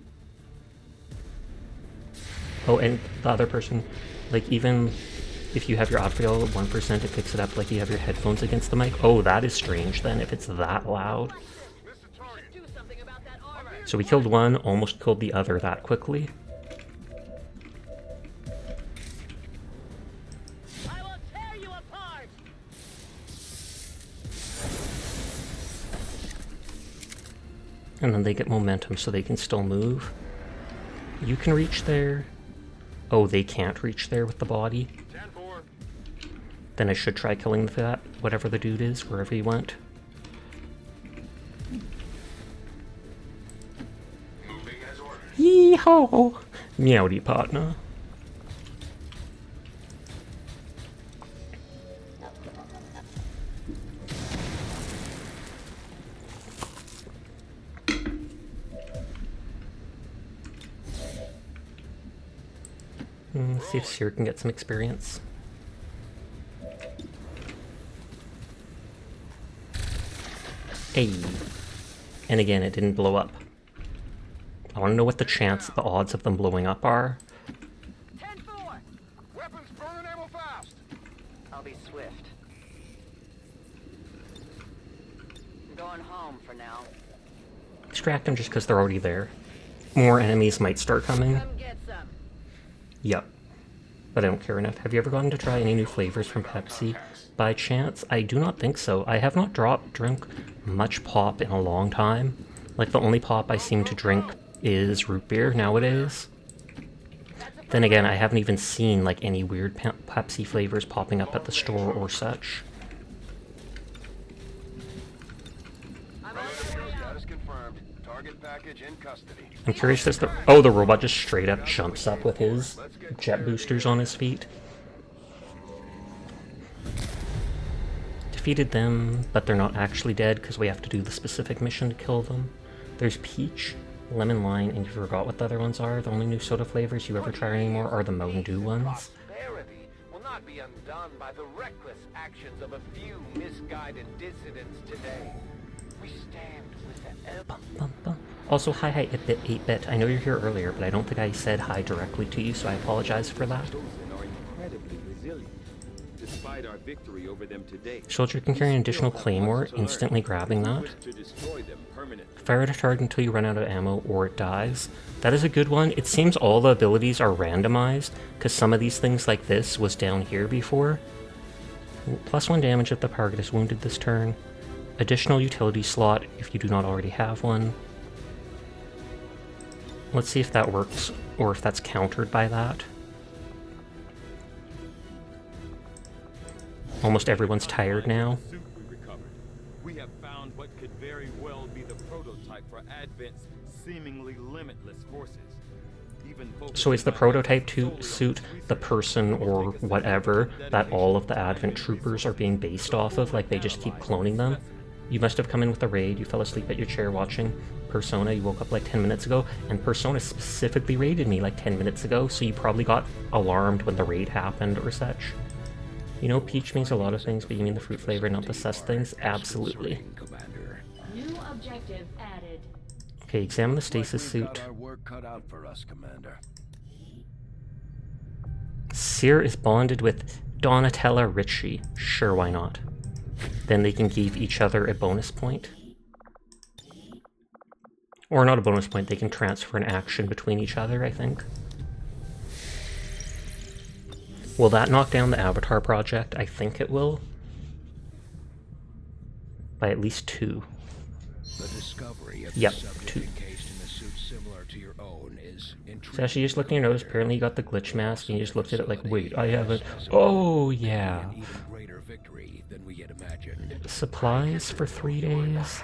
Oh, and the other person, like, even if you have your audio at 1%, it picks it up like you have your headphones against the mic. Oh, that is strange then, if it's that loud. Do something about that armor. So we killed one, almost killed the other that quickly. I will tear you apart. And then they get momentum so they can still move. You can reach there. Oh, they can't reach there with the body. 10-4. Then I should try killing that, whatever the dude is, wherever he went. Moving as ordered. Yeehaw! Meowdy partner. See if Seer can get some experience. Hey. And again, it didn't blow up. I want to know what the odds of them blowing up are. 10-4! Weapons burning ammo fast! I'll be swift. I'm going home for now. Distract them just because they're already there. More enemies might start coming. Come get some. Yep. But I don't care enough. Have you ever gotten to try any new flavors from Pepsi? By chance? I do not think so. I have not drunk much pop in a long time. Like, the only pop I seem to drink is root beer nowadays. Then again, I haven't even seen, like, any weird Pepsi flavors popping up at the store or such. Status confirmed. Target package in custody. I'm curious as to... Oh, the robot just straight up jumps up with his jet boosters on his feet. Defeated them, but they're not actually dead because we have to do the specific mission to kill them. There's Peach, Lemon Lime, and you forgot what the other ones are. The only new soda flavors you ever try anymore are the Mountain Dew ones. Prosperity will not be undone by the reckless actions of a few misguided dissidents today. We stand with the Also, hi 8-bit. I know you're here earlier, but I don't think I said hi directly to you, so I apologize for that. Are incredibly resilient. Despite our victory over them today, Soldier can carry an additional claymore, instantly grabbing that. to destroy them permanently. Fire at a target until you run out of ammo or it dies. That is a good one. It seems all the abilities are randomized, because some of these things like this was down here before. +1 damage if the target is wounded this turn. Additional utility slot if you do not already have one. Let's see if that works, or if that's countered by that. Almost everyone's tired now. We have found what could very well be the prototype for Advent's seemingly limitless forces. So is the prototype to suit the person or whatever that all of the Advent troopers are being based off of, like they just keep cloning them? You must have come in with a raid, you fell asleep at your chair watching Persona, you woke up like 10 minutes ago, and Persona specifically raided me like 10 minutes ago, so you probably got alarmed when the raid happened or such. You know, peach means a lot of things, but you mean the fruit flavor, not the sus things? Absolutely. New objective added. Okay, examine the stasis suit. Our work cut out for us, Commander. Seer is bonded with Donatella Ritchie. Sure, why not? Then they can give each other a bonus point. Or not a bonus point, they can transfer an action between each other, I think. Will that knock down the Avatar project? I think it will. By at least 2. The discovery of Yep, the subject 2. encased in a suit similar to your own is So as you just looked in your nose, apparently you got the glitch mask, and you just looked at it like, wait, I haven't... Oh, yeah. an even greater victory than we had imagined. Supplies for 3 days?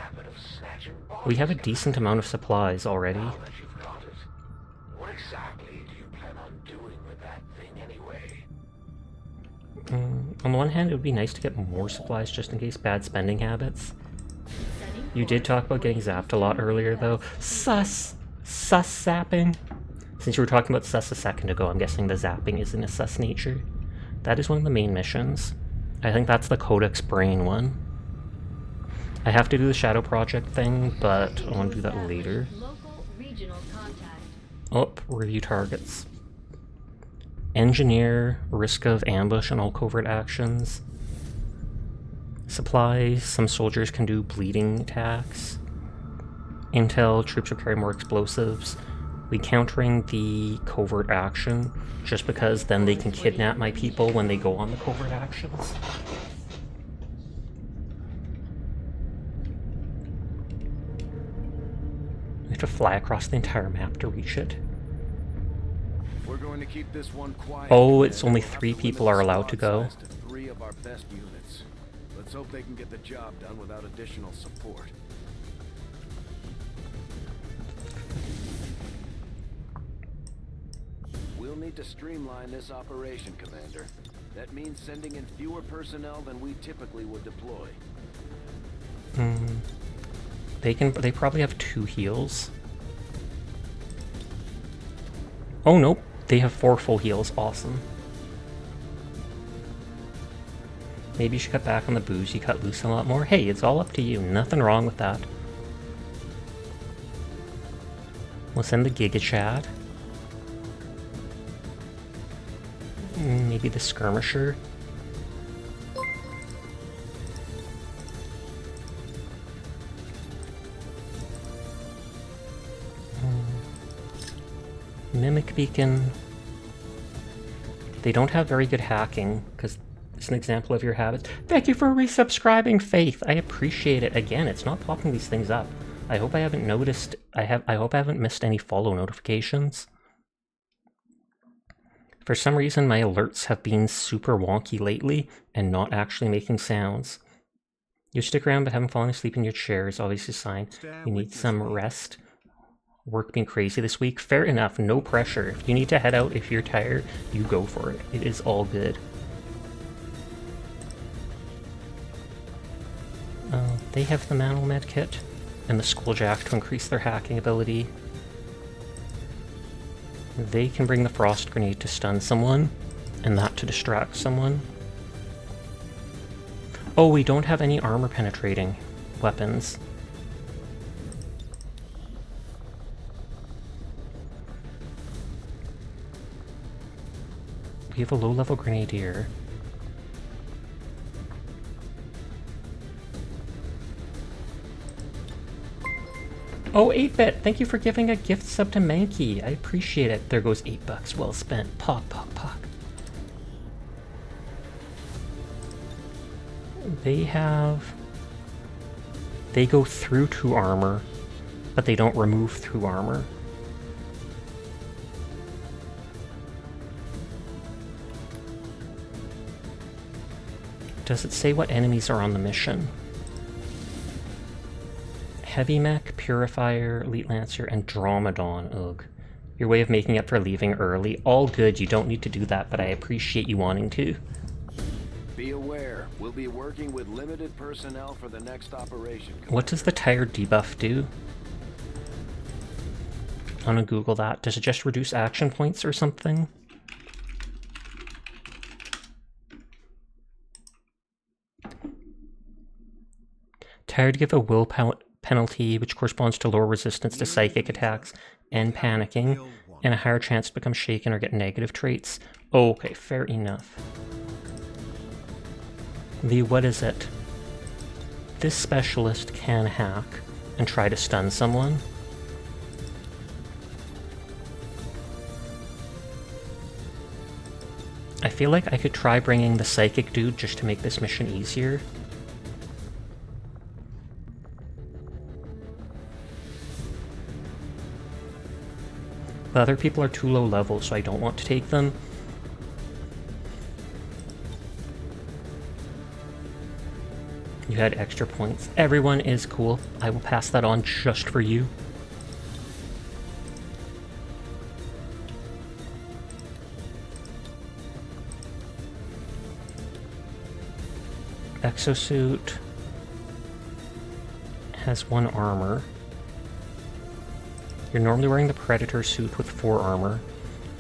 We have a decent amount of supplies already. What exactly do you plan on doing with that thing anyway? On the one hand, it would be nice to get more supplies just in case bad spending habits. You did talk about getting zapped a lot earlier, though. Sus zapping. Since you were talking about sus a second ago, I'm guessing the zapping is in a sus nature. That is one of the main missions. I think that's the Codex Brain one. I have to do the Shadow Project thing, but I want to do that later. Local regional contact. Oh, review targets. Engineer, risk of ambush and all covert actions. Supplies, some soldiers can do bleeding attacks. Intel, troops will carry more explosives. We countering the covert action, just because then they can kidnap my people when they go on the covert actions. We have to fly across the entire map to reach it. We're going to keep this one quiet. Oh, it's only 3 people are allowed to go. 3 of our best units. Let's hope they can get the job done without additional support. We'll need to streamline this operation, Commander. That means sending in fewer personnel than we typically would deploy. They probably have 2 heals. Oh, nope. They have 4 full heals. Awesome. Maybe you should cut back on the booze. You cut loose a lot more. Hey, it's all up to you. Nothing wrong with that. We'll send the Giga Chad. Maybe the Skirmisher. Mimic Beacon. They don't have very good hacking, because it's an example of your habits. Thank you for resubscribing, Faith. I appreciate it. Again, it's not popping these things up. I hope I haven't noticed. I hope I haven't missed any follow notifications. For some reason, my alerts have been super wonky lately and not actually making sounds. You stick around, but having fallen asleep in your chair is obviously a sign you need some rest. Work being crazy this week. Fair enough, no pressure. If you need to head out, if you're tired, you go for it. It is all good. They have the Mantle Med Kit and the Skulljack to increase their hacking ability. They can bring the Frost Grenade to stun someone, and that to distract someone. Oh, we don't have any armor penetrating weapons. We have a low-level Grenadier. Oh, 8-Bit! Thank you for giving a gift sub to Mankey. I appreciate it. There goes $8 well spent. Pog, pog, pog. They go through 2 armor, but they don't remove through armor. Does it say what enemies are on the mission? Heavy Mech, Purifier, Elite Lancer, and Dromedon. Ugh. Your way of making up for leaving early. All good, you don't need to do that, but I appreciate you wanting to. Be aware, we'll be working with limited personnel for the next operation. What does the tired debuff do? I'm gonna Google that. Does it just reduce action points or something? Tired give a will penalty, which corresponds to lower resistance to psychic attacks and panicking, and a higher chance to become shaken or get negative traits. Okay, fair enough. What is it? This specialist can hack and try to stun someone. I feel like I could try bringing the psychic dude just to make this mission easier. The other people are too low level, so I don't want to take them. You had extra points. Everyone is cool. I will pass that on just for you. Exosuit has 1 armor. You're normally wearing the Predator suit with 4 armor,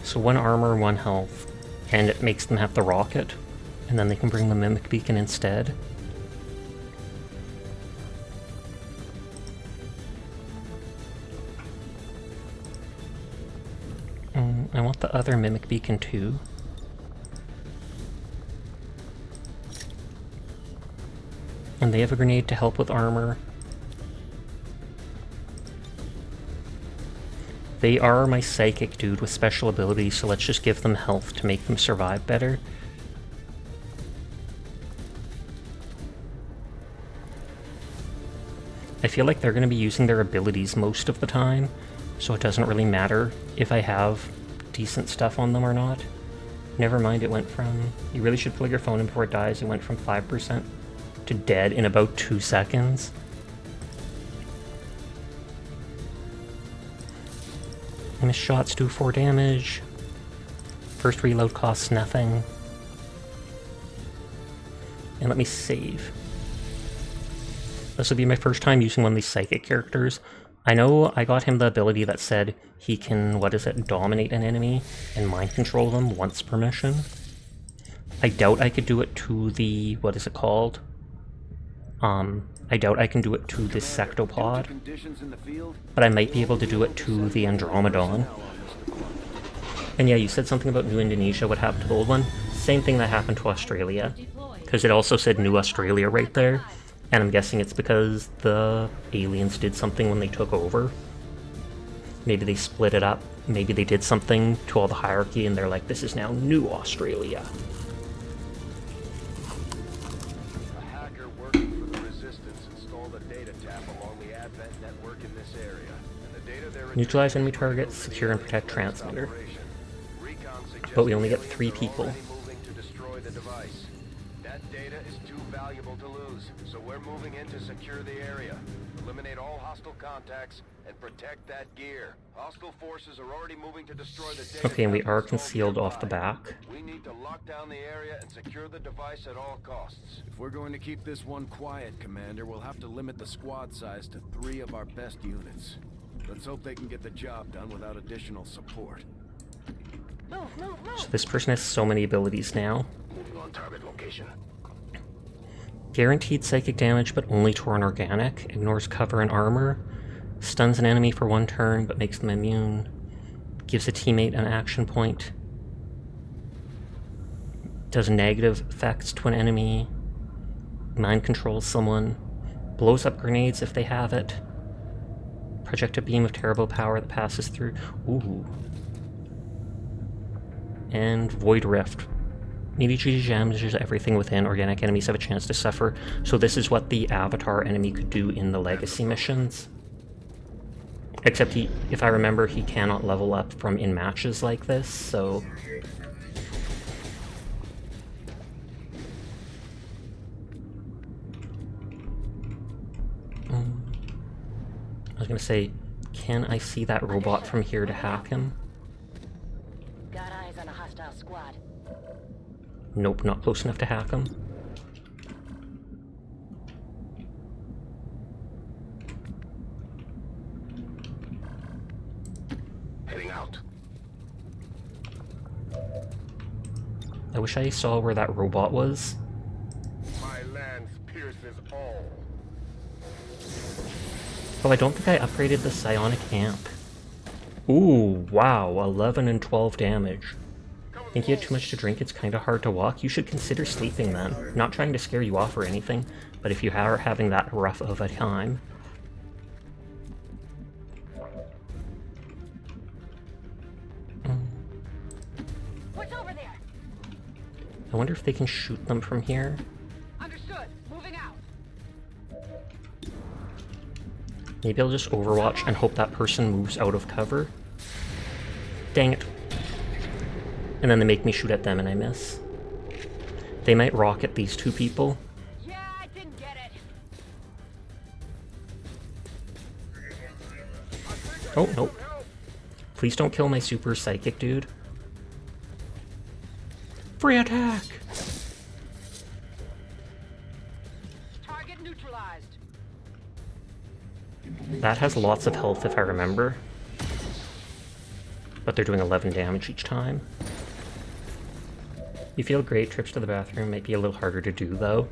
so 1 armor, 1 health, and it makes them have the rocket, and then they can bring the Mimic Beacon instead. I want the other Mimic Beacon too. And they have a grenade to help with armor. They are my psychic dude with special abilities, so let's just give them health to make them survive better. I feel like they're going to be using their abilities most of the time, so it doesn't really matter if I have decent stuff on them or not. Never mind, it went from... You really should plug your phone in before it dies. It went from 5% to dead in about 2 seconds. Missed shots do 4 damage. First reload costs nothing. And let me save. This will be my first time using one of these psychic characters. I know I got him the ability that said he can, what is it, dominate an enemy and mind control them once per mission. I doubt I could do it to the, what is it called? I doubt I can do it to the sectopod, but I might be able to do it to the Andromedon. And yeah, you said something about New Indonesia, what happened to the old one? Same thing that happened to Australia, because it also said New Australia right there, and I'm guessing it's because the aliens did something when they took over. Maybe they split it up, maybe they did something to all the hierarchy and they're like, this is now New Australia. A hacker working for the Resistance installed a data tap along the Advent network in this area. And the data they're Neutralize enemy targets, secure and protect transmitter. But we only get 3 people. moving to destroy the device. That data is too valuable to lose, so we're moving in to secure the area. Eliminate all hostile contacts and protect that gear. Hostile forces are already moving to destroy the data. Okay, and we tap are installed concealed off the nearby. back. We need to lock down the area and secure the device at all costs. If we're going to keep this one quiet, Commander, we'll have to limit the squad size to 3 of our best units. Let's hope they can get the job done without additional support. So this person has so many abilities now. Moving on target location. Guaranteed psychic damage, but only to an organic. Ignores cover and armor. Stuns an enemy for 1 turn, but makes them immune. Gives a teammate an action point. Does negative effects to an enemy. Mind controls someone. Blows up grenades if they have it. Project a beam of terrible power that passes through. Ooh. And Void Rift. Immediately damages everything within. Organic enemies have a chance to suffer. So this is what the Avatar enemy could do in the Legacy missions. Except he, if I remember, he cannot level up from in matches like this, so... I was gonna say, can I see that robot from here to hack him? Got eyes on a hostile squad. Nope, not close enough to hack him. Heading out. I wish I saw where that robot was. My lance pierces all. Oh, I don't think I upgraded the psionic amp. Ooh, wow, 11 and 12 damage. Think you had too much to drink? It's kinda hard to walk? You should consider sleeping then. Not trying to scare you off or anything, but if you are having that rough of a time... What's over there? I wonder if they can shoot them from here. Understood. Moving out. Maybe I'll just overwatch and hope that person moves out of cover. Dang it. And then they make me shoot at them and I miss. They might rocket these 2 people. Yeah, I didn't get it. Oh, nope. Please don't kill my super psychic dude. Free attack! Target neutralized. That has lots of health if I remember. But they're doing 11 damage each time. You feel great. Trips to the bathroom might be a little harder to do, though.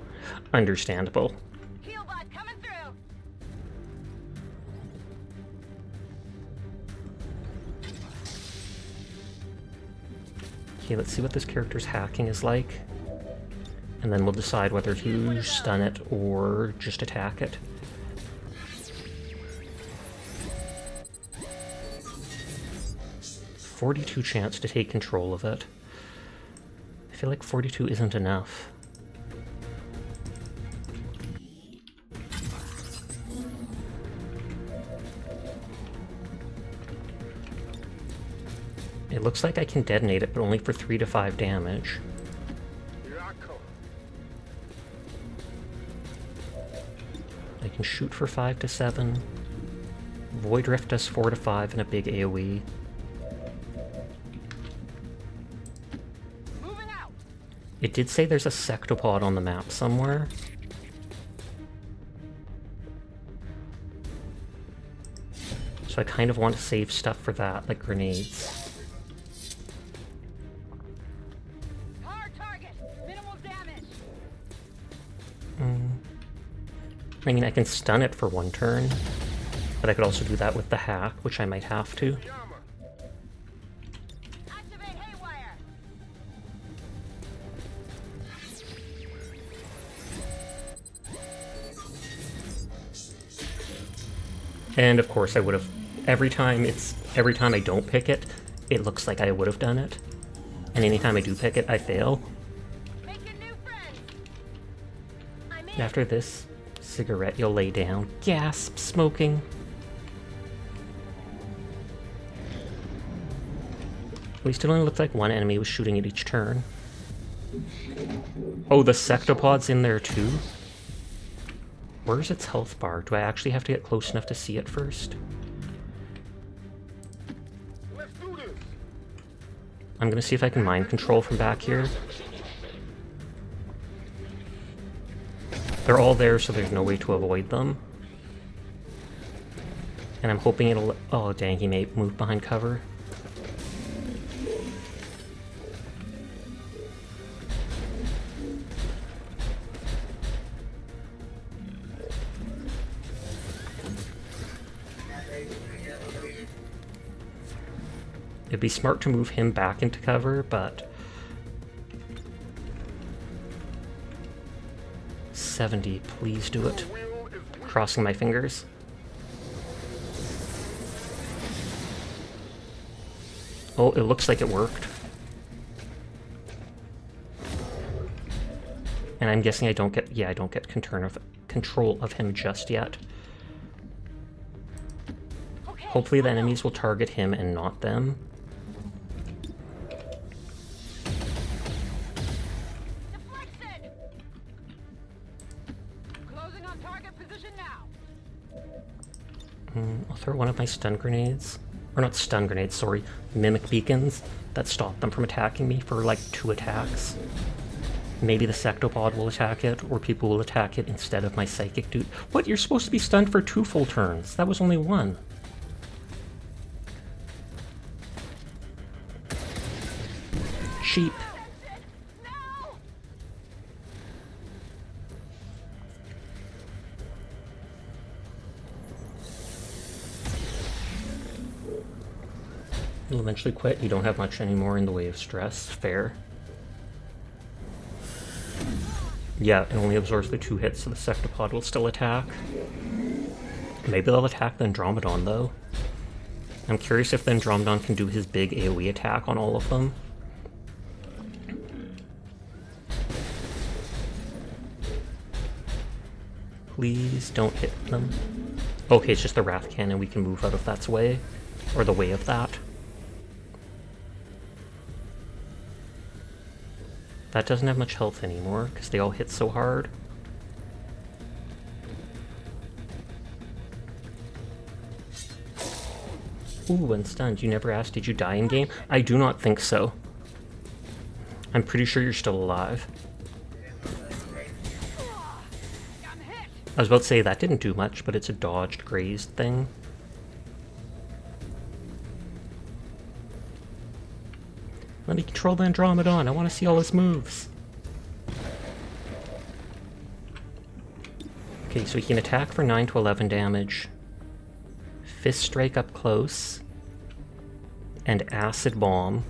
Understandable. Healbot coming through. Okay, let's see what this character's hacking is like. And then we'll decide whether to stun it or just attack it. .42 chance to take control of it. I feel like 42 isn't enough. It looks like I can detonate it, but only for 3 to 5 damage. I can shoot for 5 to 7. Void Rift does 4 to 5 and a big AoE. It did say there's a sectopod on the map somewhere. So I kind of want to save stuff for that, like grenades. Hard target. Minimal damage. I mean, I can stun it for 1 turn, but I could also do that with the hack, which I might have to. Activate haywire. And of course I would have, every time I don't pick it, it looks like I would have done it. And anytime I do pick it, I fail. Making new friends. I'm in. After this cigarette, you'll lay down. Gasp, smoking. At least it only looked like 1 enemy was shooting at each turn. Oh, the sectopod's in there too? Where's its health bar? Do I actually have to get close enough to see it first? I'm gonna see if I can mind control from back here. They're all there, so there's no way to avoid them. And I'm hoping it'll... Oh, dang, he may move behind cover. It'd be smart to move him back into cover, but... 70, please do it. Crossing my fingers. Oh, it looks like it worked. And I'm guessing I don't get... Yeah, I don't get control of him just yet. Hopefully the enemies will target him and not them. I'll throw one of my stun grenades. Or not stun grenades, sorry. Mimic beacons that stop them from attacking me for like 2 attacks. Maybe the sectopod will attack it, or people will attack it instead of my psychic dude. What? You're supposed to be stunned for 2 full turns. That was only 1. Sheep. You'll eventually quit. You don't have much anymore in the way of stress. Fair. Yeah, it only absorbs the 2 hits, so the sectopod will still attack. Maybe they'll attack the Andromedon, though. I'm curious if the Andromedon can do his big AoE attack on all of them. Please don't hit them. Okay, it's just the Wrath Cannon. We can move out of that's way. Or the way of that. That doesn't have much health anymore, because they all hit so hard. Ooh, and stunned. You never asked, did you die in game? I do not think so. I'm pretty sure you're still alive. I was about to say that didn't do much, but it's a dodged, grazed thing. Let me control the Andromedon. I want to see all his moves. Okay, so he can attack for 9 to 11 damage. Fist Strike up close. And Acid Bomb,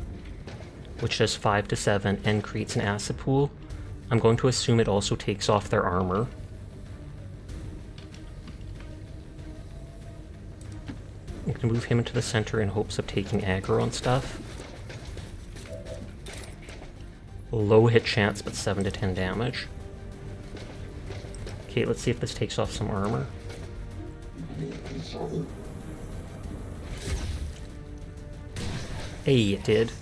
which does 5 to 7 and creates an acid pool. I'm going to assume it also takes off their armor. I'm going to move him into the center in hopes of taking aggro on stuff. Low hit chance, but 7 to 10 damage. Okay, let's see if this takes off some armor. Hey, it did.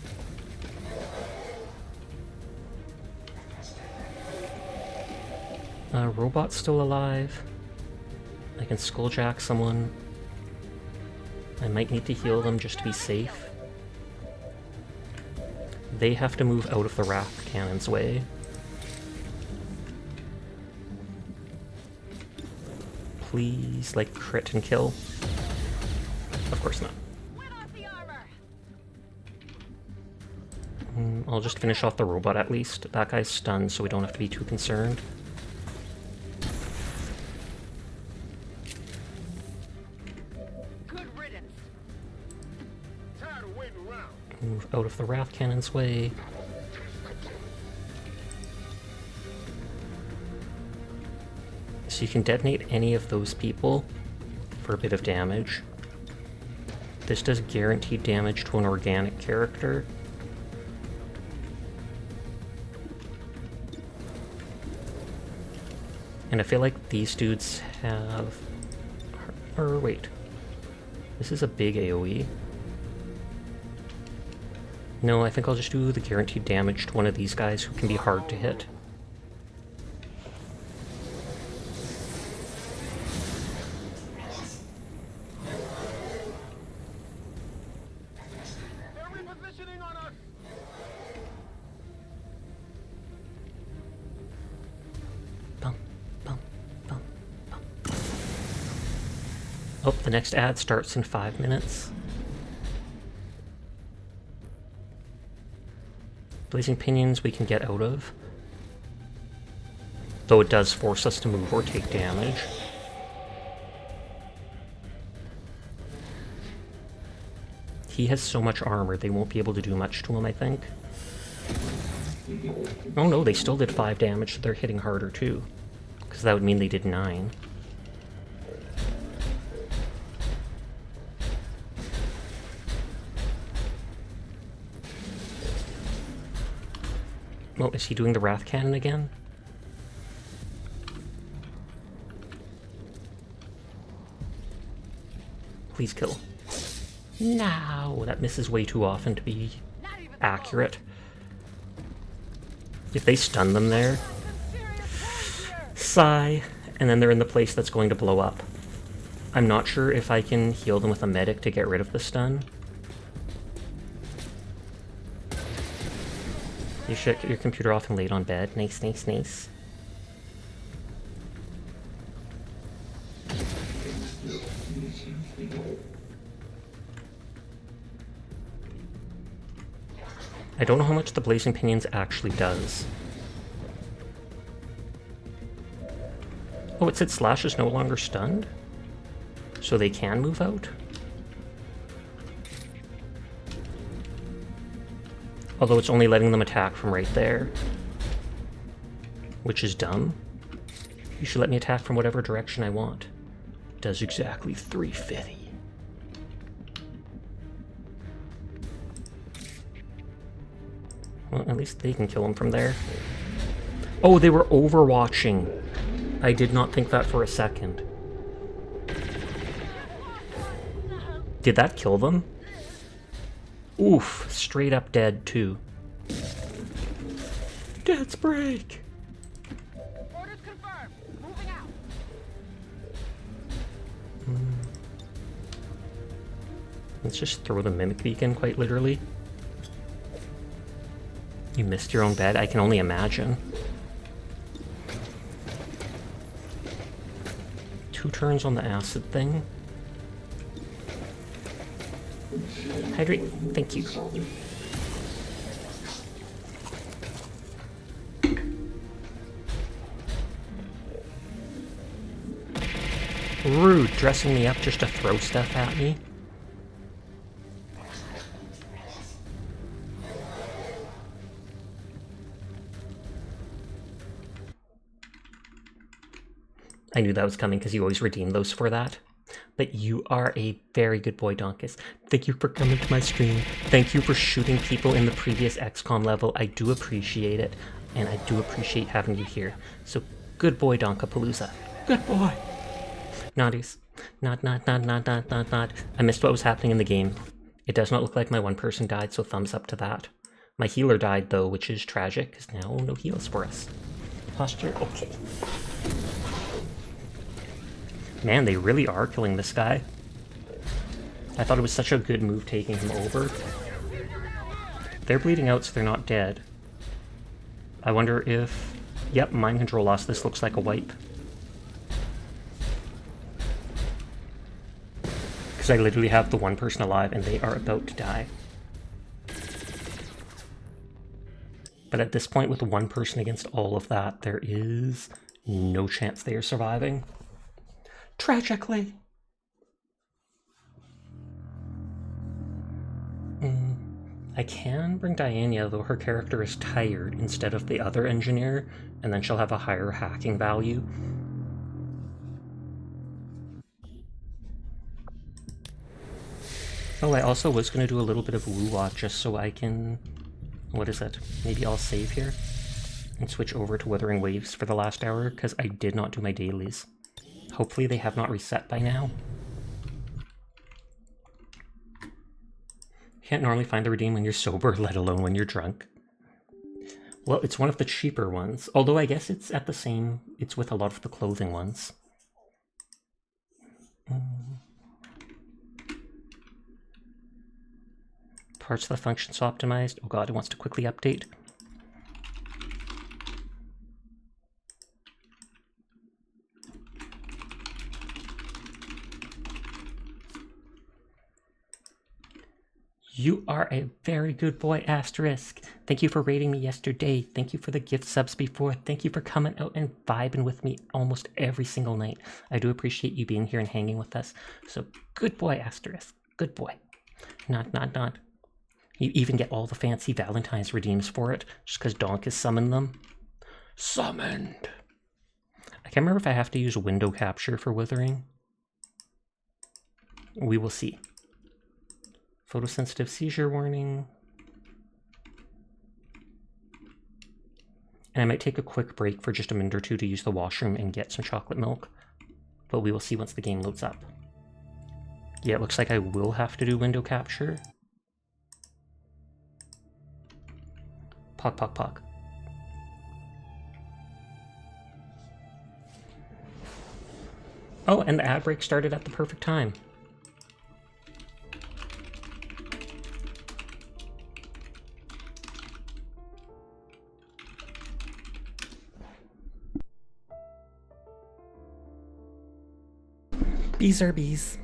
Robot's still alive. I can skulljack someone. I might need to heal them just to be safe. They have to move out of the Wrath Cannon's way. Please, like, crit and kill. Of course not. I'll just finish off the robot at least. That guy's stunned, so we don't have to be too concerned. Good riddance. Tired of waiting around. Move out of the Wrath Cannon's way. So you can detonate any of those people for a bit of damage. This does guaranteed damage to an organic character. And I feel like these dudes have... Or wait. This is a big AoE. No, I think I'll just do the guaranteed damage to one of these guys who can be hard to hit. Oh, the next ad starts in 5 minutes. Blazing Pinions we can get out of. Though it does force us to move or take damage. He has so much armor, they won't be able to do much to him, I think. Oh no, they still did 5 damage, so they're hitting harder too. Because that would mean they did 9. Oh, is he doing the Wrath Cannon again? Please kill. No, that misses way too often to be accurate. If they stun them there, sigh, and then they're in the place that's going to blow up. I'm not sure if I can heal them with a medic to get rid of the stun. You should get your computer off and lay it on bed. Nice, nice, nice. I don't know how much the Blazing Pinions actually does. Oh, it said Slash is no longer stunned? So they can move out? Although it's only letting them attack from right there. Which is dumb. You should let me attack from whatever direction I want. Does exactly 350. Well, at least they can kill him from there. Oh, they were overwatching. I did not think that for a second. Did that kill them? Oof, straight up dead too. Death's break! Orders confirmed. Moving out. Let's just throw the Mimic Beacon, quite literally. You missed your own bed? I can only imagine. 2 turns on the acid thing. Hydrate, thank you. Rude, dressing me up just to throw stuff at me. I knew that was coming because you always redeem those for that. But you are a very good boy, Donkus. Thank you for coming to my stream. Thank you for shooting people in the previous XCOM level. I do appreciate it, and I do appreciate having you here. So, good boy, Donkapalooza. Good boy. Naughties. Not. I missed what was happening in the game. It does not look like my one person died, so thumbs up to that. My healer died, though, which is tragic, because now no heals for us. Posture, okay. Man, they really are killing this guy. I thought it was such a good move taking him over. They're bleeding out, so they're not dead. I wonder if... Yep, mind control loss. This looks like a wipe. Because I literally have the one person alive and they are about to die. But at this point, with one person against all of that, there is no chance they are surviving. Tragically. I can bring Diana, though her character is tired, instead of the other engineer, and then she'll have a higher hacking value. Oh, I also was going to do a little bit of woo-wah just so I can... What is it? Maybe I'll save here and switch over to Wuthering Waves for the last hour, because I did not do my dailies. Hopefully they have not reset by now. You can't normally find the redeem when you're sober, let alone when you're drunk. Well, it's one of the cheaper ones, although I guess it's at the same... It's with a lot of the clothing ones. Parts of the functions optimized. Oh god, it wants to quickly update. You are a very good boy, Asterisk. Thank you for rating me yesterday. Thank you for the gift subs before. Thank you for coming out and vibing with me almost every single night. I do appreciate you being here and hanging with us. So, good boy, Asterisk. Good boy. Not. You even get all the fancy Valentine's redeems for it, just because Donk has summoned them. Summoned! I can't remember if I have to use window capture for Withering. We will see. Photosensitive seizure warning. And I might take a quick break for just a minute or two to use the washroom and get some chocolate milk. But we will see once the game loads up. Yeah, it looks like I will have to do window capture. Pock. Oh, and the ad break started at the perfect time. Bees are bees.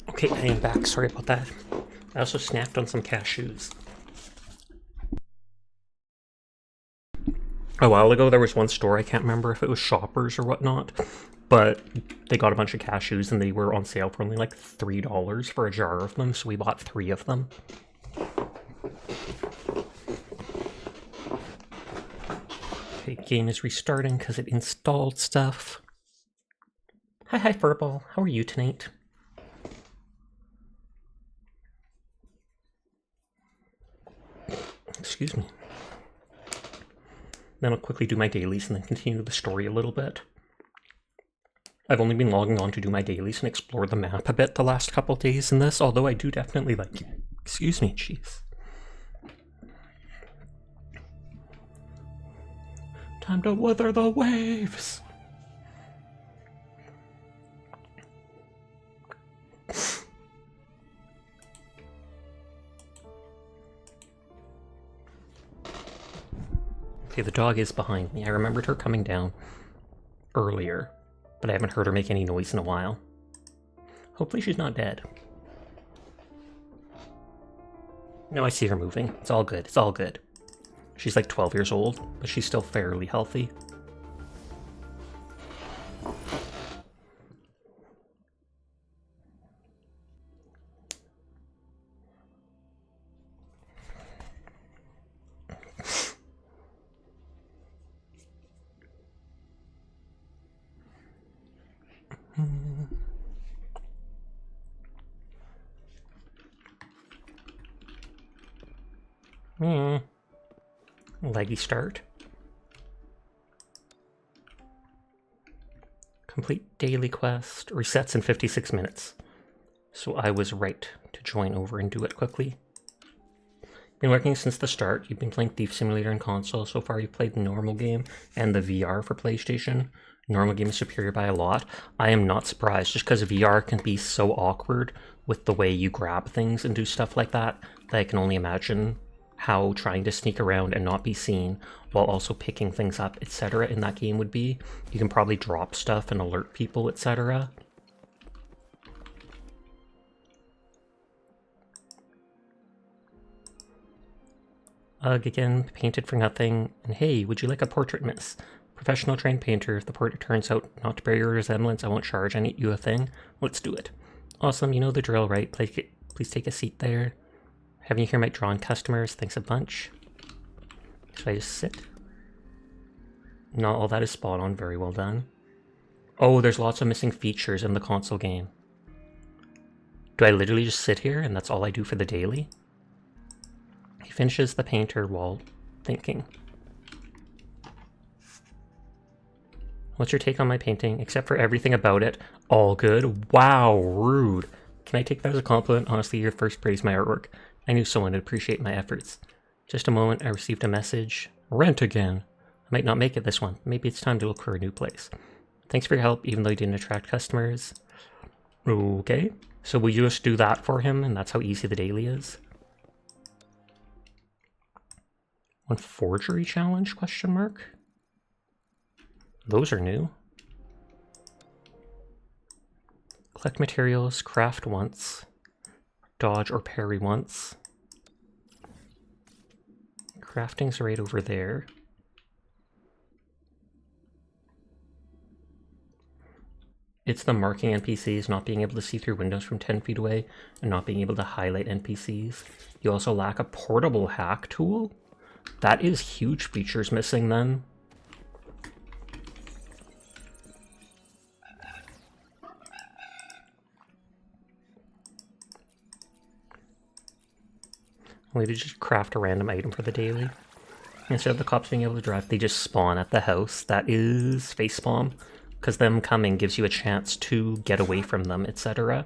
Okay, I am back. Sorry about that. I also snapped on some cashews. A while ago, there was one store, I can't remember if it was Shoppers or whatnot, but they got a bunch of cashews and they were on sale for only like $3 for a jar of them, so we bought 3 of them. Okay, game is restarting because it installed stuff. Hi, Furball. How are you tonight? Excuse me. Then I'll quickly do my dailies and then continue the story a little bit. I've only been logging on to do my dailies and explore the map a bit the last couple days in this, although I do definitely like it. Excuse me, jeez. Time to wither the waves! Okay, the dog is behind me. I remembered her coming down earlier, but I haven't heard her make any noise in a while. Hopefully she's not dead. No, I see her moving. It's all good. It's all good. She's like 12 years old, but she's still fairly healthy. Leggy start. Complete daily quest. Resets in 56 minutes. So I was right to join over and do it quickly. Been working since the start. You've been playing Thief Simulator and console. So far you've played the normal game and the VR for PlayStation. Normal game is superior by a lot. I am not surprised, just because VR can be so awkward with the way you grab things and do stuff like that I can only imagine how trying to sneak around and not be seen while also picking things up, etc. in that game would be. You can probably drop stuff and alert people, etc. Ugh, again, painted for nothing. And hey, would you like a portrait, miss? Professional trained painter. If the portrait turns out not to bear your resemblance, I won't charge you a thing. Let's do it. Awesome, you know the drill, right? Please take a seat there. Having you here might draw in customers. Thanks a bunch. Should I just sit? No, all that is spot on. Very well done. Oh, there's lots of missing features in the console game. Do I literally just sit here and that's all I do for the daily? He finishes the painter while thinking. What's your take on my painting? Except for everything about it, all good. Wow, rude. Can I take that as a compliment? Honestly, your first praise my artwork. I knew someone would appreciate my efforts. Just a moment, I received a message. Rent again. I might not make it this one. Maybe it's time to look for a new place. Thanks for your help, even though you didn't attract customers. Okay, so we just do that for him, and that's how easy the daily is. One forgery challenge, question mark? Those are new. Collect materials, craft once, dodge or parry once. Crafting's right over there. It's the marking NPCs, not being able to see through windows from 10 feet away, and not being able to highlight NPCs. You also lack a portable hack tool? That is huge features missing then. We to just craft a random item for the daily. Instead of the cops being able to drive, they just spawn at the house. That is facepalm, because them coming gives you a chance to get away from them, etc.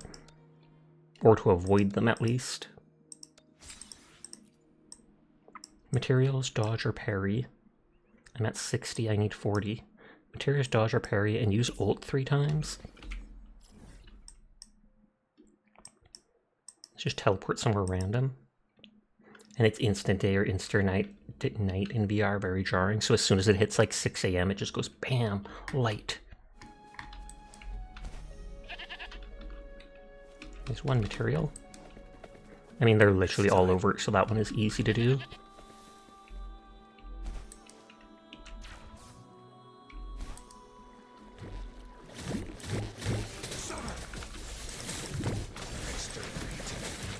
Or to avoid them at least. Materials, dodge or parry. I'm at 60, I need 40. Materials, dodge or parry, and use ult 3 times. Let's just teleport somewhere random. And it's instant day or instant night in VR, very jarring. So as soon as it hits like 6 AM, it just goes bam, light. There's one material. I mean, they're literally all over, so that one is easy to do.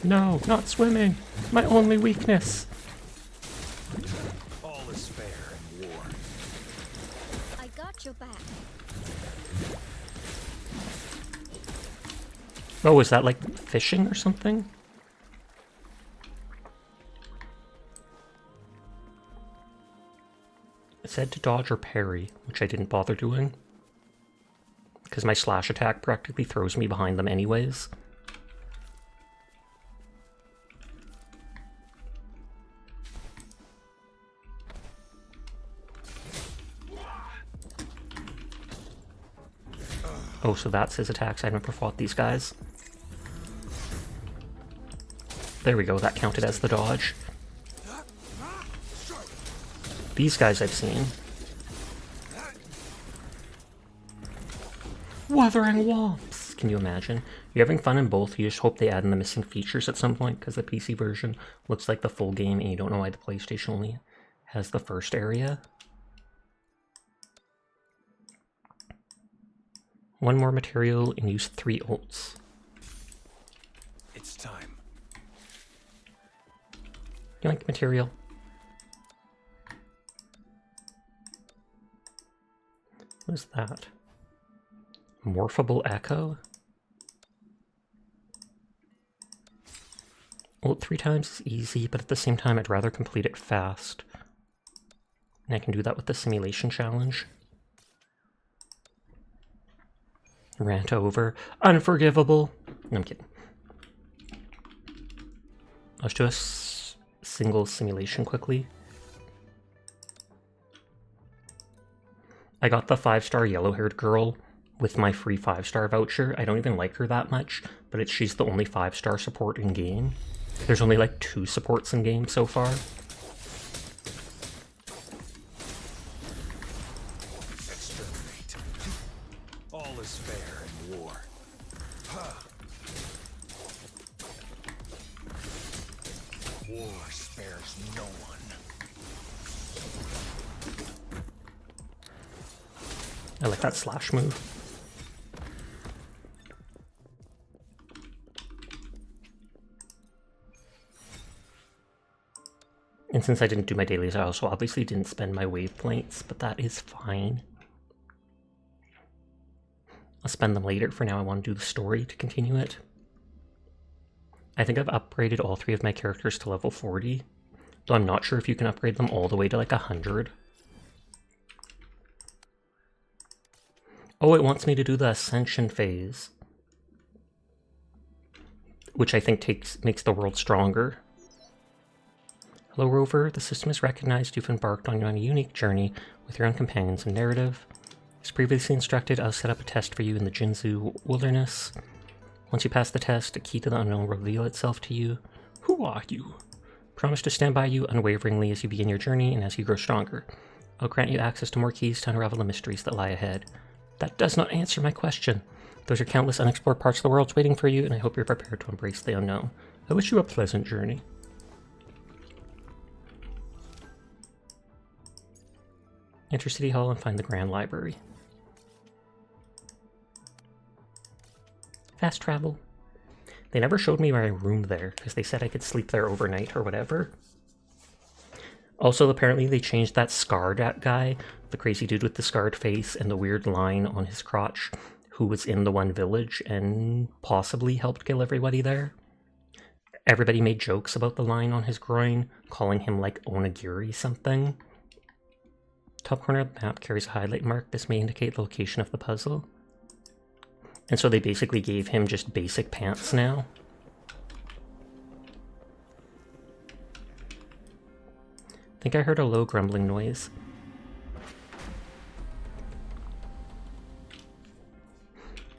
No, not swimming! My only weakness! All is fair in war. I got your back. Oh, is that like fishing or something? It said to dodge or parry, which I didn't bother doing. Because my slash attack practically throws me behind them anyways. Oh, so that's his attacks. I never fought these guys. There we go, that counted as the dodge. These guys I've seen. Wuthering Waves! Can you imagine? You're having fun in both, you just hope they add in the missing features at some point, because the PC version looks like the full game, and you don't know why the PlayStation only has the first area. One more material and use 3 ults. It's time. Yoink material. What is that? Morphable Echo? Ult 3 times is easy, but at the same time I'd rather complete it fast. And I can do that with the simulation challenge. Rant over. Unforgivable. No, I'm kidding. Let's do a single simulation quickly. I got the 5-star yellow-haired girl with my free 5-star voucher. I don't even like her that much, but she's the only 5-star support in game. There's only like 2 supports in game so far. All is fair in war. War spares no one. I like that slash move. And since I didn't do my dailies, I also obviously didn't spend my wave points, but that is fine. I'll spend them later. For now, I want to do the story to continue it. I think I've upgraded all 3 of my characters to level 40, though I'm not sure if you can upgrade them all the way to like 100. Oh, it wants me to do the Ascension phase, which I think makes the world stronger. Hello, Rover. The system has recognized you've embarked on a unique journey with your own companions and narrative. As previously instructed, I'll set up a test for you in the Jinzu Wilderness. Once you pass the test, a key to the unknown will reveal itself to you. Who are you? Promise to stand by you unwaveringly as you begin your journey and as you grow stronger. I'll grant you access to more keys to unravel the mysteries that lie ahead. That does not answer my question. Those are countless unexplored parts of the world waiting for you, and I hope you're prepared to embrace the unknown. I wish you a pleasant journey. Enter City Hall and find the Grand Library. Fast travel. They never showed me my room there, because they said I could sleep there overnight or whatever. Also, apparently they changed that scarred guy, the crazy dude with the scarred face and the weird line on his crotch, who was in the one village and possibly helped kill everybody there. Everybody made jokes about the line on his groin, calling him like Onigiri something. Top corner of the map carries a highlight mark. This may indicate the location of the puzzle. And so they basically gave him just basic pants now. I think I heard a low grumbling noise.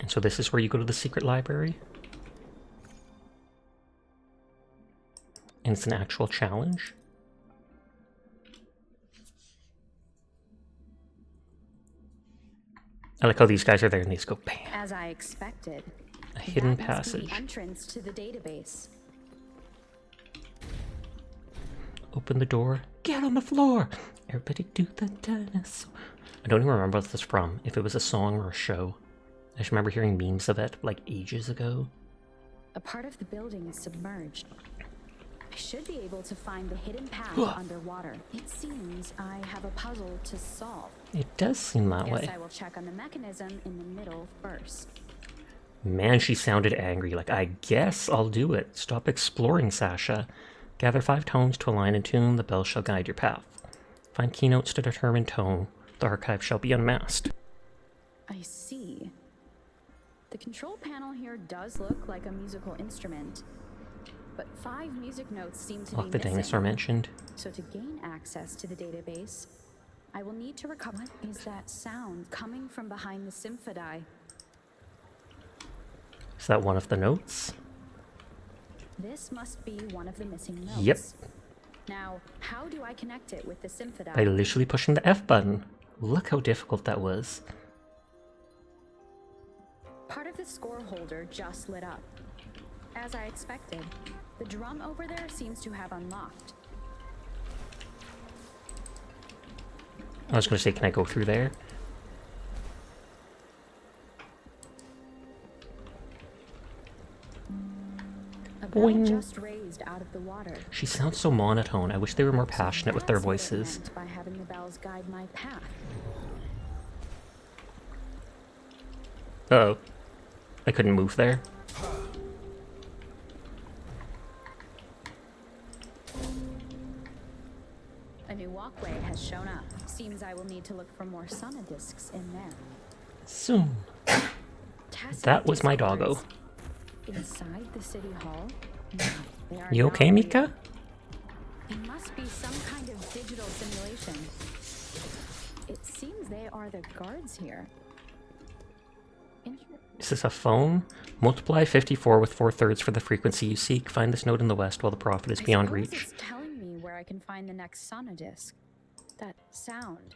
And so this is where you go to the secret library. And it's an actual challenge. I like how these guys are there and they just go bam. As I expected. A hidden That must be passage. the entrance to the database. Open the door. Get on the floor. Everybody do the dinosaur. I don't even remember what this is from. If it was a song or a show. I just remember hearing memes of it like ages ago. A part of the building is submerged. I should be able to find the hidden path underwater. It seems I have a puzzle to solve. It does seem that Guess way. I will check on the mechanism in the middle first. Man, she sounded angry. Like, I guess I'll do it. Stop exploring, Sasha. Gather 5 tones to align in tune. The bell shall guide your path. Find keynotes to determine tone. The archive shall be unmasked. I see. The control panel here does look like a musical instrument, but 5 music notes seem to Like be the missing. dinosaur mentioned. So to gain access to the database, I will need to recover. What is that sound coming from behind the symphodi? Is that one of the notes? This must be one of the missing notes. Yep. Now, how do I connect it with the symphodi? By literally pushing the F button. Look how difficult that was. Part of the score holder just lit up. As I expected, the drum over there seems to have unlocked. I was going to say, can I go through there? A bell Boing. just raised out of the water. She sounds so monotone. I wish they were more passionate with their That's what it voices. meant by having the bells guide my path. Uh-oh. I couldn't move there. A new walkway has shown up. Seems I will need to look for more sonodiscs in there. Soon. Tacit That was my disc doggo. boards. Inside the city hall? No, they are You not okay, real. Mika? It must be some kind of digital simulation. It seems they are the guards here. Inter- Is this a phone? Multiply 54 with 4/3 for the frequency you seek. Find this note in the west while the prophet is I beyond suppose reach. It's telling me where I can find the next sonodisc. That sound.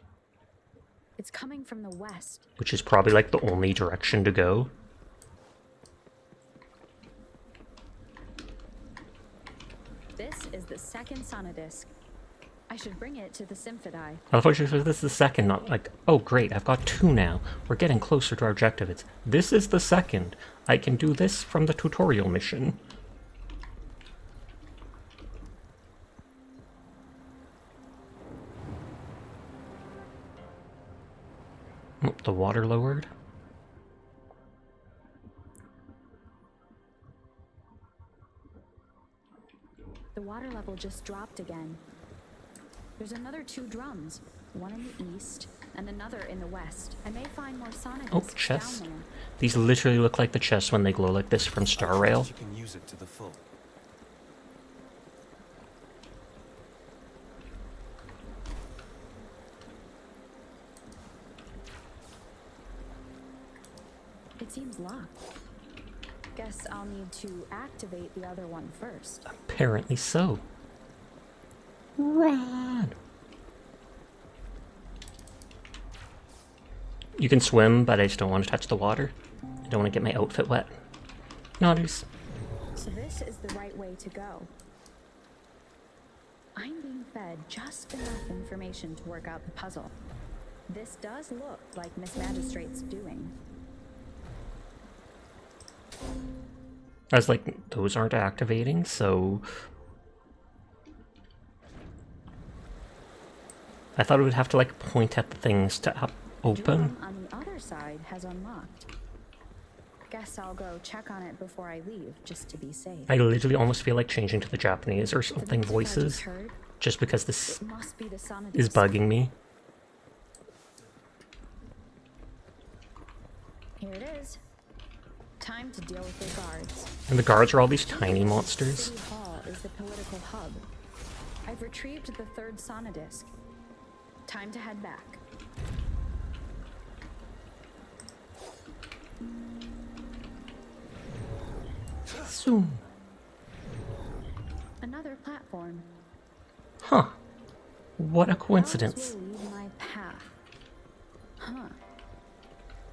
It's coming from the west. Which is probably like the only direction to go. This is the second sonodisc. I should bring it to the symphodi. I love how she says this is the second, not like, oh great, I've got 2 now. We're getting closer to our objective. It's, this is the second. I can do this from the tutorial mission. Oh, the water lowered. The water level just dropped again. There's another 2 drums, one in the east and another in the west. I may find more sonodiscs Oh, down chests. there. These literally look like the chests when they glow like this from Star Rail. You can use it to the full. It seems locked. Guess I'll need to activate the other one first. Apparently so. Run! You can swim, but I just don't want to touch the water. I don't want to get my outfit wet. Nodders. So this is the right way to go. I'm being fed just enough information to work out the puzzle. This does look like Miss Magistrate's doing. I was like, those aren't activating, so... I thought it would have to like point at the things to open. Drum on the other side has unlocked. Guess I'll go check on it before I leave, just to be safe. I literally almost feel like changing to the Japanese or The something music I voices, just heard, just because this it must be the sonodisc. is bugging me. Here it is. Time to deal with the guards. And the guards are all these tiny monsters. City Hall is the political hub. I've retrieved the 3rd sonodisc. Time to head back. Soon. Another platform. Huh. What a coincidence. Bells will lead my path. Huh.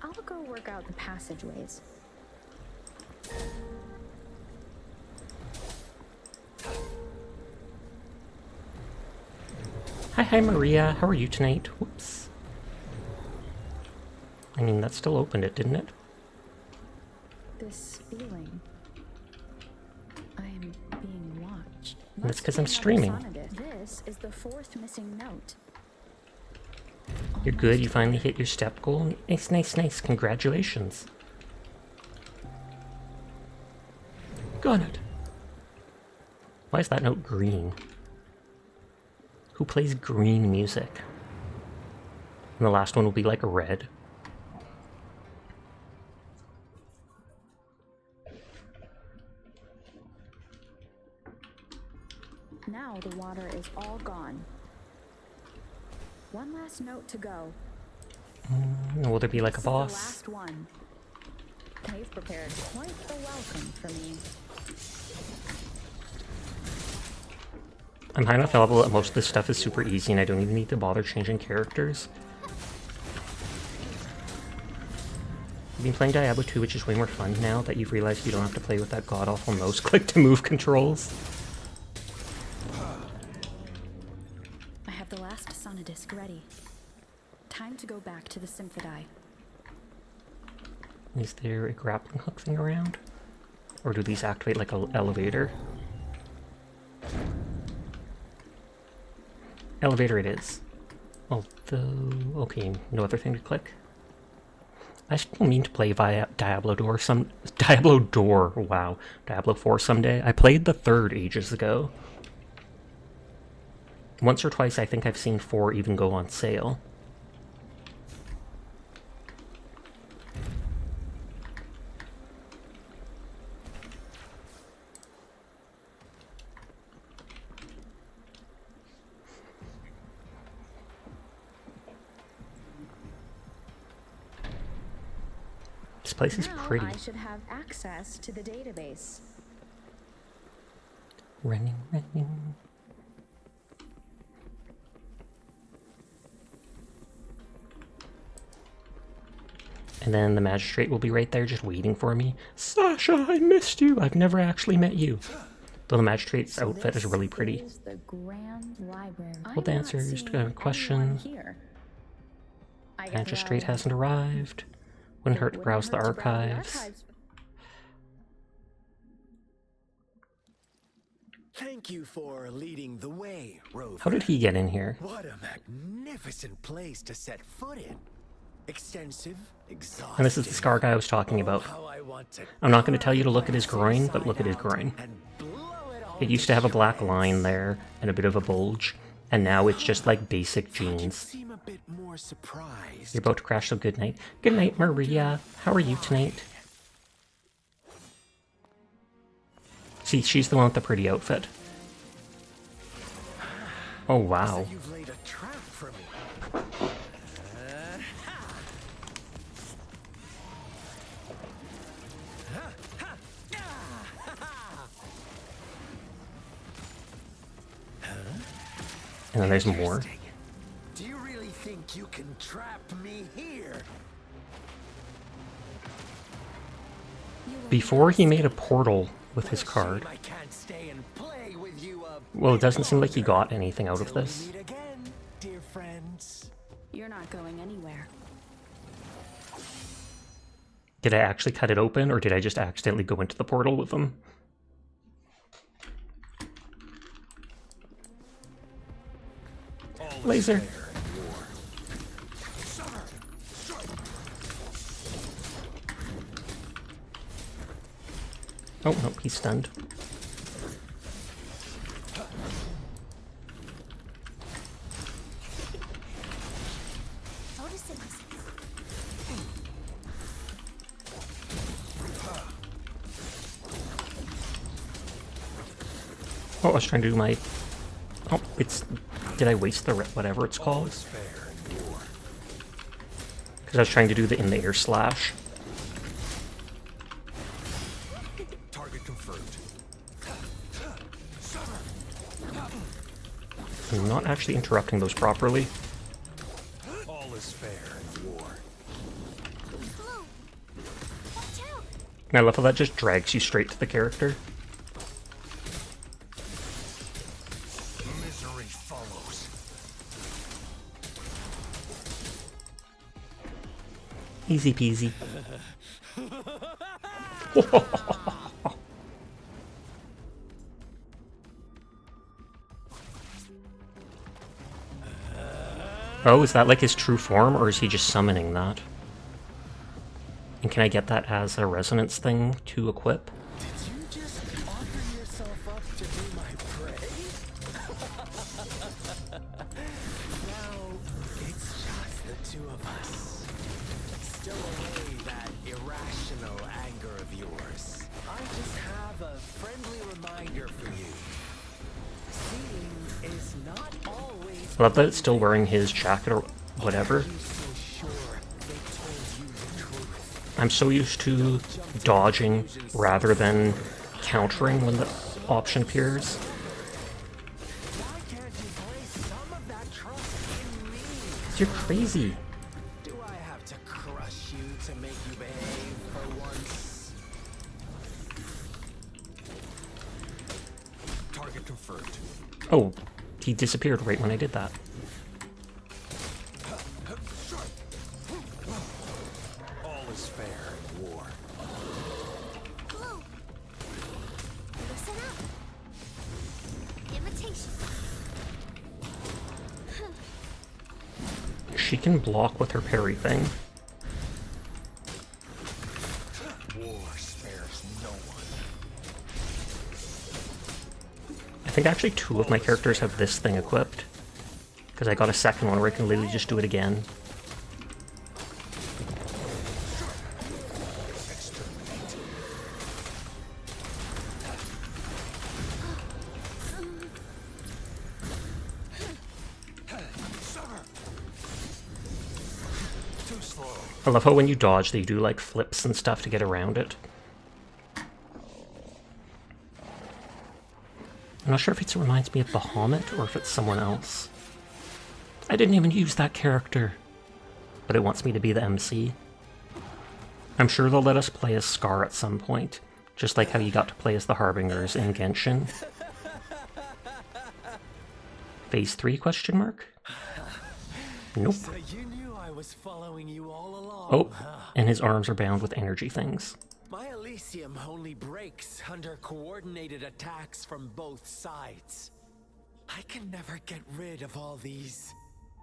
I'll go work out the passageways. Hi, Maria. How are you tonight? Whoops. I mean, that still opened it, didn't it? This feeling. I am being watched. And that's because Must I'm be streaming. another sonnet. This is the fourth missing note. You're good. You finally hit your step goal. Nice, nice, nice. Congratulations. Got it. Why is that note green? Who plays green music? And the last one will be like red. Now the water is all gone. One last note to go. Will there be like a This is the boss? last one. They've prepared quite the welcome for me. I'm high enough level that most of this stuff is super easy and I don't even need to bother changing characters. You've been playing Diablo 2, which is way more fun now that you've realized you don't have to play with that god-awful mouse click to move controls. I have the last sonodisc ready. Time to go back to the Symphodi. Is there a grappling hook thing around? Or do these activate like an elevator? Elevator it is. Although, okay, no other thing to click. I still mean to play via Diablo 4 someday. I played the 3rd ages ago. Once or twice I think I've seen 4 even go on sale. This place is Now pretty. I should have access to the database. Running. And then the magistrate will be right there just waiting for me. Sasha, I missed you! I've never actually met you. Though the magistrate's outfit is really pretty. Is the Grand Library. Well, dancers, question. Magistrate hasn't arrived. Wouldn't hurt to browse the archives. Thank you for leading the way, Rover. How did he get in here? What a magnificent place to set foot in. Extensive, exhausting. And this is the scar guy I was talking about. I'm not going to tell you to look at his groin, but look at his groin. It used to have a black line there and a bit of a bulge, and now it's just like basic jeans. You're about to crash, so good night. Good night, Maria. How are you tonight? See, she's the one with the pretty outfit. Oh, wow. You've laid a trap for me. And then there's more. Do you really think you can trap me here? Before he made a portal with his card. I can't stay and play with you, Well, it doesn't seem like he got anything out of this. meet again, dear friends. You're not going anywhere. Did I actually cut it open, or did I just accidentally go into the portal with him? Laser. Oh, no, he's stunned. Oh, I was trying to do my... Oh, it's... Did I waste the... whatever it's called? Because I was trying to do the in-the-air slash. Target confirmed. I'm not actually interrupting those properly. All is fair in war. And I love how that just drags you straight to the character. Misery follows. Easy peasy. Oh, is that like his true form, or is he just summoning that? And can I get that as a resonance thing to equip? Did you just offer yourself up to be my prey? Now, it's just the two of us. Still away that irrational anger of yours. I just have a friendly reminder for you. Seeing is not always... I love that it's still wearing his jacket or whatever. I'm so used to dodging rather than countering when the option appears. Why can't you place some of that trust in me? 'Cause you're crazy. Do I have to crush you to make you behave for once? Target confirmed. Oh, he disappeared right when I did that. All is fair in war. Blue. Listen up. Imitation. She can block with her parry thing. War spares no one. I think actually 2 of my characters have this thing equipped. Because I got a second one where I can literally just do it again. Too slow. I love how when you dodge, they do like flips and stuff to get around it. I'm not sure if it reminds me of Bahamut or if it's someone else. I didn't even use that character, but it wants me to be the MC. I'm sure they'll let us play as Scar at some point, just like how you got to play as the Harbingers in Genshin. Phase 3 question mark? Nope. So you knew I was following you all along. Oh, and his arms are bound with energy things. My Elysium only breaks under coordinated attacks from both sides. I can never get rid of all these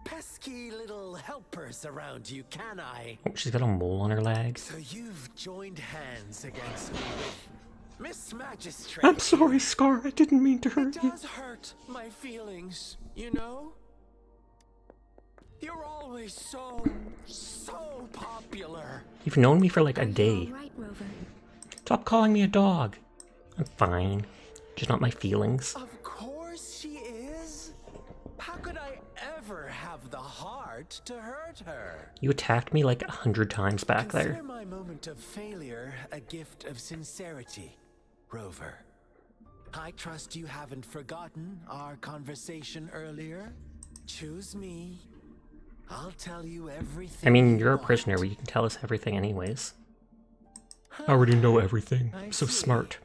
pesky little helpers around you, can I? Oh, she's got a mole on her leg. So you've joined hands against me with Miss Magistrate. I'm sorry, Scar. I didn't mean to hurt you. It does hurt my feelings, you know? You're always so popular. You've known me for like a day. Right, Rover. Stop calling me a dog. I'm fine. Just not my feelings. Of course she is. How could I ever have the heart to hurt her? You attacked me like 100 times back there. Consider my moment of failure a gift of sincerity, Rover. I trust you haven't forgotten our conversation earlier. Choose me. I'll tell you everything. I mean, you're a want. prisoner, but you can tell us everything anyways. I already know everything. I So see. smart.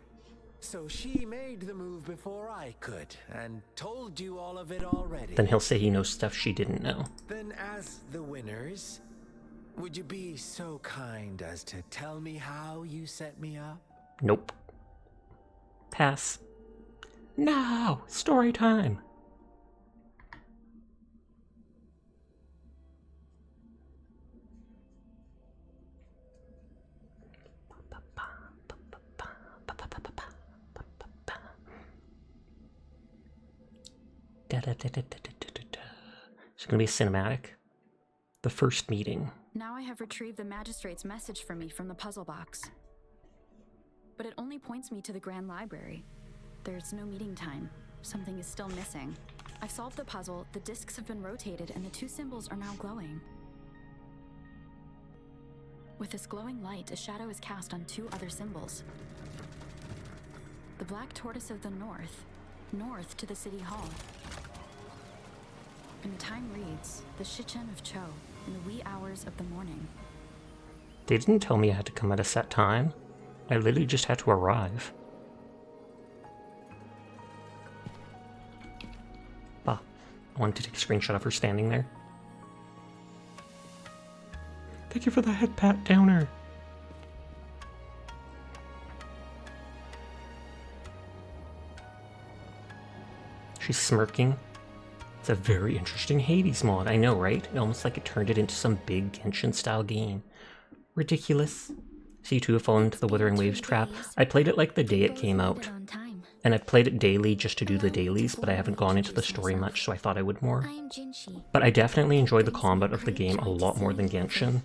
So she made the move before I could, and told you all of it already. Then he'll say he knows stuff she didn't know. Then as the winners, would you be so kind as to tell me how you set me up? Nope. Pass. No! Story time! It's gonna be a cinematic. The first meeting. Now I have retrieved the magistrate's message for me from the puzzle box. But it only points me to the Grand Library. There's no meeting time. Something is still missing. I've solved the puzzle, the discs have been rotated, and the 2 symbols are now glowing. With this glowing light, a shadow is cast on 2 other symbols. The black tortoise of the north to the city hall. And the time reads, the Shichen of Cho, in the wee hours of the morning. They didn't tell me I had to come at a set time. I literally just had to arrive. Bah. I wanted to take a screenshot of her standing there. Thank you for the head pat, Downer. She's smirking. It's a very interesting Hades mod, I know, right? Almost like it turned it into some big Genshin-style game. Ridiculous. So you two have fallen into the Wuthering Waves trap. I played it like the day it came out. And I've played it daily just to do the dailies, but I haven't gone into the story much, so I thought I would more. But I definitely enjoyed the combat of the game a lot more than Genshin.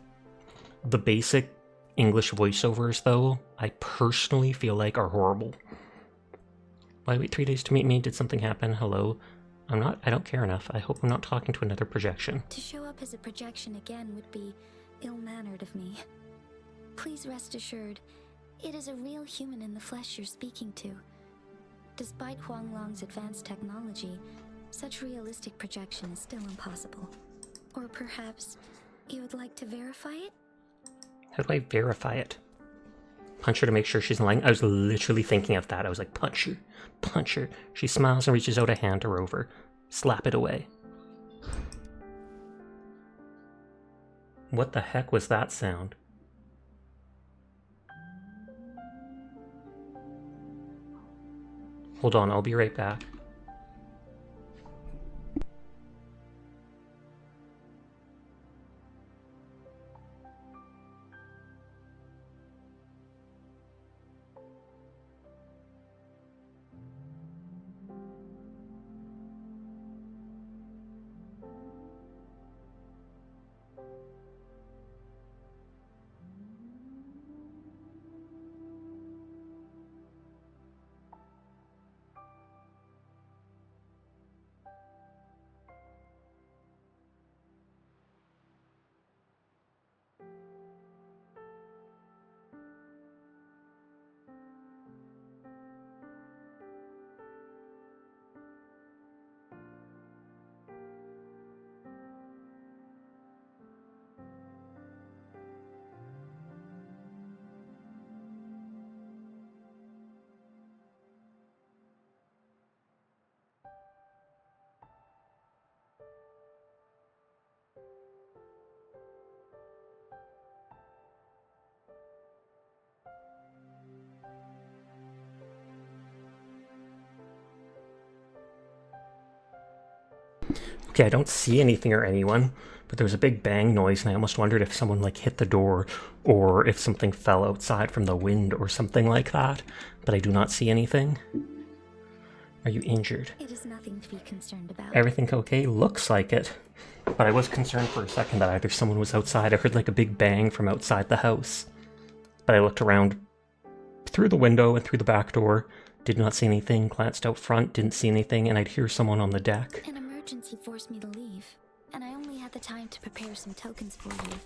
The basic English voiceovers, though, I personally feel like are horrible. Why wait 3 days to meet me? Did something happen? Hello? I don't care enough. I hope I'm not talking to another projection. To show up as a projection again would be ill-mannered of me. Please rest assured, it is a real human in the flesh you're speaking to. Despite Huanglong's advanced technology, such realistic projection is still impossible. Or perhaps you would like to verify it? How do I verify it? Punch her to make sure she's lying? I was literally thinking of that. I was like, punch her. Punch her. She smiles and reaches out a hand to Rover. Slap it away. What the heck was that sound? Hold on, I'll be right back. Okay, I don't see anything or anyone, but there was a big bang noise and I almost wondered if someone like hit the door or if something fell outside from the wind or something like that, but I do not see anything. Are you injured? It is nothing to be concerned about. Everything okay? Looks like it. But I was concerned for a second that either someone was outside. I heard like a big bang from outside the house. But I looked around through the window and through the back door, did not see anything, glanced out front, didn't see anything, and I'd hear someone on the deck. An emergency forced me to leave, and I only had the time to prepare some tokens for you.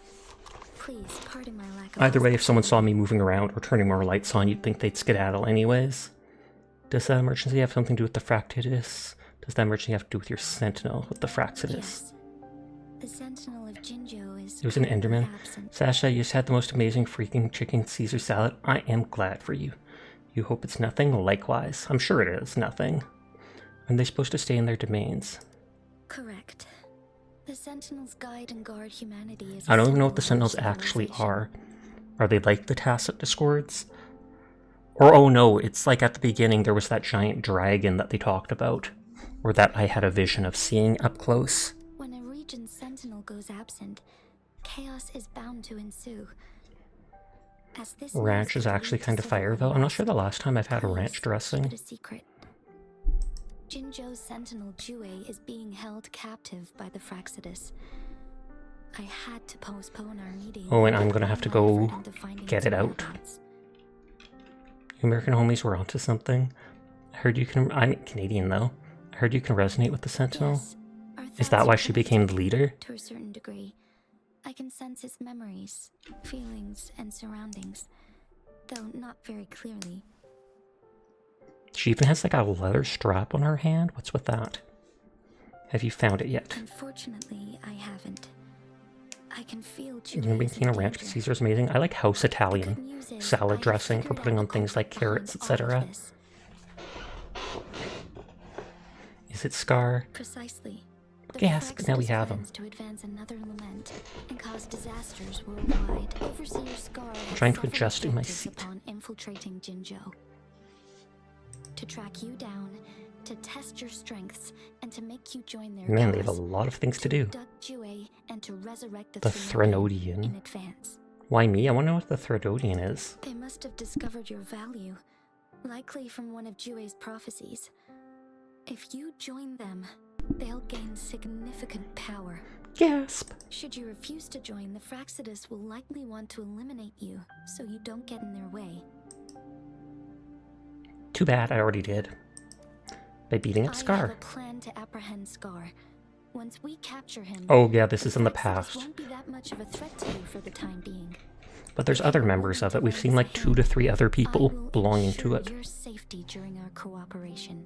Please, pardon my lack of... Either way, if someone saw me moving around or turning more lights on, you'd think they'd skedaddle anyways. Does that emergency have something to do with the Fractidus? Does that emergency have to do with your Sentinel, with the Fractidus? Yes. The Sentinel of Jinzhou is... It was an Enderman. Absent. Sasha, you just had the most amazing freaking chicken Caesar salad. I am glad for you. You hope it's nothing? Likewise. I'm sure it is nothing. Are they supposed to stay in their domains? Correct. The Sentinels guide and guard humanity as... I don't even know what the Sentinels actually are. Are they like the Tacet Discords? Or, oh no, it's like at the beginning there was that giant dragon that they talked about. Or that I had a vision of seeing up close. When a region's sentinel goes absent, chaos is bound to ensue. As this Ranch is actually kind of fire, though. I'm not sure the last time I've had a ranch dressing. A secret. Jinzhou's sentinel Jue is being held captive by the Fractidus. I had to postpone our meeting. Oh, and I'm gonna have to go get it out. You American homies were onto something. I heard you can... I'm Canadian, though. I heard you can resonate with the Sentinel. Yes. Is that why she became the leader? To a certain degree. I can sense his memories, feelings, and surroundings, though not very clearly. She even has like a leather strap on her hand. What's with that? Have you found it yet? Unfortunately, I haven't. I can feel You're gonna maintain a ranch because Caesar's amazing. I like house Italian salad dressing for putting on things like carrots, etc. This. Is it Scar? Precisely. Gasp, now we have him. To advance another lament and cause disasters worldwide. Overseer Scar has Trying to several adjust in my objectives seat. upon infiltrating Jinzhou. To track you down, to test your strengths, and to make you join their Man, they have a cause. lot of things to do. Abduct Jue and to resurrect the The Threnodian in Threnodian. advance. Why me? I want to know what the Threnodian is. They must have discovered your value, likely from one of Jue's prophecies. If you join them, they'll gain significant power. Gasp! Should you refuse to join, the Fraxidus will likely want to eliminate you, so you don't get in their way. Too bad, I already did. By beating up I have Scar. a plan to apprehend Scar. Once we capture him, Oh yeah, this is in the Fraxidus past. won't be that much of a threat to you for the time being. But there's other members of it. We've seen like 2 to 3 other people belonging to it. Your safety during our cooperation.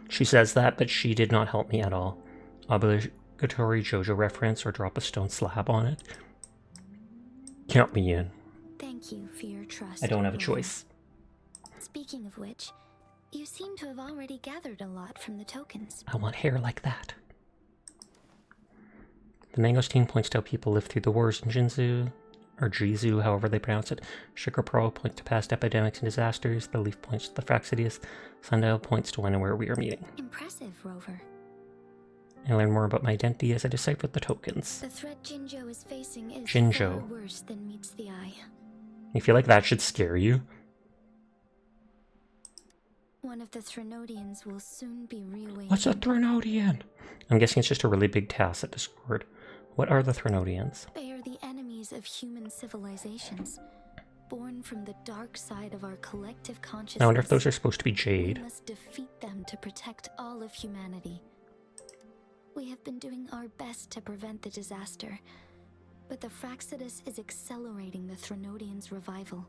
She says that, but she did not help me at all. Obligatory JoJo reference or drop a stone slab on it. Count me in. Thank you for your trust. I don't have a Rover. choice. Speaking of which, you seem to have already gathered a lot from the tokens. I want hair like that. The Mangosteen points to how people live through the wars in Jinzu, or Jizu, however they pronounce it. Sugar Pearl points to past epidemics and disasters. The Leaf points to the Fraxidius. Sundial points to when and where we are meeting. Impressive, Rover. I learn more about my identity as I decipher the tokens. The threat Jinzhou is facing is Jinzhou. far worse than meets the eye. You feel like that should scare you? One of the Threnodians will soon be reawakened. What's a Threnodian? I'm guessing it's just a really big tacit discord. What are the Threnodians? They are the enemies of human civilizations, born from the dark side of our collective consciousness. I wonder if those are supposed to be Jade. We must defeat them to protect all of humanity. We have been doing our best to prevent the disaster, but the Fraxidus is accelerating the Threnodians' revival.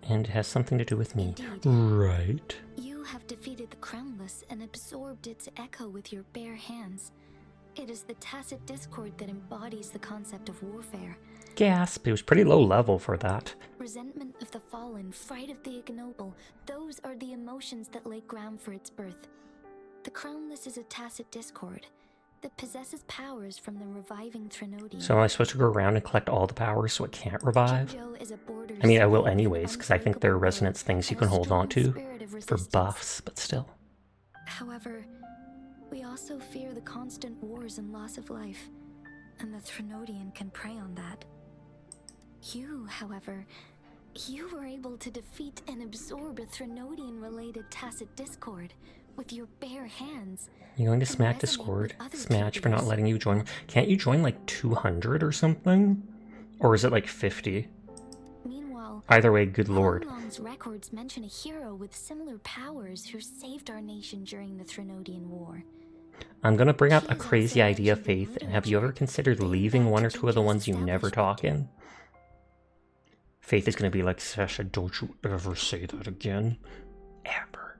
And it has something to do with me. Indeed. Right. You have defeated the Crownless and absorbed its echo with your bare hands. It is the tacit discord that embodies the concept of warfare. Gasp, it was pretty low level for that. Resentment of the fallen, fright of the ignoble, those are the emotions that lay ground for its birth. The Crownless is a tacit discord that possesses powers from the reviving Threnodian. So am I supposed to go around and collect all the powers so it can't revive? Jinzhou is a border I mean, I will city with an anyways, because I think they're unbreakable resonance will things you and can a hold on strong to spirit of for resistance. buffs, but still. However, we also fear the constant wars and loss of life, and the Threnodian can prey on that. You, however, you were able to defeat and absorb a Threnodian-related tacit discord with your bare hands. You're going to and smack resonate Discord. with other Smash for not creators. letting you join. Can't you join like 200 or something? Or is it like 50? Meanwhile, Either way, good lord. Long's records mention a hero with similar powers who saved our nation during the Threnodian War. I'm gonna bring up She a is crazy also idea, mentioned in Faith, and have you ever literature, considered dating leaving back one to or two of the Jinzhou's ones you never talk establishment. in? Faith is gonna be like, Sasha, don't you ever say that again. Ever.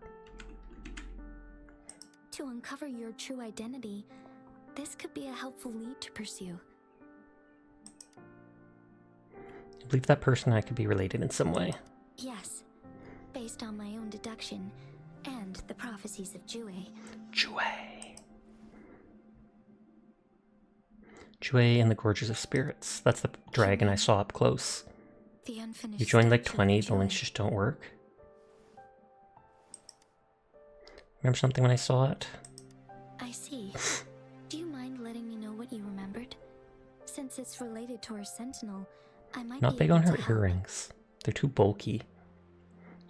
To uncover your true identity, this could be a helpful lead to pursue. I believe that person and I could be related in some way. Yes, based on my own deduction and the prophecies of Jue. Jue. Jue and the Gorges of Spirits. That's the dragon I saw up close. The unfinished You joined like statue of 20, the Jue. links just don't work. Remember something when I saw it? I see. Do you mind letting me know what you remembered? Since it's related to our sentinel, I might Not be big able on to her help. earrings. They're too bulky.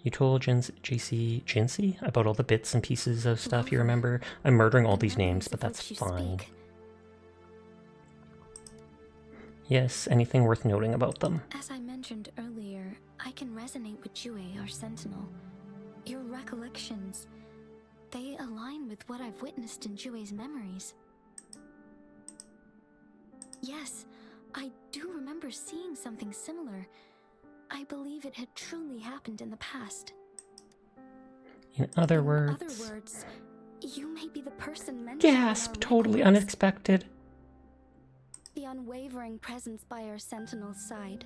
You told JC about all the bits and pieces of stuff you remember. I'm murdering all The these names, memories but of that's which you fine. speak. Yes, anything worth noting about them. As I mentioned earlier, I can resonate with Jue, our sentinel. Your recollections, they align with what I've witnessed in Jue's memories. Yes, I do remember seeing something similar. I believe it had truly happened in the past. In other In words... other words, you may be the person mentioned in Gasp! our Totally records. unexpected. The unwavering presence by our sentinel's side,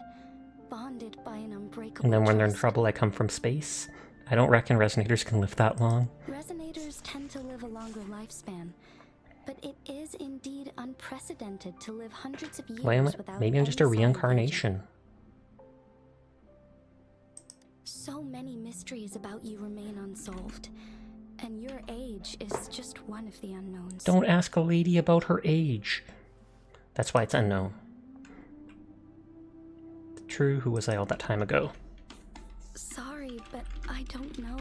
bonded by an unbreakable And then when they're in trust. trouble, I come from space. I don't reckon resonators can live that long. Resonators tend to live a longer lifespan, But it is indeed unprecedented to live hundreds of years Why am I? without Maybe I'm just a any sign of aging. reincarnation. So many mysteries about you remain unsolved, and your age is just one of the unknowns. Don't ask a lady about her age. That's why it's unknown. True, who was I all that time ago? Sorry, but I don't know.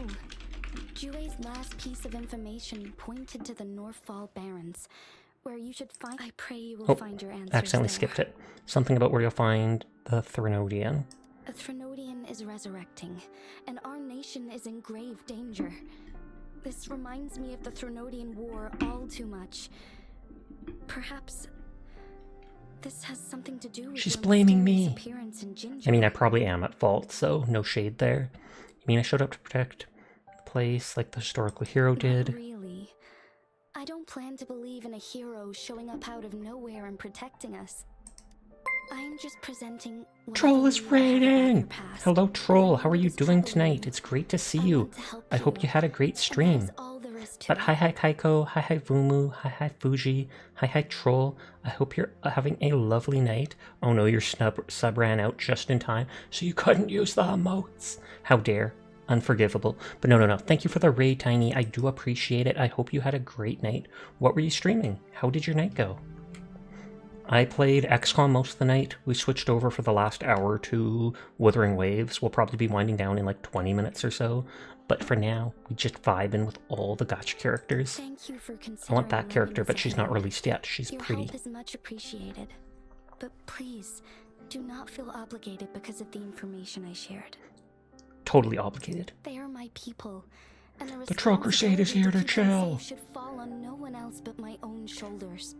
Jue's last piece of information pointed to the Northfall Barrens, where you should find. I pray you will find your answers Accidentally there. skipped it. Something about where you'll find the Threnodian. A Threnodian is resurrecting, and our nation is in grave danger. This reminds me of the Threnodian War all too much. Perhaps this has something to do with She's your blaming mysterious me. appearance in Ginger. I mean, I probably am at fault, so no shade there. You mean I showed up to protect the place like the historical hero did? Not really. I don't plan to believe in a hero showing up out of nowhere and protecting us. I'm just presenting. Troll is raiding! Hello, Troll. How are you doing tonight? It's great to see you. I hope you had a great stream. But hi Kaiko, hi Vumu, hi Fuji, hi Troll. I hope you're having a lovely night. Oh no, your sub ran out just in time, so you couldn't use the emotes. How dare. Unforgivable. But no. Thank you for the raid, Tiny. I do appreciate it. I hope you had a great night. What were you streaming? How did your night go? I played Xcom most of the night. We switched over for the last hour to Wuthering Waves. We'll probably be winding down in like 20 minutes or so. But for now, we just vibing with all the gacha characters. Thank you for I want that considering character, lending but us a she's not hand. released yet. She's Your pretty. help is much appreciated. But please, do not feel obligated because of the information I shared. Totally obligated. They are my people, and The Troll Crusade is here to responsibility keep them chill. safe should fall on no one else but my own shoulders.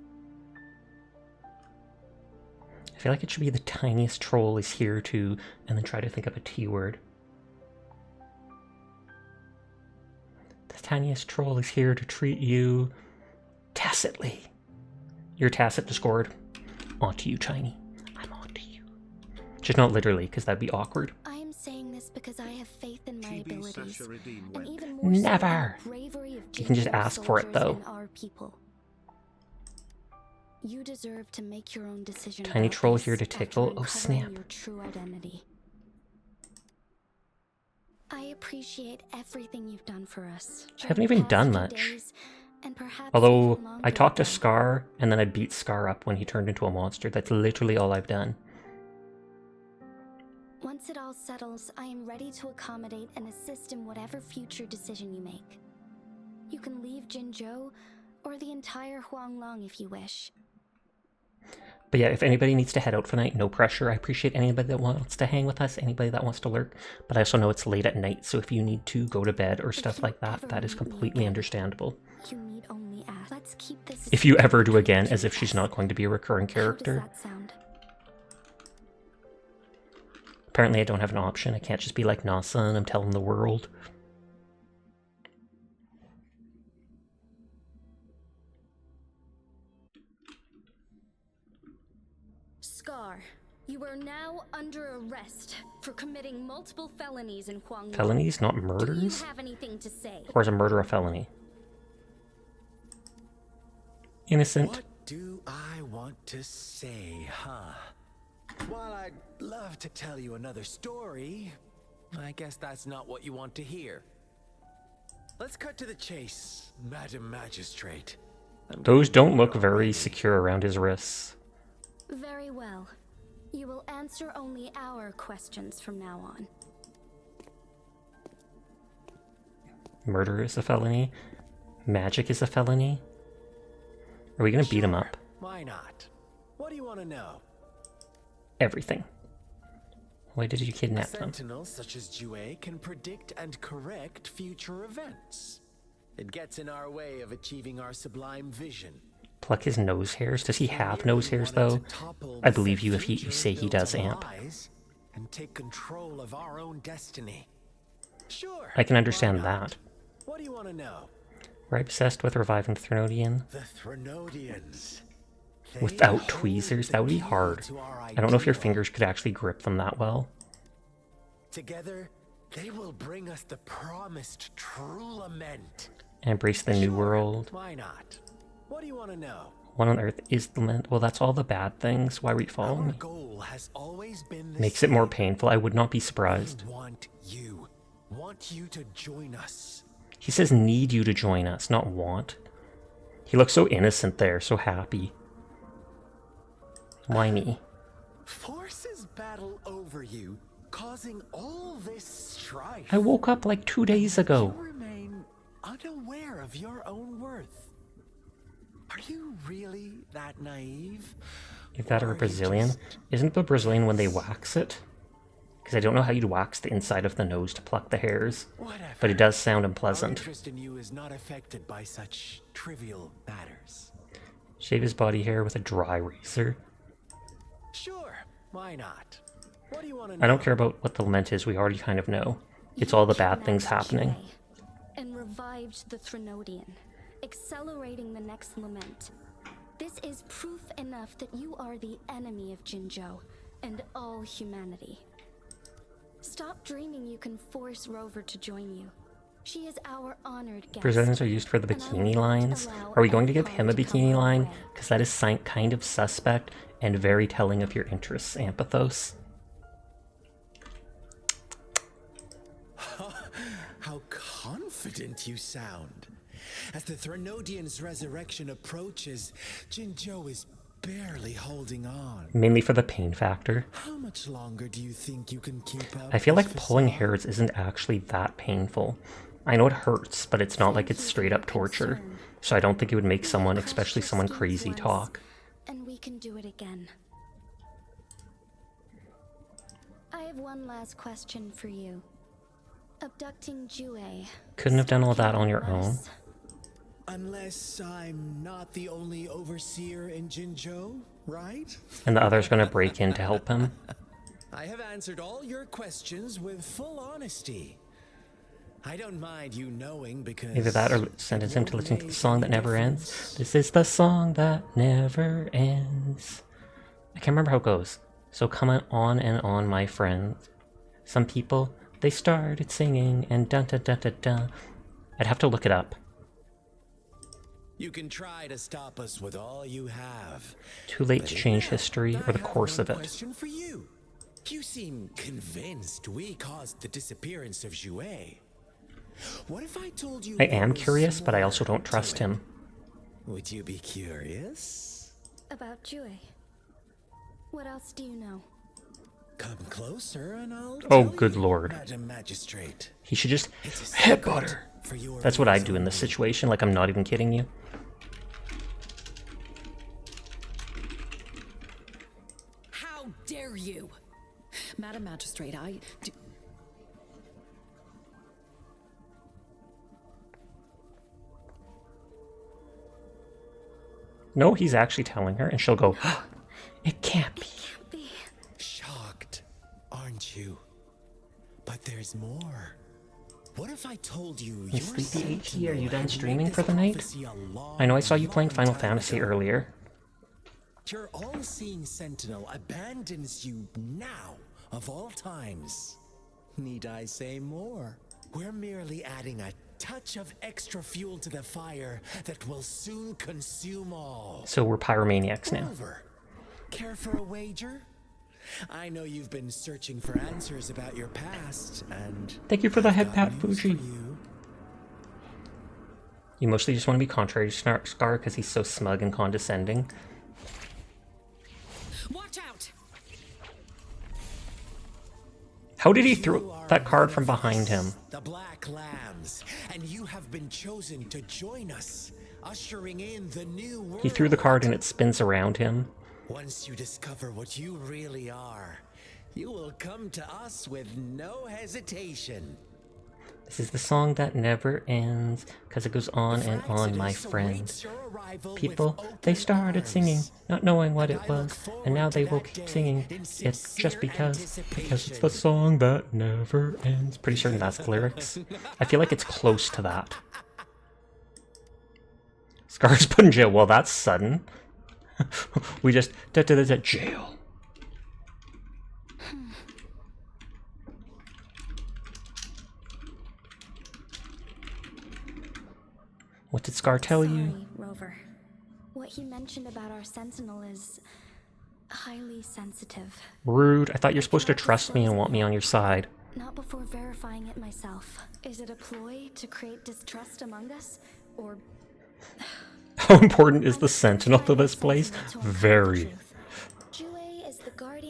I feel like it should be the tiniest troll is here to, and then try to think of a T word. The tiniest troll is here to treat you tacitly. Your tacit Discord. Onto you, Tiny. I'm onto you. Just not literally, because that'd be awkward. I am saying this because I have faith in my abilities, and even more Never. so in the bravery of You can just Jingo's ask for it, soldiers though. and our people. You deserve to make your own decision. Tiny about troll this here to after tickle. Oh, uncovering snap. Your true identity. I appreciate everything you've done for us. I haven't even done much. Although, I talked to Scar, and then I beat Scar up when he turned into a monster. That's literally all I've done. Once it all settles, I am ready to accommodate and assist in whatever future decision you make. You can leave Jinzhou, or the entire Huanglong if you wish. But yeah, if anybody needs to head out for the night, no pressure. I appreciate anybody that wants to hang with us, anybody that wants to lurk. But I also know it's late at night, so if you need to go to bed or stuff like that, that is completely understandable. You need only ask. Let's keep this. If you ever do again, as if she's not going to be a recurring character. How does that sound? Apparently I don't have an option. I can't just be like, nah, son, I'm telling the world. Scar, you are now under arrest for committing multiple felonies in Huanglong. Felonies, not Do you murders? have anything to say? Or is a murder a felony? Innocent. What do I want to say, huh? While I'd love to tell you another story, I guess that's not what you want to hear. Let's cut to the chase, Madam Magistrate. Those don't look very secure around his wrists. Very well. You will answer only our questions from now on. Murder is a felony. Magic is a felony. Are we gonna beat him up? Why not? What do you want to know? Everything. Why did you A kidnap them? sentinel such as Jue can predict and correct future events. It gets in our way of achieving our sublime vision. Pluck his nose hairs? Does he have nose hairs, though? I believe you if you say he does, Amp. And take control of our own destiny. Sure. I can understand that. What do you want to know? We're obsessed with reviving the Threnodian. The Threnodians. Without tweezers? That would be hard. I don't know if your fingers could actually grip them that well. Together, they will bring us the promised true lament. And embrace the new world. Why not? What do you want to know? What on earth is the lament? Well, that's all the bad things. Why were you following Our me? goal has always been the Makes it more same. painful. I would not be surprised. We want you to join us. He says need you to join us, not want. He looks so innocent there, so happy. Why me? Forces battle over you, causing all this strife. I woke up like 2 days ago. You remain unaware of your own worth. Are you really that naive? Is that a Brazilian? Isn't the Brazilian when they wax it? Because I don't know how you'd wax the inside of the nose to pluck the hairs. Whatever. But it does sound Our unpleasant. interest in you is not affected by such trivial matters. Shave his body hair with a dry razor. Sure, why not? What do you want to know? I don't care about what the lament is, we already kind of know. It's all the bad things happening. And revived the Threnodian, accelerating the next lament. This is proof enough that you are the enemy of Jinzhou and all humanity. Stop dreaming you can force Rover to join you. She is our honored guest. Brazilians are used for the bikini lines. Are we going to give him a bikini line? Because that is kind of suspect and very telling of your interests, Ampathos. How confident you sound. As the Threnodian's resurrection approaches, Jinzhou is barely holding on. Mainly for the pain factor. How much longer do you think you can keep up? I feel like this pulling facade? hairs isn't actually that painful. I know it hurts, but it's not like it's straight up torture. So I don't think it would make someone, especially someone crazy, talk. And we can do it again. I have one last question for you. Abducting Jue. Couldn't have done all that on your own. Unless I'm not the only overseer in Jinzhou, right? And the other's gonna break in to help him. I have answered all your questions with full honesty. I don't mind you knowing because... Either that or sentence him to listen to the song that never ends. This is the song that never ends. I can't remember how it goes. So come on and on, my friends. Some people, they started singing and dun dun dun dun dun. I'd have to look it up. You can try to stop us with all you have. Too late to change history or the course of it. Question for you. You seem convinced we caused the disappearance of Jue. What if I told you I there am was curious, but I more also don't to trust it? him. Would you be curious? About Jue. What else do you know? Come closer and I'll Oh, tell good you, lord. Madam Magistrate. He should just It's a headbutt secret her. for your That's what I'd ears do in this only. situation, like I'm not even kidding you. How dare you? Madam Magistrate, I do... No, he's actually telling her, and she'll go, it can't be. Shocked, aren't you? But there's more. What if I told you Hey, your Sleepy HT, are you sentinel done had streaming made for this the night? prophecy a long, I know I saw you playing long Final time Fantasy ago? earlier. Your all-seeing sentinel abandons you now, of all times. Need I say more? We're merely adding a touch of extra fuel to the fire that will soon consume all. So we're pyromaniacs now. Rover, care for a wager? I know you've been searching for answers about your past, and Thank you for the head pat, news for Fuji. You mostly just want to be contrary to Scar because he's so smug and condescending. Watch out! How did he throw that card from behind him? The Black Lambs, and you have been chosen to join us, ushering in the new world. He threw the card and it spins around him. Once you discover what you really are, you will come to us with no hesitation. This is the song that never ends, because it goes on and on, my friend. People, they started singing, not knowing what it was, and now they will keep singing it just because it's the song that never ends. Pretty certain that's the lyrics. I feel like it's close to that. Scar's put in jail. Well, that's sudden. We just jail. What did Scar tell you? Rover. What he mentioned about our sentinel is highly sensitive. Rude. I thought you're supposed to trust me and want me on your side. Not before verifying it myself. Is it a ploy to create distrust among us? Or... How important is the sentinel to this place? Very.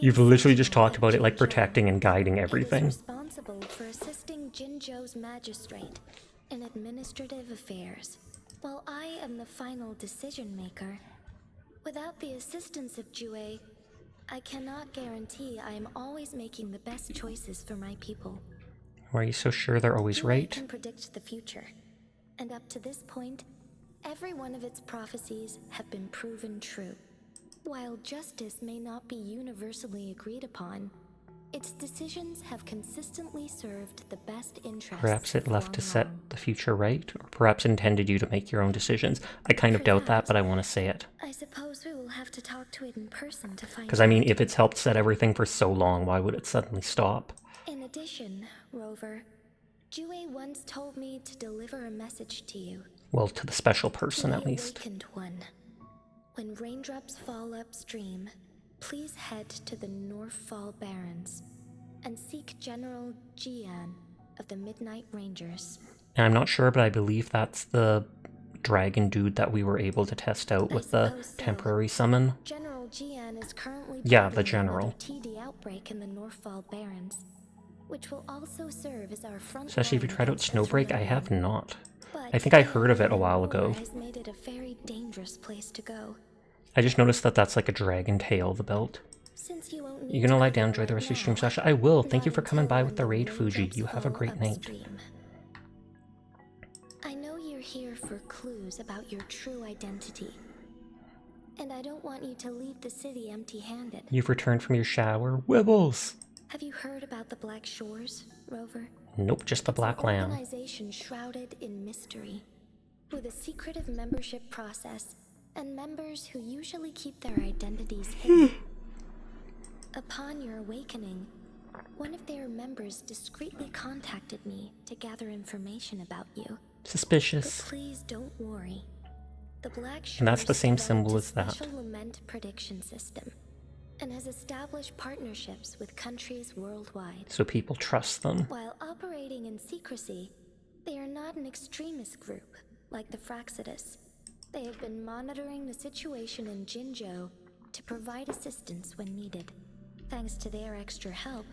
You've literally just talked about it like protecting and guiding everything. Responsible for assisting Jinzhou's magistrate in administrative affairs, while I am the final decision maker. Without the assistance of Jue, I cannot guarantee I am always making the best choices for my people. Why are you so sure they're always Jue right? can predict the future, and up to this point, every one of its prophecies have been proven true. While justice may not be universally agreed upon, its decisions have consistently served the best interests. Perhaps it left to set the future right, or perhaps intended you to make your own decisions. I kind of doubt that, but I want to say it. I suppose we will have to talk to it in person to find out. Because I mean, if it's helped set everything for so long, why would it suddenly stop? In addition, Rover, Jue once told me to deliver a message to you. Well, to the special person at least. Awakened one. When raindrops fall upstream, please head to the Northfall Barrens and seek General Jian of the Midnight Rangers. And I'm not sure, but I believe that's the dragon dude that we were able to test out with the temporary summon. General Jian is currently the general. TD outbreak in the Northfall Barrens, which will also serve as our front. Especially if you tried out Snowbreak, I have not. I think I heard of it a while ago. Has made it a very dangerous place to go. I just noticed that that's like a dragon tail, the belt. Since you won't You gonna lie down, enjoy the rest of your stream, Sasha? I will. Thank you for coming by with the raid, Fuji. You have a great night. I know you're here for clues about your true identity. And I don't want you to leave the city empty-handed. You've returned from your shower. Wibbles! Have you heard about the Black Shores, Rover? Nope, just the Black Lamb. An organization shrouded in mystery, with a secretive membership process and members who usually keep their identities hidden. Upon your awakening, one of their members discreetly contacted me to gather information about you. Suspicious. But please don't worry. The Black Shores And that's the same symbol as that. Special lament prediction system, and has established partnerships with countries worldwide. So people trust them. While operating in secrecy, they are not an extremist group like the Fraxidus. They have been monitoring the situation in Jinzhou to provide assistance when needed. Thanks to their extra help.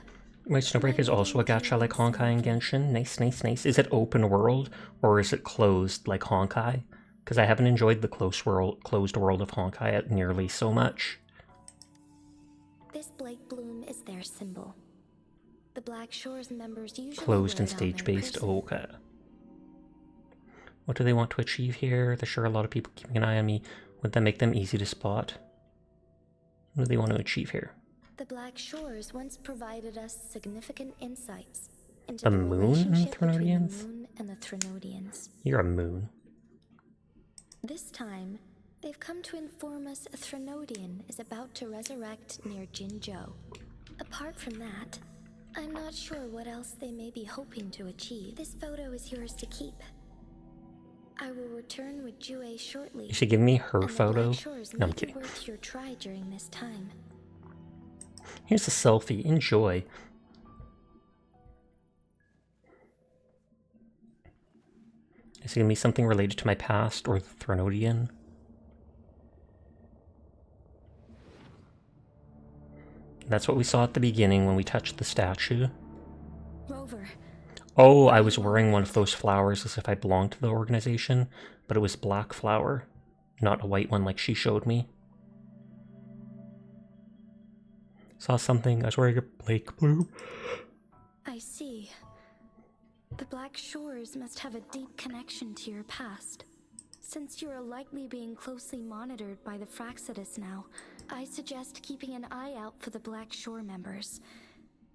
Wait, Snowbreak is also a gacha like Honkai and Genshin? Nice, nice, nice. Is it open world, or is it closed like Honkai? Because I haven't enjoyed the closed world of Honkai nearly so much. This Blake Bloom is their symbol. The Black Shores members usually Closed wear and it on their stage-based? person. Okay. What do they want to achieve here? There's sure a lot of people keeping an eye on me. Would that make them easy to spot? What do they want to achieve here? The Black Shores once provided us significant insights into The the moon and relationship between Threnodians? the moon and the Threnodians. You're a moon. This time, they've come to inform us a Threnodian is about to resurrect near Jinzhou. Apart from that, I'm not sure what else they may be hoping to achieve. This photo is yours to keep. I will return with Jue shortly. You should give me her and the photo. Black Shores No, I'm may be kidding. worth your try during this time. Here's a selfie. Enjoy. Is it going to be something related to my past or the Threnodian? That's what we saw at the beginning when we touched the statue. Rover. Oh, I was wearing one of those flowers as if I belonged to the organization, but it was black flower, not a white one like she showed me. Saw something, I was wearing a Blake Bloom. I see. The Black Shores must have a deep connection to your past. Since you are likely being closely monitored by the Fraxidus now, I suggest keeping an eye out for the Black Shore members.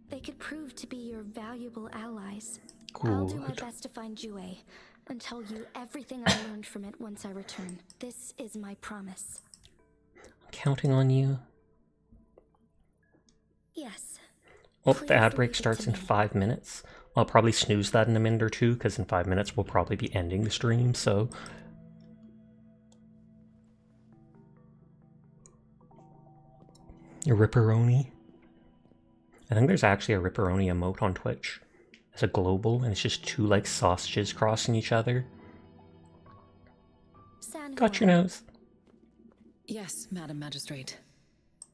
They could prove to be your valuable allies. I'll do my best to find Jue and tell you everything I learned from it once I return. This is my promise. I'm counting on you. Yes. Oh, the ad break starts in 5 minutes. I'll probably snooze that in a minute or two, because in 5 minutes we'll probably be ending the stream, so... A Ripperoni. I think there's actually a Ripperoni emote on Twitch. It's a global, and it's just two like sausages crossing each other. Got your nose. Yes, Madam Magistrate.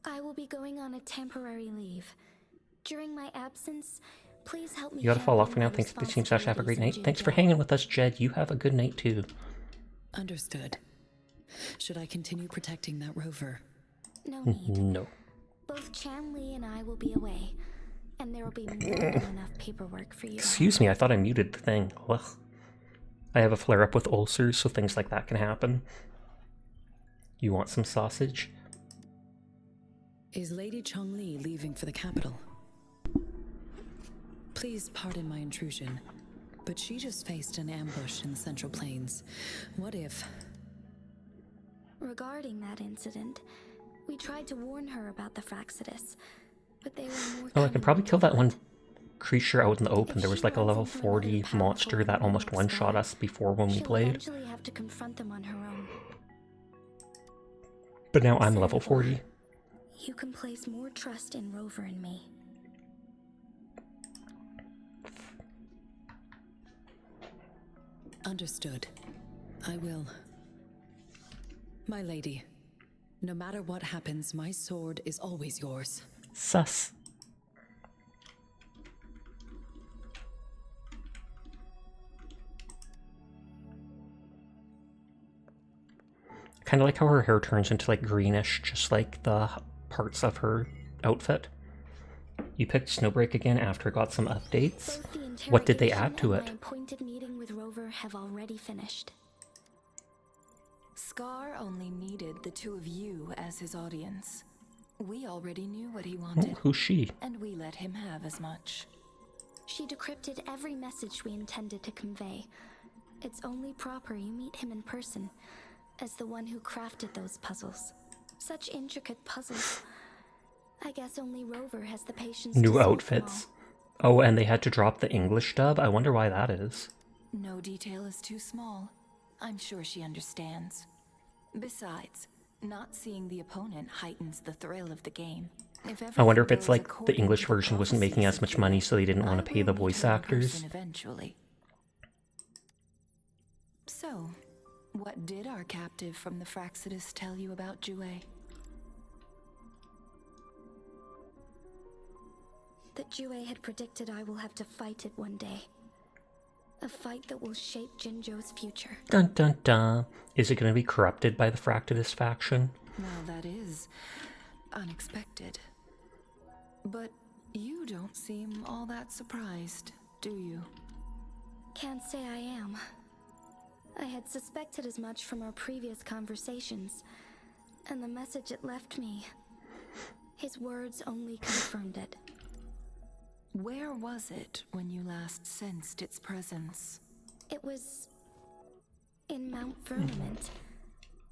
I will be going on a temporary leave. During my absence, please help me. You gotta fall off for now. Thanks for the team. Sash, have a great night. Thanks for hanging with us, Jed. You have a good night too. Understood. Should I continue protecting that rover? No need. No. Both Chanli and I will be away, and there will be more than enough paperwork for you. Excuse me, I thought I muted the thing. Ugh. I have a flare-up with ulcers, so things like that can happen. You want some sausage? Is Lady Chongli leaving for the capital? Please pardon my intrusion, but she just faced an ambush in the Central Plains. What if... Regarding that incident, we tried to warn her about the Fraxidus, but they were more... Oh, I could probably kill that one creature out in the open. There was like a level 40 monster that almost one-shot us before when we played. Eventually have to confront them on her own. But now I'm level 40. You can place more trust in Rover and me. Understood. I will. My lady, no matter what happens, my sword is always yours. Sus. Kind of like how her hair turns into like greenish, just like the parts of her outfit. You picked Snowbreak again after it got some updates. What did they add to it? My appointed meeting with Rover have already finished. Scar only needed the two of you as his audience. We already knew what he wanted. Oh, who's she? And we let him have as much. She decrypted every message we intended to convey. It's only proper you meet him in person, as the one who crafted those puzzles. Such intricate puzzles. I guess only Rover has the patience New to solve outfits. Oh, and they had to drop the English dub? I wonder why that is. No detail is too small. I'm sure she understands. Besides, not seeing the opponent heightens the thrill of the game. I wonder if it's like the English version wasn't making as much money, so they didn't want to pay the voice actors. Eventually. So, what did our captive from the Fraxidus tell you about Jue? That Jue had predicted I will have to fight it one day. A fight that will shape Jinzhou's future. Dun dun dun. Is it going to be corrupted by the Fraxidus faction? Well, that is unexpected. But you don't seem all that surprised, do you? Can't say I am. I had suspected as much from our previous conversations, and the message it left me. His words only confirmed it. Where was it when you last sensed its presence? It was in Mount Firmament.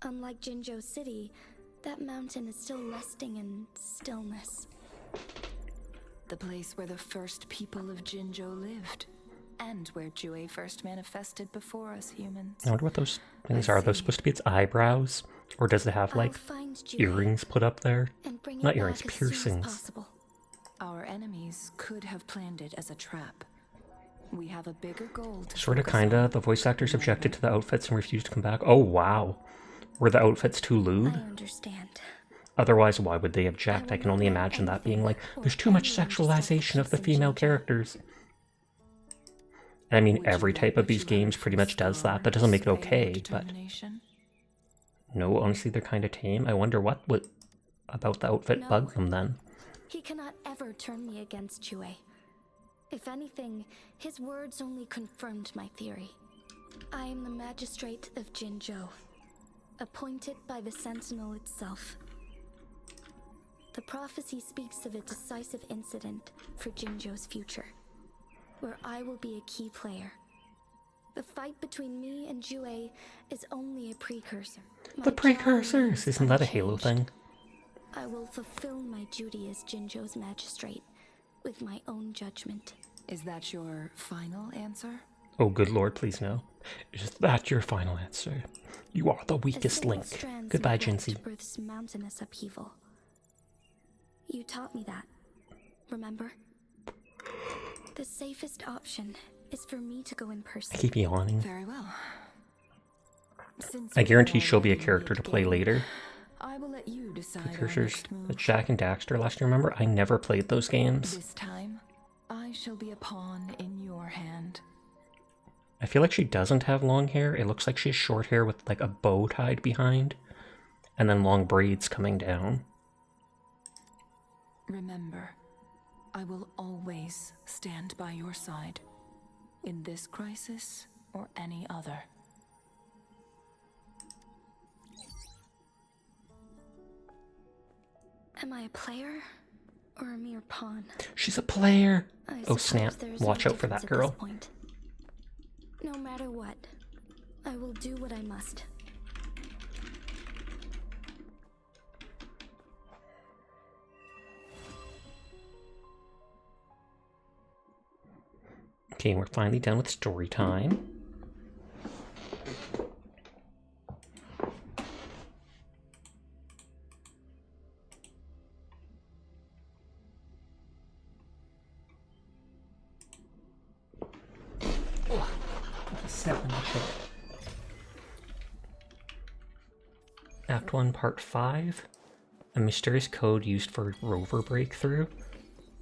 Unlike Jinzhou City, that mountain is still resting in stillness. The place where the first people of Jinzhou lived, and where Jue first manifested before us humans. I wonder what those things are. Are those supposed to be its eyebrows? Or does it have like earrings put up there? Not earrings, piercings. Our enemies could have planned it as a trap. We have a bigger goal to Sorta, kinda. The voice actors objected to the outfits and refused to come back. Oh, wow. Were the outfits too lewd? I understand. Otherwise, why would they object? I can only imagine that being like, there's too much sexualization of the female characters. I mean, every type of these games pretty much does that. That doesn't make it okay, but... No, honestly, they're kinda tame. I wonder what would about the outfit bug them then. He cannot ever turn me against Jue. If anything, his words only confirmed my theory. I am the magistrate of Jinzhou, appointed by the Sentinel itself. The prophecy speaks of a decisive incident for Jinzhou's future, where I will be a key player. The fight between me and Jue is only a precursor. The precursors! Isn't that a Halo thing? I will fulfill my duty as Jinzhou's magistrate with my own judgment. Is that your final answer? Oh, good lord, please no. Is that your final answer? You are the weakest link. Goodbye, Jinsey. Birth's mountainous upheaval. You taught me that. Remember? The safest option is for me to go in person. I keep yawning. Very well. Since I we guarantee are she'll be a already character to play mid-game, later. I will let you decide our Precursors, next move. but Jack and Daxter last year, remember? I never played those games. This time, I shall be a pawn in your hand. I feel like she doesn't have long hair. It looks like she has short hair with like a bow tied behind, and then long braids coming down. Remember, I will always stand by your side, in this crisis or any other. Am I a player or a mere pawn? She's a player! I Oh suppose snap, there's watch no out for difference that at this girl. point. No matter what, I will do what I must. Okay, we're finally done with story time. Act 1, Part 5. A mysterious code used for rover breakthrough.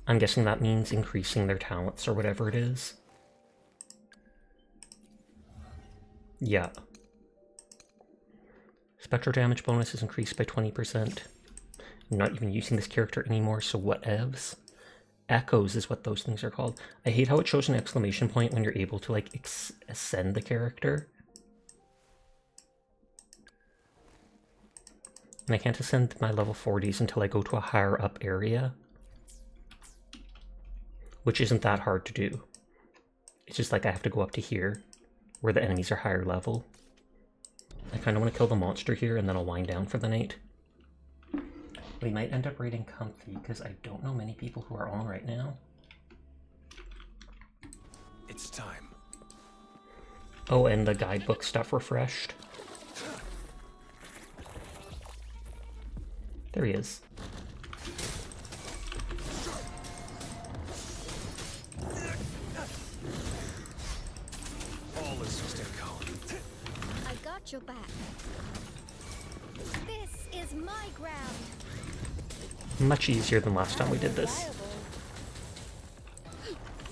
I'm guessing that means increasing their talents or whatever it is. Yeah. Spectral damage bonus is increased by 20%. I'm not even using this character anymore, so whatevs. Echoes is what those things are called. I hate how it shows an exclamation point when you're able to, like, ascend the character. And I can't ascend my level 40s until I go to a higher up area. Which isn't that hard to do. It's just like I have to go up to here, where the enemies are higher level. I kind of want to kill the monster here, and then I'll wind down for the night. We might end up raiding Comfy, because I don't know many people who are on right now. It's time. Oh, and the guidebook stuff refreshed. There he is. All is still I got your back. This is my ground. Much easier than last time we did this.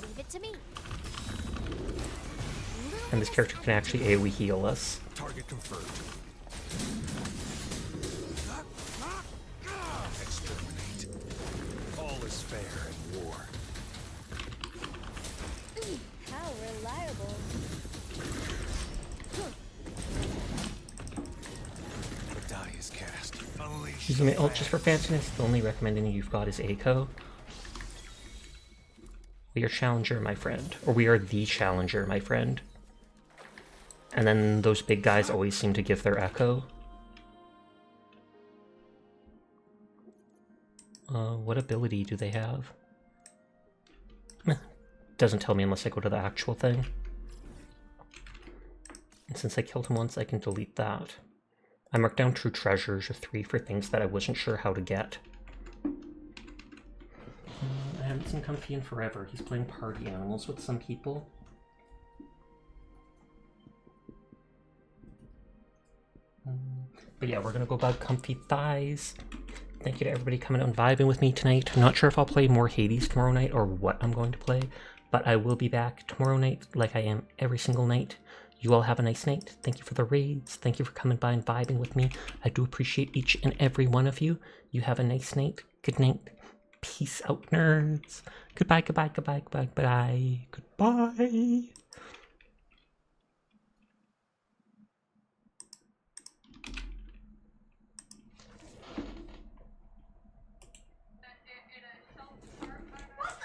Leave it to me. And this character can actually AoE heal us. Target confirmed. Exterminate. All is fair in war. How reliable. The die is cast. Unleash. Using my ult just for fanciness, the only recommending you've got is Echo. We are Challenger, my friend. Or we are the Challenger, my friend. And then those big guys always seem to give their Echo. What ability do they have? Doesn't tell me unless I go to the actual thing. And since I killed him once, I can delete that. I marked down true treasures or 3 for things that I wasn't sure how to get. I haven't seen Comfy in forever. He's playing party animals with some people. But yeah, we're gonna go about Comfy Thighs. Thank you to everybody coming out and vibing with me tonight. I'm not sure if I'll play more Hades tomorrow night or what I'm going to play, but I will be back tomorrow night like I am every single night. You all have a nice night. Thank you for the raids. Thank you for coming by and vibing with me. I do appreciate each and every one of you. You have a nice night. Good night. Peace out, nerds. Goodbye, goodbye, goodbye, goodbye, goodbye. Goodbye.